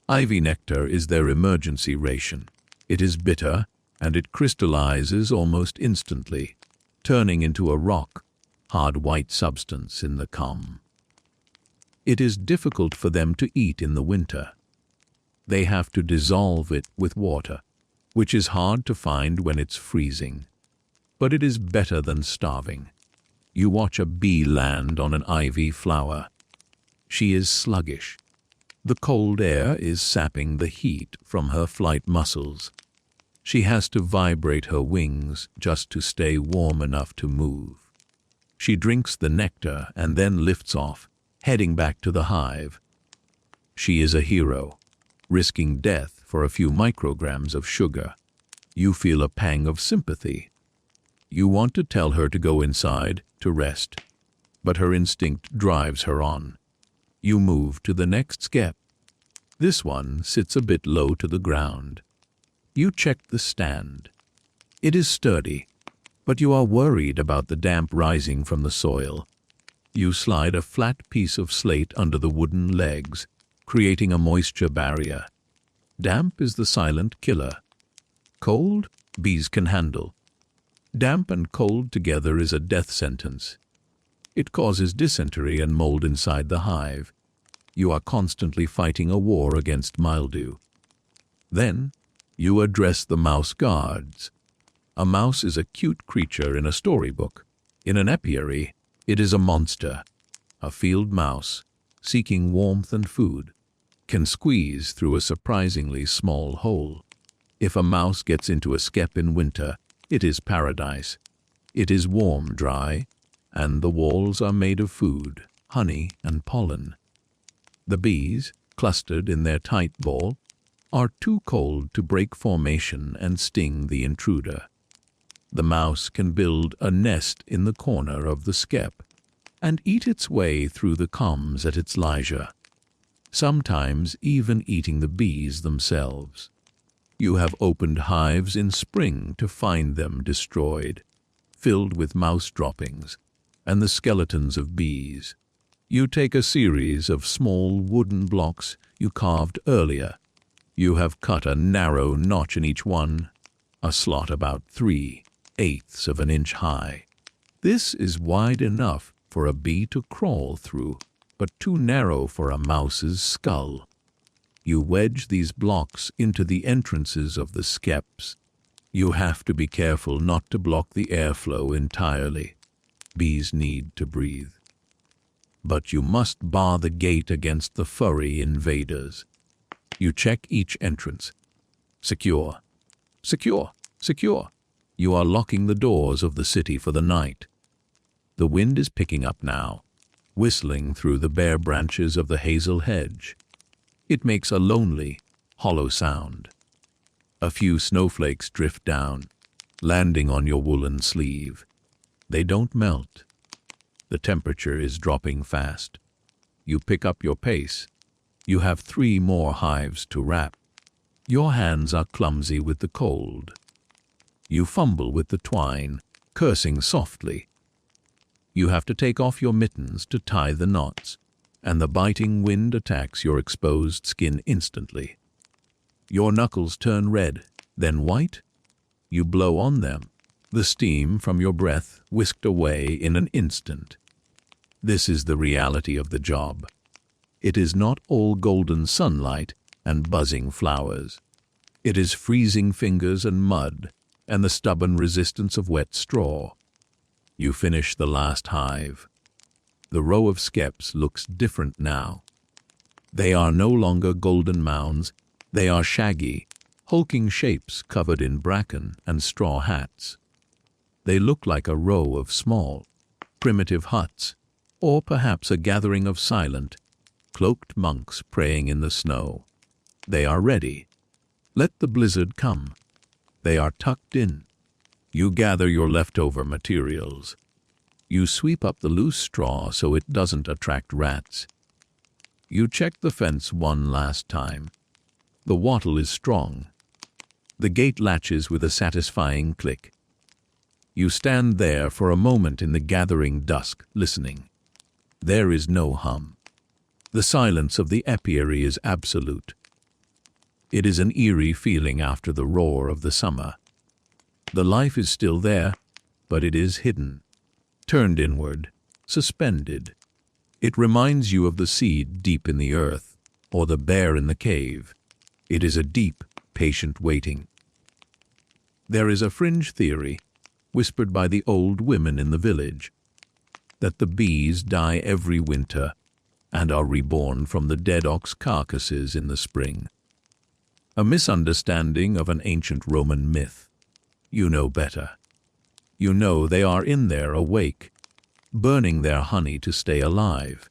Ivy nectar is their emergency ration. It is bitter, and it crystallizes almost instantly, turning into a rock, hard white substance in the comb. It is difficult for them to eat in the winter. They have to dissolve it with water, which is hard to find when it's freezing. But it is better than starving. You watch a bee land on an ivy flower. She is sluggish. The cold air is sapping the heat from her flight muscles. She has to vibrate her wings just to stay warm enough to move. She drinks the nectar and then lifts off, heading back to the hive. She is a hero, risking death for a few micrograms of sugar. You feel a pang of sympathy. You want to tell her to go inside to rest, but her instinct drives her on. You move to the next skep. This one sits a bit low to the ground. You check the stand. It is sturdy, but you are worried about the damp rising from the soil. You slide a flat piece of slate under the wooden legs, creating a moisture barrier. Damp is the silent killer. Cold, bees can handle. Damp and cold together is a death sentence. It causes dysentery and mold inside the hive. You are constantly fighting a war against mildew. Then, you address the mouse guards. A mouse is a cute creature in a storybook. In an apiary, it is a monster. A field mouse, seeking warmth and food, can squeeze through a surprisingly small hole. If a mouse gets into a skep in winter, it is paradise. It is warm, dry, and the walls are made of food, honey, and pollen. The bees, clustered in their tight ball, are too cold to break formation and sting the intruder. The mouse can build a nest in the corner of the skep and eat its way through the combs at its leisure, sometimes even eating the bees themselves. You have opened hives in spring to find them destroyed, filled with mouse droppings and the skeletons of bees. You take a series of small wooden blocks you carved earlier. You have cut a narrow notch in each one, a slot about 3/8 of an inch high. This is wide enough for a bee to crawl through, but too narrow for a mouse's skull. You wedge these blocks into the entrances of the skeps. You have to be careful not to block the airflow entirely. Bees need to breathe. But you must bar the gate against the furry invaders. You check each entrance. Secure. Secure. Secure. You are locking the doors of the city for the night. The wind is picking up now, whistling through the bare branches of the hazel hedge. It makes a lonely, hollow sound. A few snowflakes drift down, landing on your woolen sleeve. They don't melt. The temperature is dropping fast. You pick up your pace. You have 3 more hives to wrap. Your hands are clumsy with the cold. You fumble with the twine, cursing softly. You have to take off your mittens to tie the knots, and the biting wind attacks your exposed skin instantly. Your knuckles turn red, then white. You blow on them, the steam from your breath whisked away in an instant. This is the reality of the job. It is not all golden sunlight and buzzing flowers. It is freezing fingers and mud, and the stubborn resistance of wet straw. You finish the last hive. The row of skeps looks different now. They are no longer golden mounds. They are shaggy, hulking shapes covered in bracken and straw hats. They look like a row of small, primitive huts, or perhaps a gathering of silent, cloaked monks praying in the snow. They are ready. Let the blizzard come. They are tucked in. You gather your leftover materials. You sweep up the loose straw so it doesn't attract rats. You check the fence one last time. The wattle is strong. The gate latches with a satisfying click. You stand there for a moment in the gathering dusk, listening. There is no hum. The silence of the apiary is absolute. It is an eerie feeling after the roar of the summer. The life is still there, but it is hidden, turned inward, suspended. It reminds you of the seed deep in the earth, or the bear in the cave. It is a deep, patient waiting. There is a fringe theory, whispered by the old women in the village, that the bees die every winter and are reborn from the dead ox carcasses in the spring. A misunderstanding of an ancient Roman myth. You know better. You know they are in there awake, burning their honey to stay alive.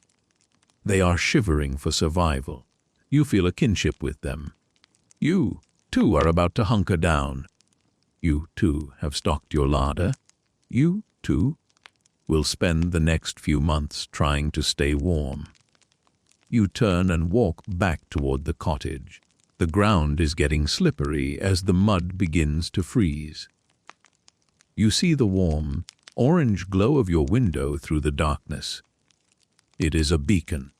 They are shivering for survival. You feel a kinship with them. You, too, are about to hunker down. You, too, have stocked your larder. You, too, will spend the next few months trying to stay warm. You turn and walk back toward the cottage. The ground is getting slippery as the mud begins to freeze. You see the warm, orange glow of your window through the darkness. It is a beacon.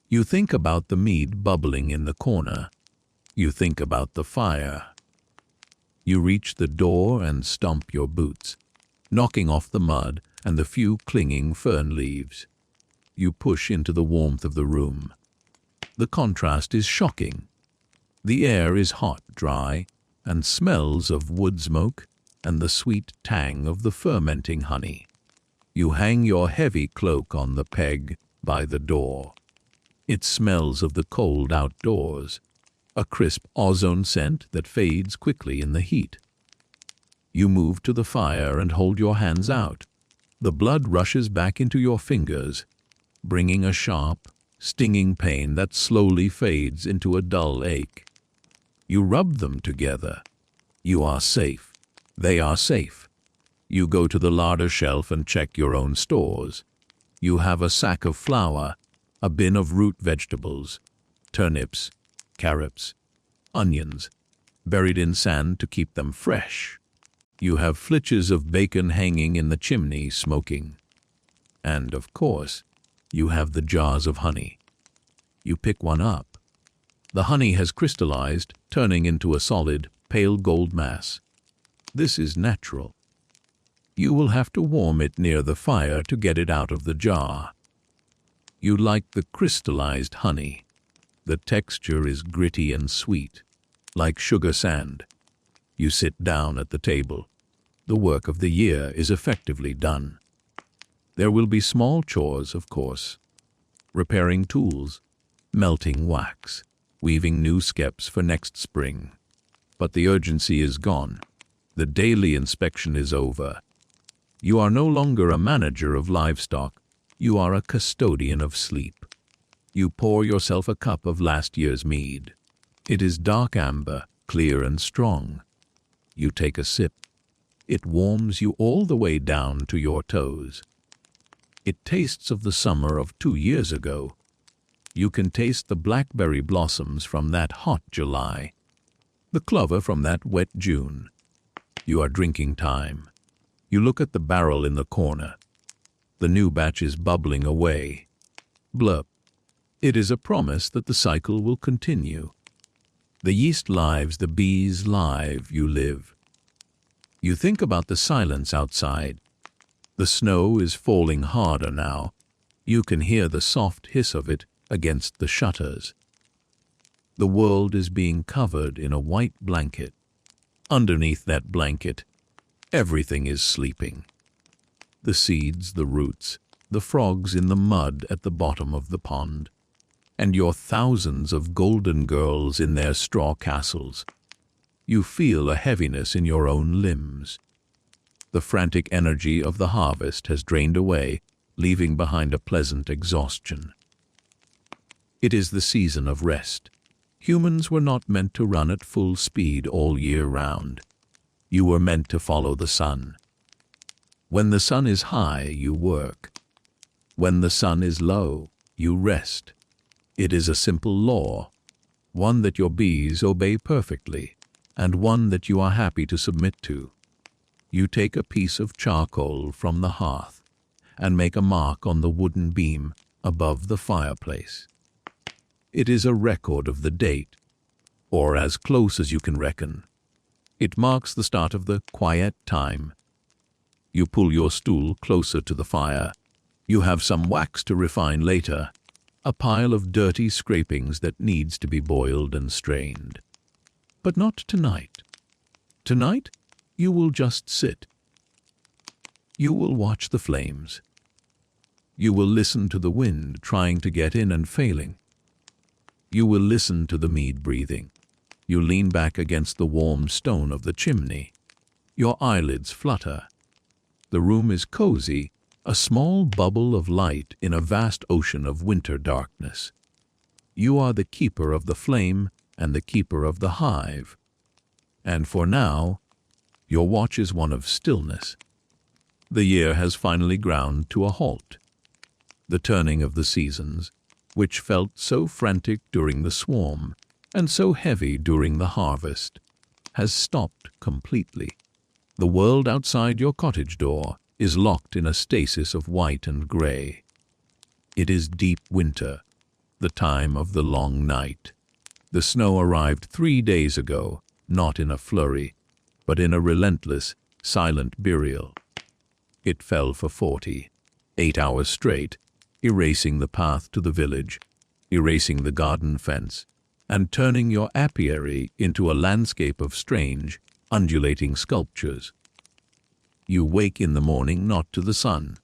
You think about the mead bubbling in the corner. You think about the fire. You reach the door and stomp your boots, knocking off the mud and the few clinging fern leaves. You push into the warmth of the room. The contrast is shocking. The air is hot, dry, and smells of wood smoke and the sweet tang of the fermenting honey. You hang your heavy cloak on the peg by the door. It smells of the cold outdoors, a crisp ozone scent that fades quickly in the heat. You move to the fire and hold your hands out. The blood rushes back into your fingers, bringing a sharp, stinging pain that slowly fades into a dull ache. You rub them together. You are safe. They are safe. You go to the larder shelf and check your own stores. You have a sack of flour, a bin of root vegetables, turnips, carrots, onions, buried in sand to keep them fresh. You have flitches of bacon hanging in the chimney smoking. And, of course, you have the jars of honey. You pick one up. The honey has crystallized, turning into a solid, pale gold mass. This is natural. You will have to warm it near the fire to get it out of the jar. You like the crystallized honey. The texture is gritty and sweet, like sugar sand. You sit down at the table. The work of the year is effectively done. There will be small chores, of course. Repairing tools, melting wax, weaving new skeps for next spring. But the urgency is gone. The daily inspection is over. You are no longer a manager of livestock. You are a custodian of sleep. You pour yourself a cup of last year's mead. It is dark amber, clear and strong. You take a sip. It warms you all the way down to your toes. It tastes of the summer of 2 years ago. You can taste the blackberry blossoms from that hot July, the clover from that wet June. You are drinking time. You look at the barrel in the corner. The new batch is bubbling away. Blurp. It is a promise that the cycle will continue. The yeast lives, the bees live, you live. You think about the silence outside. The snow is falling harder now. You can hear the soft hiss of it against the shutters. The world is being covered in a white blanket. Underneath that blanket, everything is sleeping. The seeds, the roots, the frogs in the mud at the bottom of the pond, and your thousands of golden girls in their straw castles. You feel a heaviness in your own limbs. The frantic energy of the harvest has drained away, leaving behind a pleasant exhaustion. It is the season of rest. Humans were not meant to run at full speed all year round. You were meant to follow the sun. When the sun is high, you work. When the sun is low, you rest. It is a simple law, one that your bees obey perfectly, and one that you are happy to submit to. You take a piece of charcoal from the hearth and make a mark on the wooden beam above the fireplace. It is a record of the date, or as close as you can reckon. It marks the start of the quiet time. You pull your stool closer to the fire. You have some wax to refine later, a pile of dirty scrapings that needs to be boiled and strained. But not tonight. Tonight, you will just sit. You will watch the flames. You will listen to the wind trying to get in and failing. You will listen to the mead breathing. You lean back against the warm stone of the chimney. Your eyelids flutter. The room is cozy, a small bubble of light in a vast ocean of winter darkness. You are the keeper of the flame and the keeper of the hive. And for now, your watch is one of stillness. The year has finally ground to a halt. The turning of the seasons, which felt so frantic during the swarm and so heavy during the harvest, has stopped completely. The world outside your cottage door is locked in a stasis of white and gray. It is deep winter, the time of the long night. The snow arrived 3 days ago, not in a flurry, but in a relentless, silent burial. It fell for 48 hours straight, erasing the path to the village, erasing the garden fence, and turning your apiary into a landscape of strange, undulating sculptures. You wake in the morning not to the sun,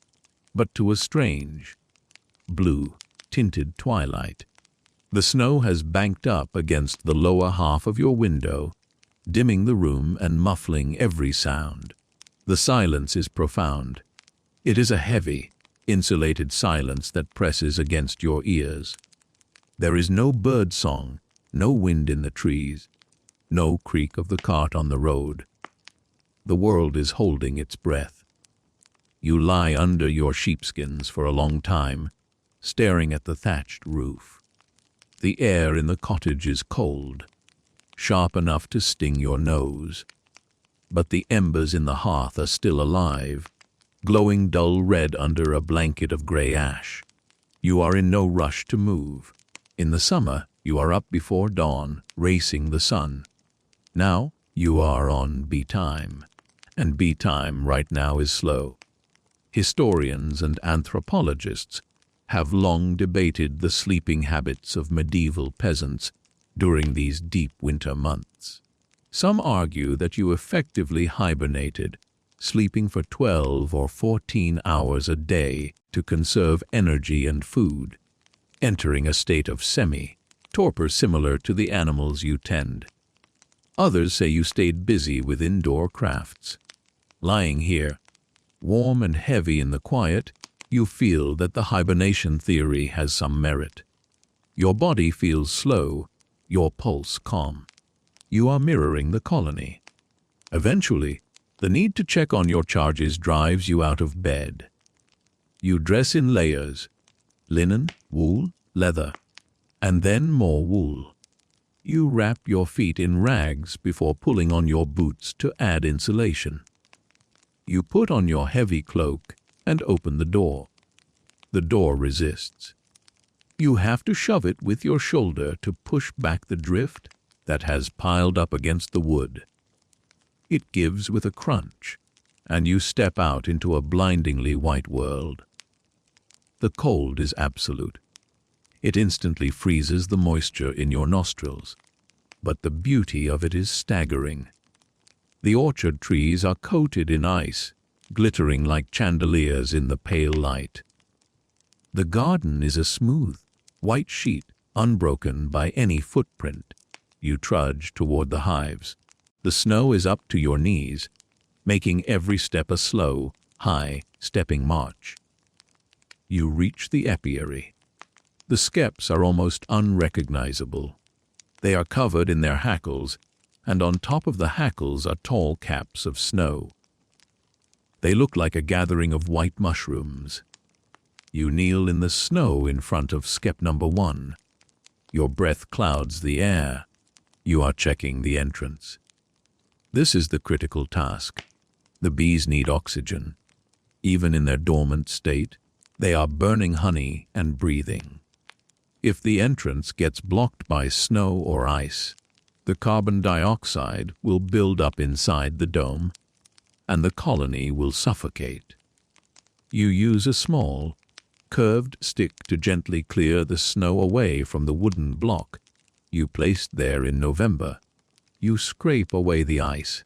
but to a strange, blue-tinted twilight. The snow has banked up against the lower half of your window, dimming the room and muffling every sound. The silence is profound. It is a heavy, insulated silence that presses against your ears. There is no bird song, no wind in the trees, no creak of the cart on the road. The world is holding its breath. You lie under your sheepskins for a long time, staring at the thatched roof. The air in the cottage is cold, sharp enough to sting your nose. But the embers in the hearth are still alive, glowing dull red under a blanket of gray ash. You are in no rush to move. In the summer, you are up before dawn, racing the sun. Now, you are on bee time, and bee time right now is slow. Historians and anthropologists have long debated the sleeping habits of medieval peasants during these deep winter months. Some argue that you effectively hibernated, sleeping for 12 or 14 hours a day to conserve energy and food, entering a state of semi-torpor similar to the animals you tend. Others say you stayed busy with indoor crafts. Lying here, warm and heavy in the quiet, you feel that the hibernation theory has some merit. Your body feels slow, your pulse calm. You are mirroring the colony. Eventually, the need to check on your charges drives you out of bed. You dress in layers, linen, wool, leather, and then more wool. You wrap your feet in rags before pulling on your boots to add insulation. You put on your heavy cloak and open the door. The door resists. You have to shove it with your shoulder to push back the drift that has piled up against the wood. It gives with a crunch, and you step out into a blindingly white world. The cold is absolute. It instantly freezes the moisture in your nostrils, but the beauty of it is staggering. The orchard trees are coated in ice, glittering like chandeliers in the pale light. The garden is a smooth, white sheet, unbroken by any footprint. You trudge toward the hives. The snow is up to your knees, making every step a slow, high-stepping march. You reach the apiary. The skeps are almost unrecognizable. They are covered in their hackles, and on top of the hackles are tall caps of snow. They look like a gathering of white mushrooms. You kneel in the snow in front of skep number 1. Your breath clouds the air. You are checking the entrance. This is the critical task. The bees need oxygen. Even in their dormant state, they are burning honey and breathing. If the entrance gets blocked by snow or ice, the carbon dioxide will build up inside the dome, and the colony will suffocate. You use a small, curved stick to gently clear the snow away from the wooden block you placed there in November. You scrape away the ice.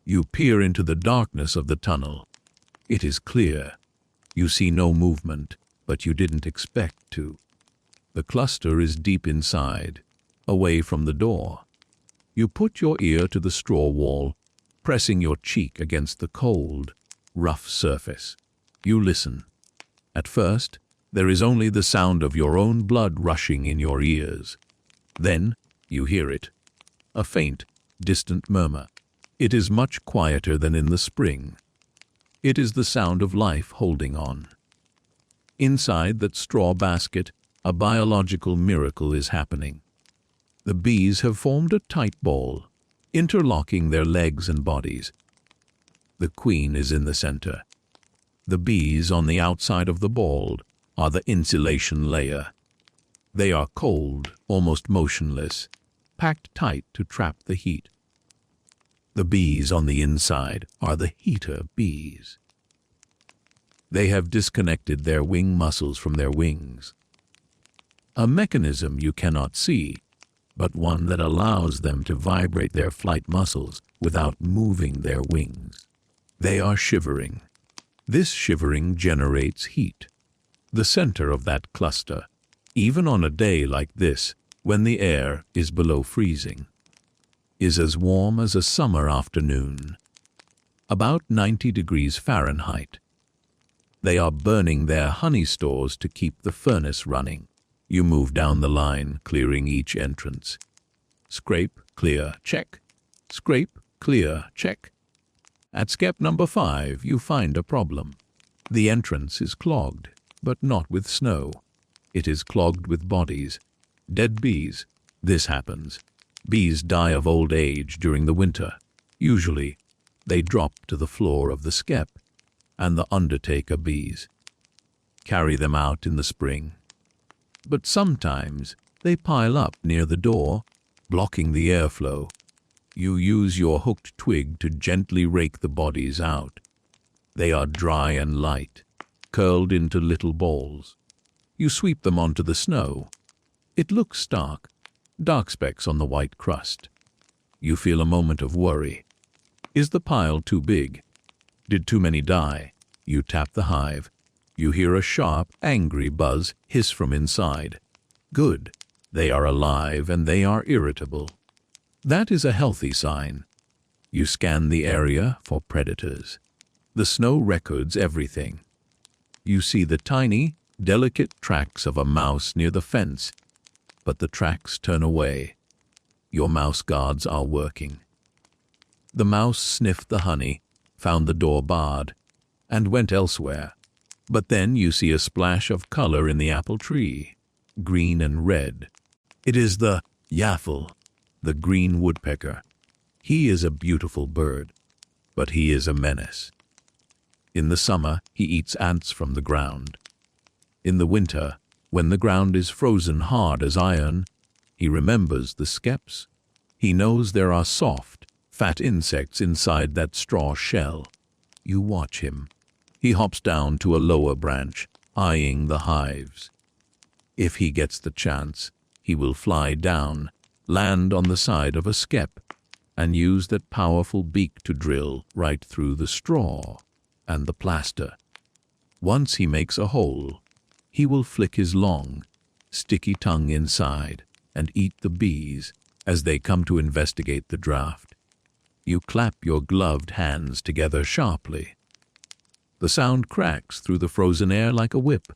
You peer into the darkness of the tunnel. It is clear. You see no movement, but you didn't expect to. The cluster is deep inside, away from the door. You put your ear to the straw wall, pressing your cheek against the cold, rough surface. You listen. At first, there is only the sound of your own blood rushing in your ears. Then, you hear it. A faint, distant murmur. It is much quieter than in the spring. It is the sound of life holding on. Inside that straw basket, a biological miracle is happening. The bees have formed a tight ball, interlocking their legs and bodies. The queen is in the center. The bees on the outside of the ball are the insulation layer. They are cold, almost motionless, packed tight to trap the heat. The bees on the inside are the heater bees. They have disconnected their wing muscles from their wings. A mechanism you cannot see, but one that allows them to vibrate their flight muscles without moving their wings. They are shivering. This shivering generates heat. The center of that cluster, even on a day like this, when the air is below freezing, is as warm as a summer afternoon, about 90 degrees Fahrenheit. They are burning their honey stores to keep the furnace running. You move down the line, clearing each entrance. Scrape, clear, check. Scrape, clear, check. At skep number 5, you find a problem. The entrance is clogged, but not with snow. It is clogged with bodies. Dead bees. This happens. Bees die of old age during the winter. Usually, they drop to the floor of the skep, and the undertaker bees carry them out in the spring. But sometimes they pile up near the door, blocking the airflow. You use your hooked twig to gently rake the bodies out. They are dry and light, curled into little balls. You sweep them onto the snow. It looks stark, dark specks on the white crust. You feel a moment of worry. Is the pile too big? Did too many die? You tap the hive. You hear a sharp, angry buzz hiss from inside. Good. They are alive and they are irritable. That is a healthy sign. You scan the area for predators. The snow records everything. You see the tiny, delicate tracks of a mouse near the fence, but the tracks turn away. Your mouse guards are working. The mouse sniffed the honey, found the door barred, and went elsewhere. But then you see a splash of color in the apple tree, green and red. It is the yaffle, the green woodpecker. He is a beautiful bird, but he is a menace. In the summer, he eats ants from the ground. In the winter, when the ground is frozen hard as iron, he remembers the skeps. He knows there are soft, fat insects inside that straw shell. You watch him. He hops down to a lower branch, eyeing the hives. If he gets the chance, he will fly down, land on the side of a skep, and use that powerful beak to drill right through the straw and the plaster. Once he makes a hole, he will flick his long, sticky tongue inside and eat the bees as they come to investigate the draft. You clap your gloved hands together sharply. The sound cracks through the frozen air like a whip.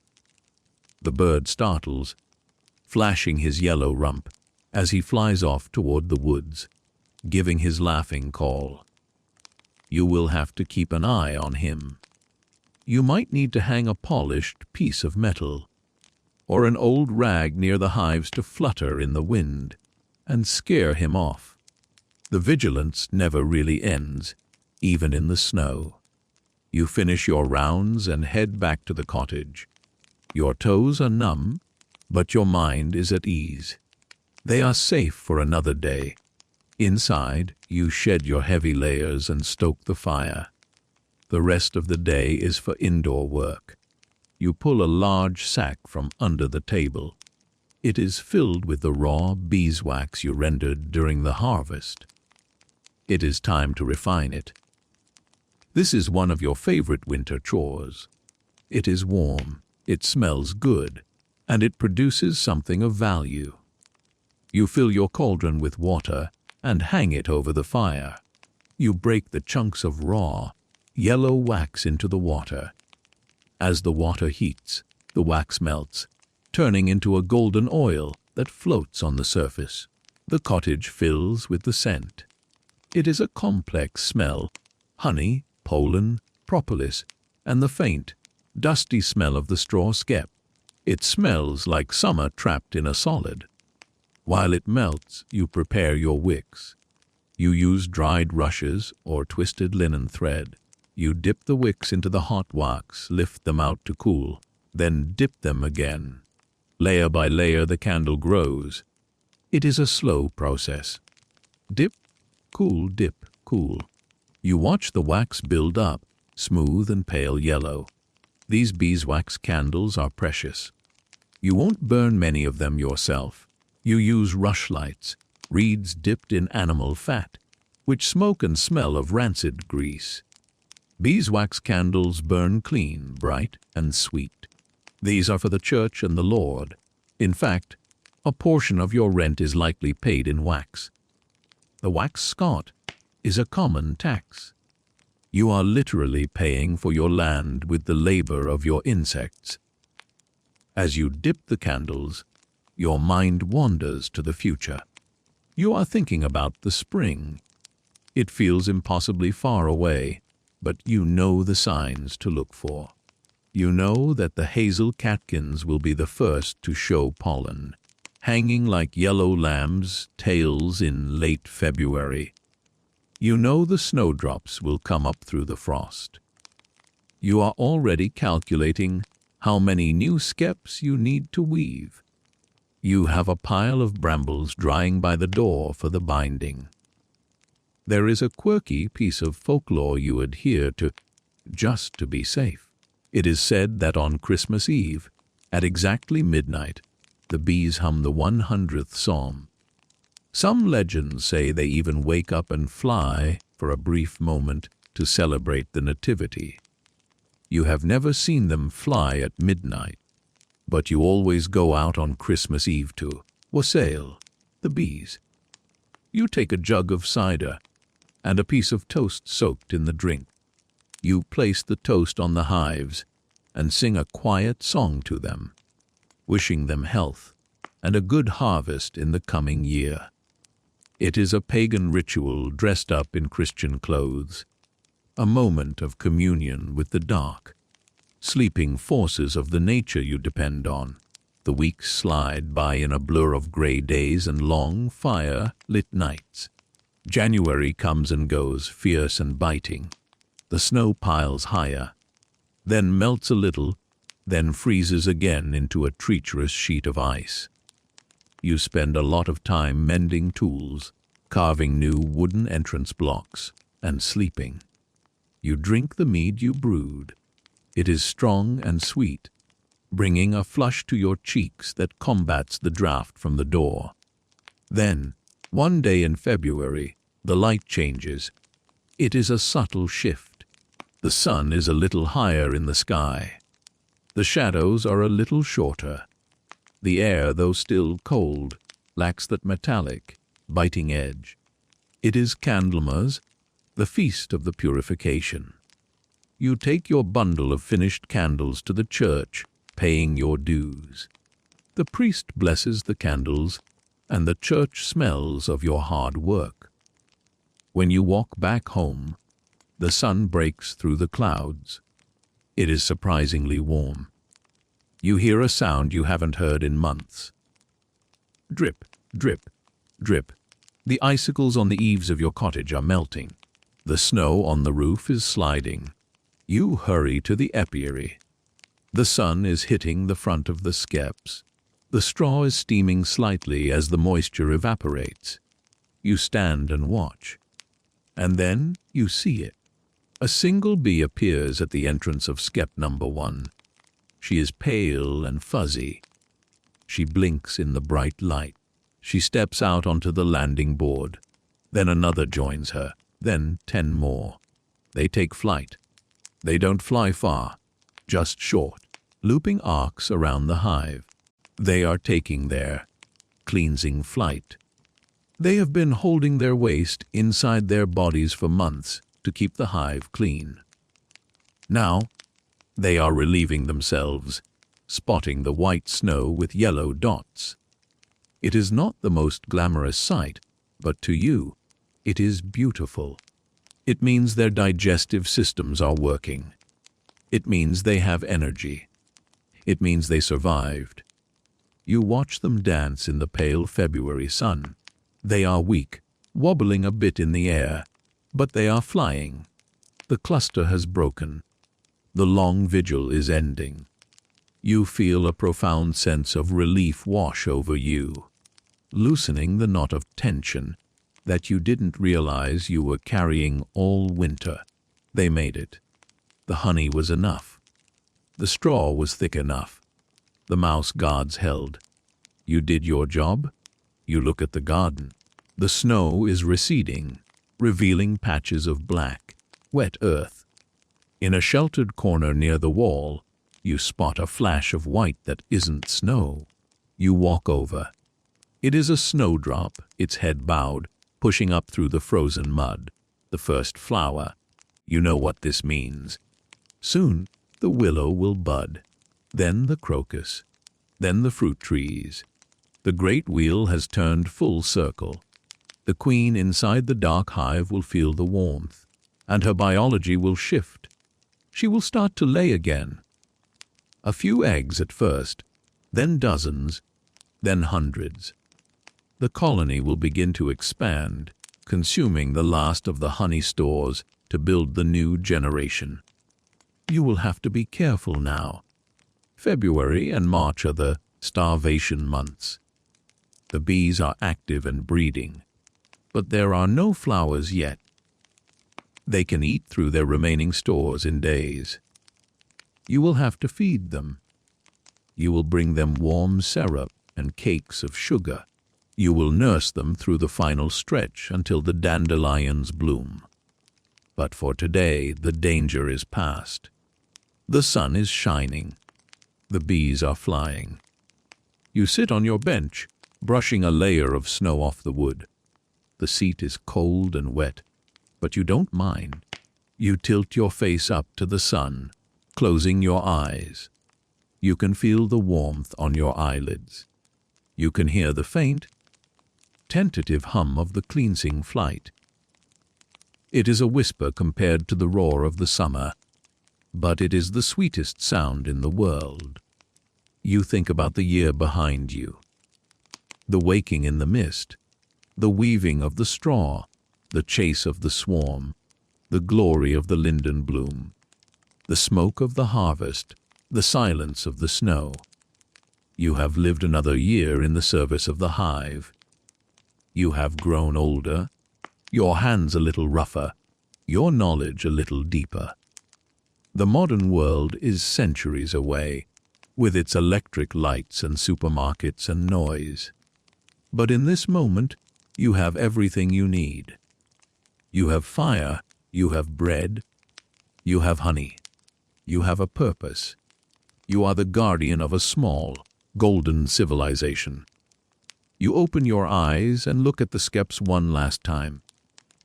The bird startles, flashing his yellow rump as he flies off toward the woods, giving his laughing call. You will have to keep an eye on him. You might need to hang a polished piece of metal or an old rag near the hives to flutter in the wind and scare him off. The vigilance never really ends, even in the snow. You finish your rounds and head back to the cottage. Your toes are numb, but your mind is at ease. They are safe for another day. Inside, you shed your heavy layers and stoke the fire. The rest of the day is for indoor work. You pull a large sack from under the table. It is filled with the raw beeswax you rendered during the harvest. It is time to refine it. This is one of your favorite winter chores. It is warm, it smells good, and it produces something of value. You fill your cauldron with water and hang it over the fire. You break the chunks of raw, yellow wax into the water. As the water heats, the wax melts, turning into a golden oil that floats on the surface. The cottage fills with the scent. It is a complex smell: honey, pollen, propolis, and the faint, dusty smell of the straw skep. It smells like summer trapped in a solid. While it melts, you prepare your wicks. You use dried rushes or twisted linen thread. You dip the wicks into the hot wax, lift them out to cool, then dip them again. Layer by layer the candle grows. It is a slow process. Dip, cool. You watch the wax build up, smooth and pale yellow. These beeswax candles are precious. You won't burn many of them yourself. You use rushlights, reeds dipped in animal fat, which smoke and smell of rancid grease. Beeswax candles burn clean, bright, and sweet. These are for the church and the Lord. In fact, a portion of your rent is likely paid in wax. The wax scot is a common tax. You are literally paying for your land with the labor of your insects. As you dip the candles, your mind wanders to the future. You are thinking about the spring. It feels impossibly far away, but you know the signs to look for. You know that the hazel catkins will be the first to show pollen, hanging like yellow lambs' tails in late February. You know the snowdrops will come up through the frost. You are already calculating how many new skeps you need to weave. You have a pile of brambles drying by the door for the binding. There is a quirky piece of folklore you adhere to just to be safe. It is said that on Christmas Eve, at exactly midnight, the bees hum the 100th psalm. Some legends say they even wake up and fly for a brief moment to celebrate the Nativity. You have never seen them fly at midnight, but you always go out on Christmas Eve to wassail the bees. You take a jug of cider and a piece of toast soaked in the drink. You place the toast on the hives and sing a quiet song to them, wishing them health and a good harvest in the coming year. It is a pagan ritual dressed up in Christian clothes, a moment of communion with the dark, sleeping forces of the nature you depend on. The weeks slide by in a blur of gray days and long, fire-lit nights. January comes and goes, fierce and biting. The snow piles higher, then melts a little, then freezes again into a treacherous sheet of ice. You spend a lot of time mending tools, carving new wooden entrance blocks, and sleeping. You drink the mead you brewed. It is strong and sweet, bringing a flush to your cheeks that combats the draught from the door. Then, one day in February, the light changes. It is a subtle shift. The sun is a little higher in the sky. The shadows are a little shorter. The air, though still cold, lacks that metallic, biting edge. It is Candlemas, the feast of the purification. You take your bundle of finished candles to the church, paying your dues. The priest blesses the candles, and the church smells of your hard work. When you walk back home, the sun breaks through the clouds. It is surprisingly warm. You hear a sound you haven't heard in months. Drip, drip, drip. The icicles on the eaves of your cottage are melting. The snow on the roof is sliding. You hurry to the apiary. The sun is hitting the front of the skeps. The straw is steaming slightly as the moisture evaporates. You stand and watch. And then you see it. A single bee appears at the entrance of skep number 1. She is pale and fuzzy. She blinks in the bright light. She steps out onto the landing board. Then another joins her. Then 10 more. They take flight. They don't fly far, just short, looping arcs around the hive. They are taking their cleansing flight. They have been holding their waste inside their bodies for months to keep the hive clean. Now, they are relieving themselves, spotting the white snow with yellow dots. It is not the most glamorous sight, but to you, it is beautiful. It means their digestive systems are working. It means they have energy. It means they survived. You watch them dance in the pale February sun. They are weak, wobbling a bit in the air, but they are flying. The cluster has broken. The long vigil is ending. You feel a profound sense of relief wash over you, loosening the knot of tension that you didn't realize you were carrying all winter. They made it. The honey was enough. The straw was thick enough. The mouse guards held. You did your job. You look at the garden. The snow is receding, revealing patches of black, wet earth. In a sheltered corner near the wall, you spot a flash of white that isn't snow. You walk over. It is a snowdrop, its head bowed, pushing up through the frozen mud. The first flower. You know what this means. Soon, the willow will bud. Then the crocus. Then the fruit trees. The great wheel has turned full circle. The queen inside the dark hive will feel the warmth, and her biology will shift. She will start to lay again. A few eggs at first, then dozens, then hundreds. The colony will begin to expand, consuming the last of the honey stores to build the new generation. You will have to be careful now. February and March are the starvation months. The bees are active and breeding, but there are no flowers yet. They can eat through their remaining stores in days. You will have to feed them. You will bring them warm syrup and cakes of sugar. You will nurse them through the final stretch until the dandelions bloom. But for today, the danger is past. The sun is shining. The bees are flying. You sit on your bench, brushing a layer of snow off the wood. The seat is cold and wet, but you don't mind. You tilt your face up to the sun, closing your eyes. You can feel the warmth on your eyelids. You can hear the faint, tentative hum of the cleansing flight. It is a whisper compared to the roar of the summer, but it is the sweetest sound in the world. You think about the year behind you. The waking in the mist, the weaving of the straw, the chase of the swarm, the glory of the linden bloom, the smoke of the harvest, the silence of the snow. You have lived another year in the service of the hive. You have grown older, your hands a little rougher, your knowledge a little deeper. The modern world is centuries away, with its electric lights and supermarkets and noise. But in this moment, you have everything you need. You have fire, you have bread, you have honey, you have a purpose. You are the guardian of a small, golden civilization. You open your eyes and look at the Skeps one last time.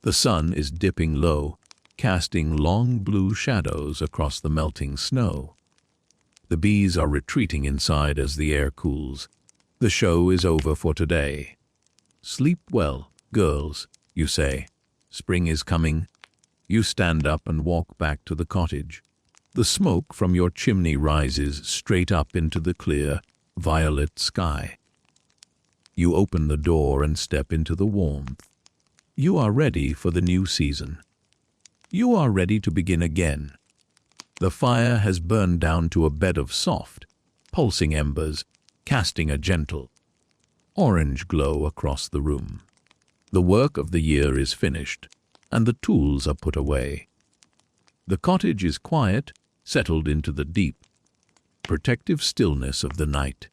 The sun is dipping low, casting long blue shadows across the melting snow. The bees are retreating inside as the air cools. The show is over for today. Sleep well, girls, you say. Spring is coming. You stand up and walk back to the cottage. The smoke from your chimney rises straight up into the clear, violet sky. You open the door and step into the warmth. You are ready for the new season. You are ready to begin again. The fire has burned down to a bed of soft, pulsing embers, casting a gentle, orange glow across the room. The work of the year is finished, and the tools are put away. The cottage is quiet, settled into the deep, protective stillness of the night.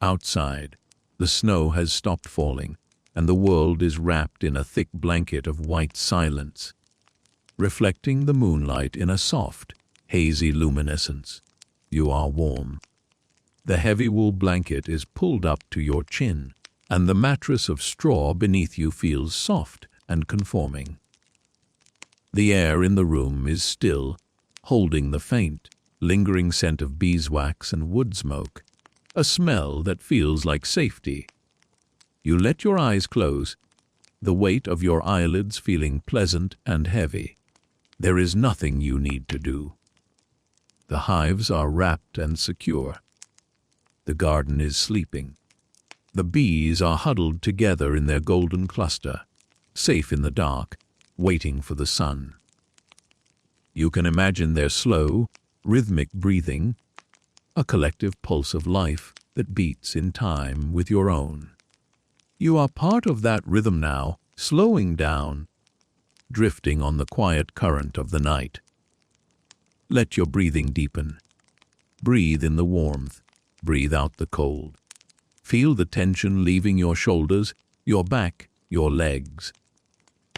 Outside, the snow has stopped falling, and the world is wrapped in a thick blanket of white silence, reflecting the moonlight in a soft, hazy luminescence. You are warm. The heavy wool blanket is pulled up to your chin, and the mattress of straw beneath you feels soft and conforming. The air in the room is still, holding the faint, lingering scent of beeswax and wood smoke, a smell that feels like safety. You let your eyes close, the weight of your eyelids feeling pleasant and heavy. There is nothing you need to do. The hives are wrapped and secure. The garden is sleeping. The bees are huddled together in their golden cluster, safe in the dark, waiting for the sun. You can imagine their slow, rhythmic breathing, a collective pulse of life that beats in time with your own. You are part of that rhythm now, slowing down, drifting on the quiet current of the night. Let your breathing deepen. Breathe in the warmth, breathe out the cold. Feel the tension leaving your shoulders, your back, your legs.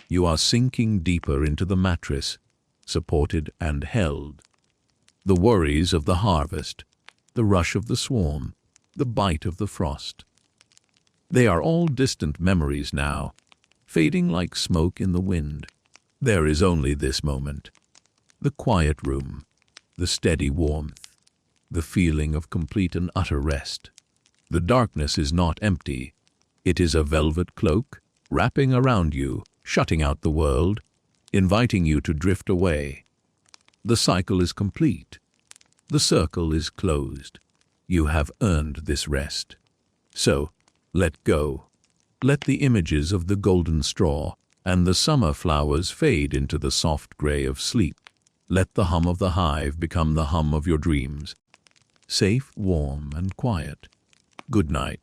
You are sinking deeper into the mattress, supported and held. The worries of the harvest, the rush of the swarm, the bite of the frost. They are all distant memories now, fading like smoke in the wind. There is only this moment, the quiet room, the steady warmth, the feeling of complete and utter rest. The darkness is not empty. It is a velvet cloak, wrapping around you, shutting out the world, inviting you to drift away. The cycle is complete. The circle is closed. You have earned this rest. So, let go. Let the images of the golden straw and the summer flowers fade into the soft gray of sleep. Let the hum of the hive become the hum of your dreams. Safe, warm, and quiet. Good night.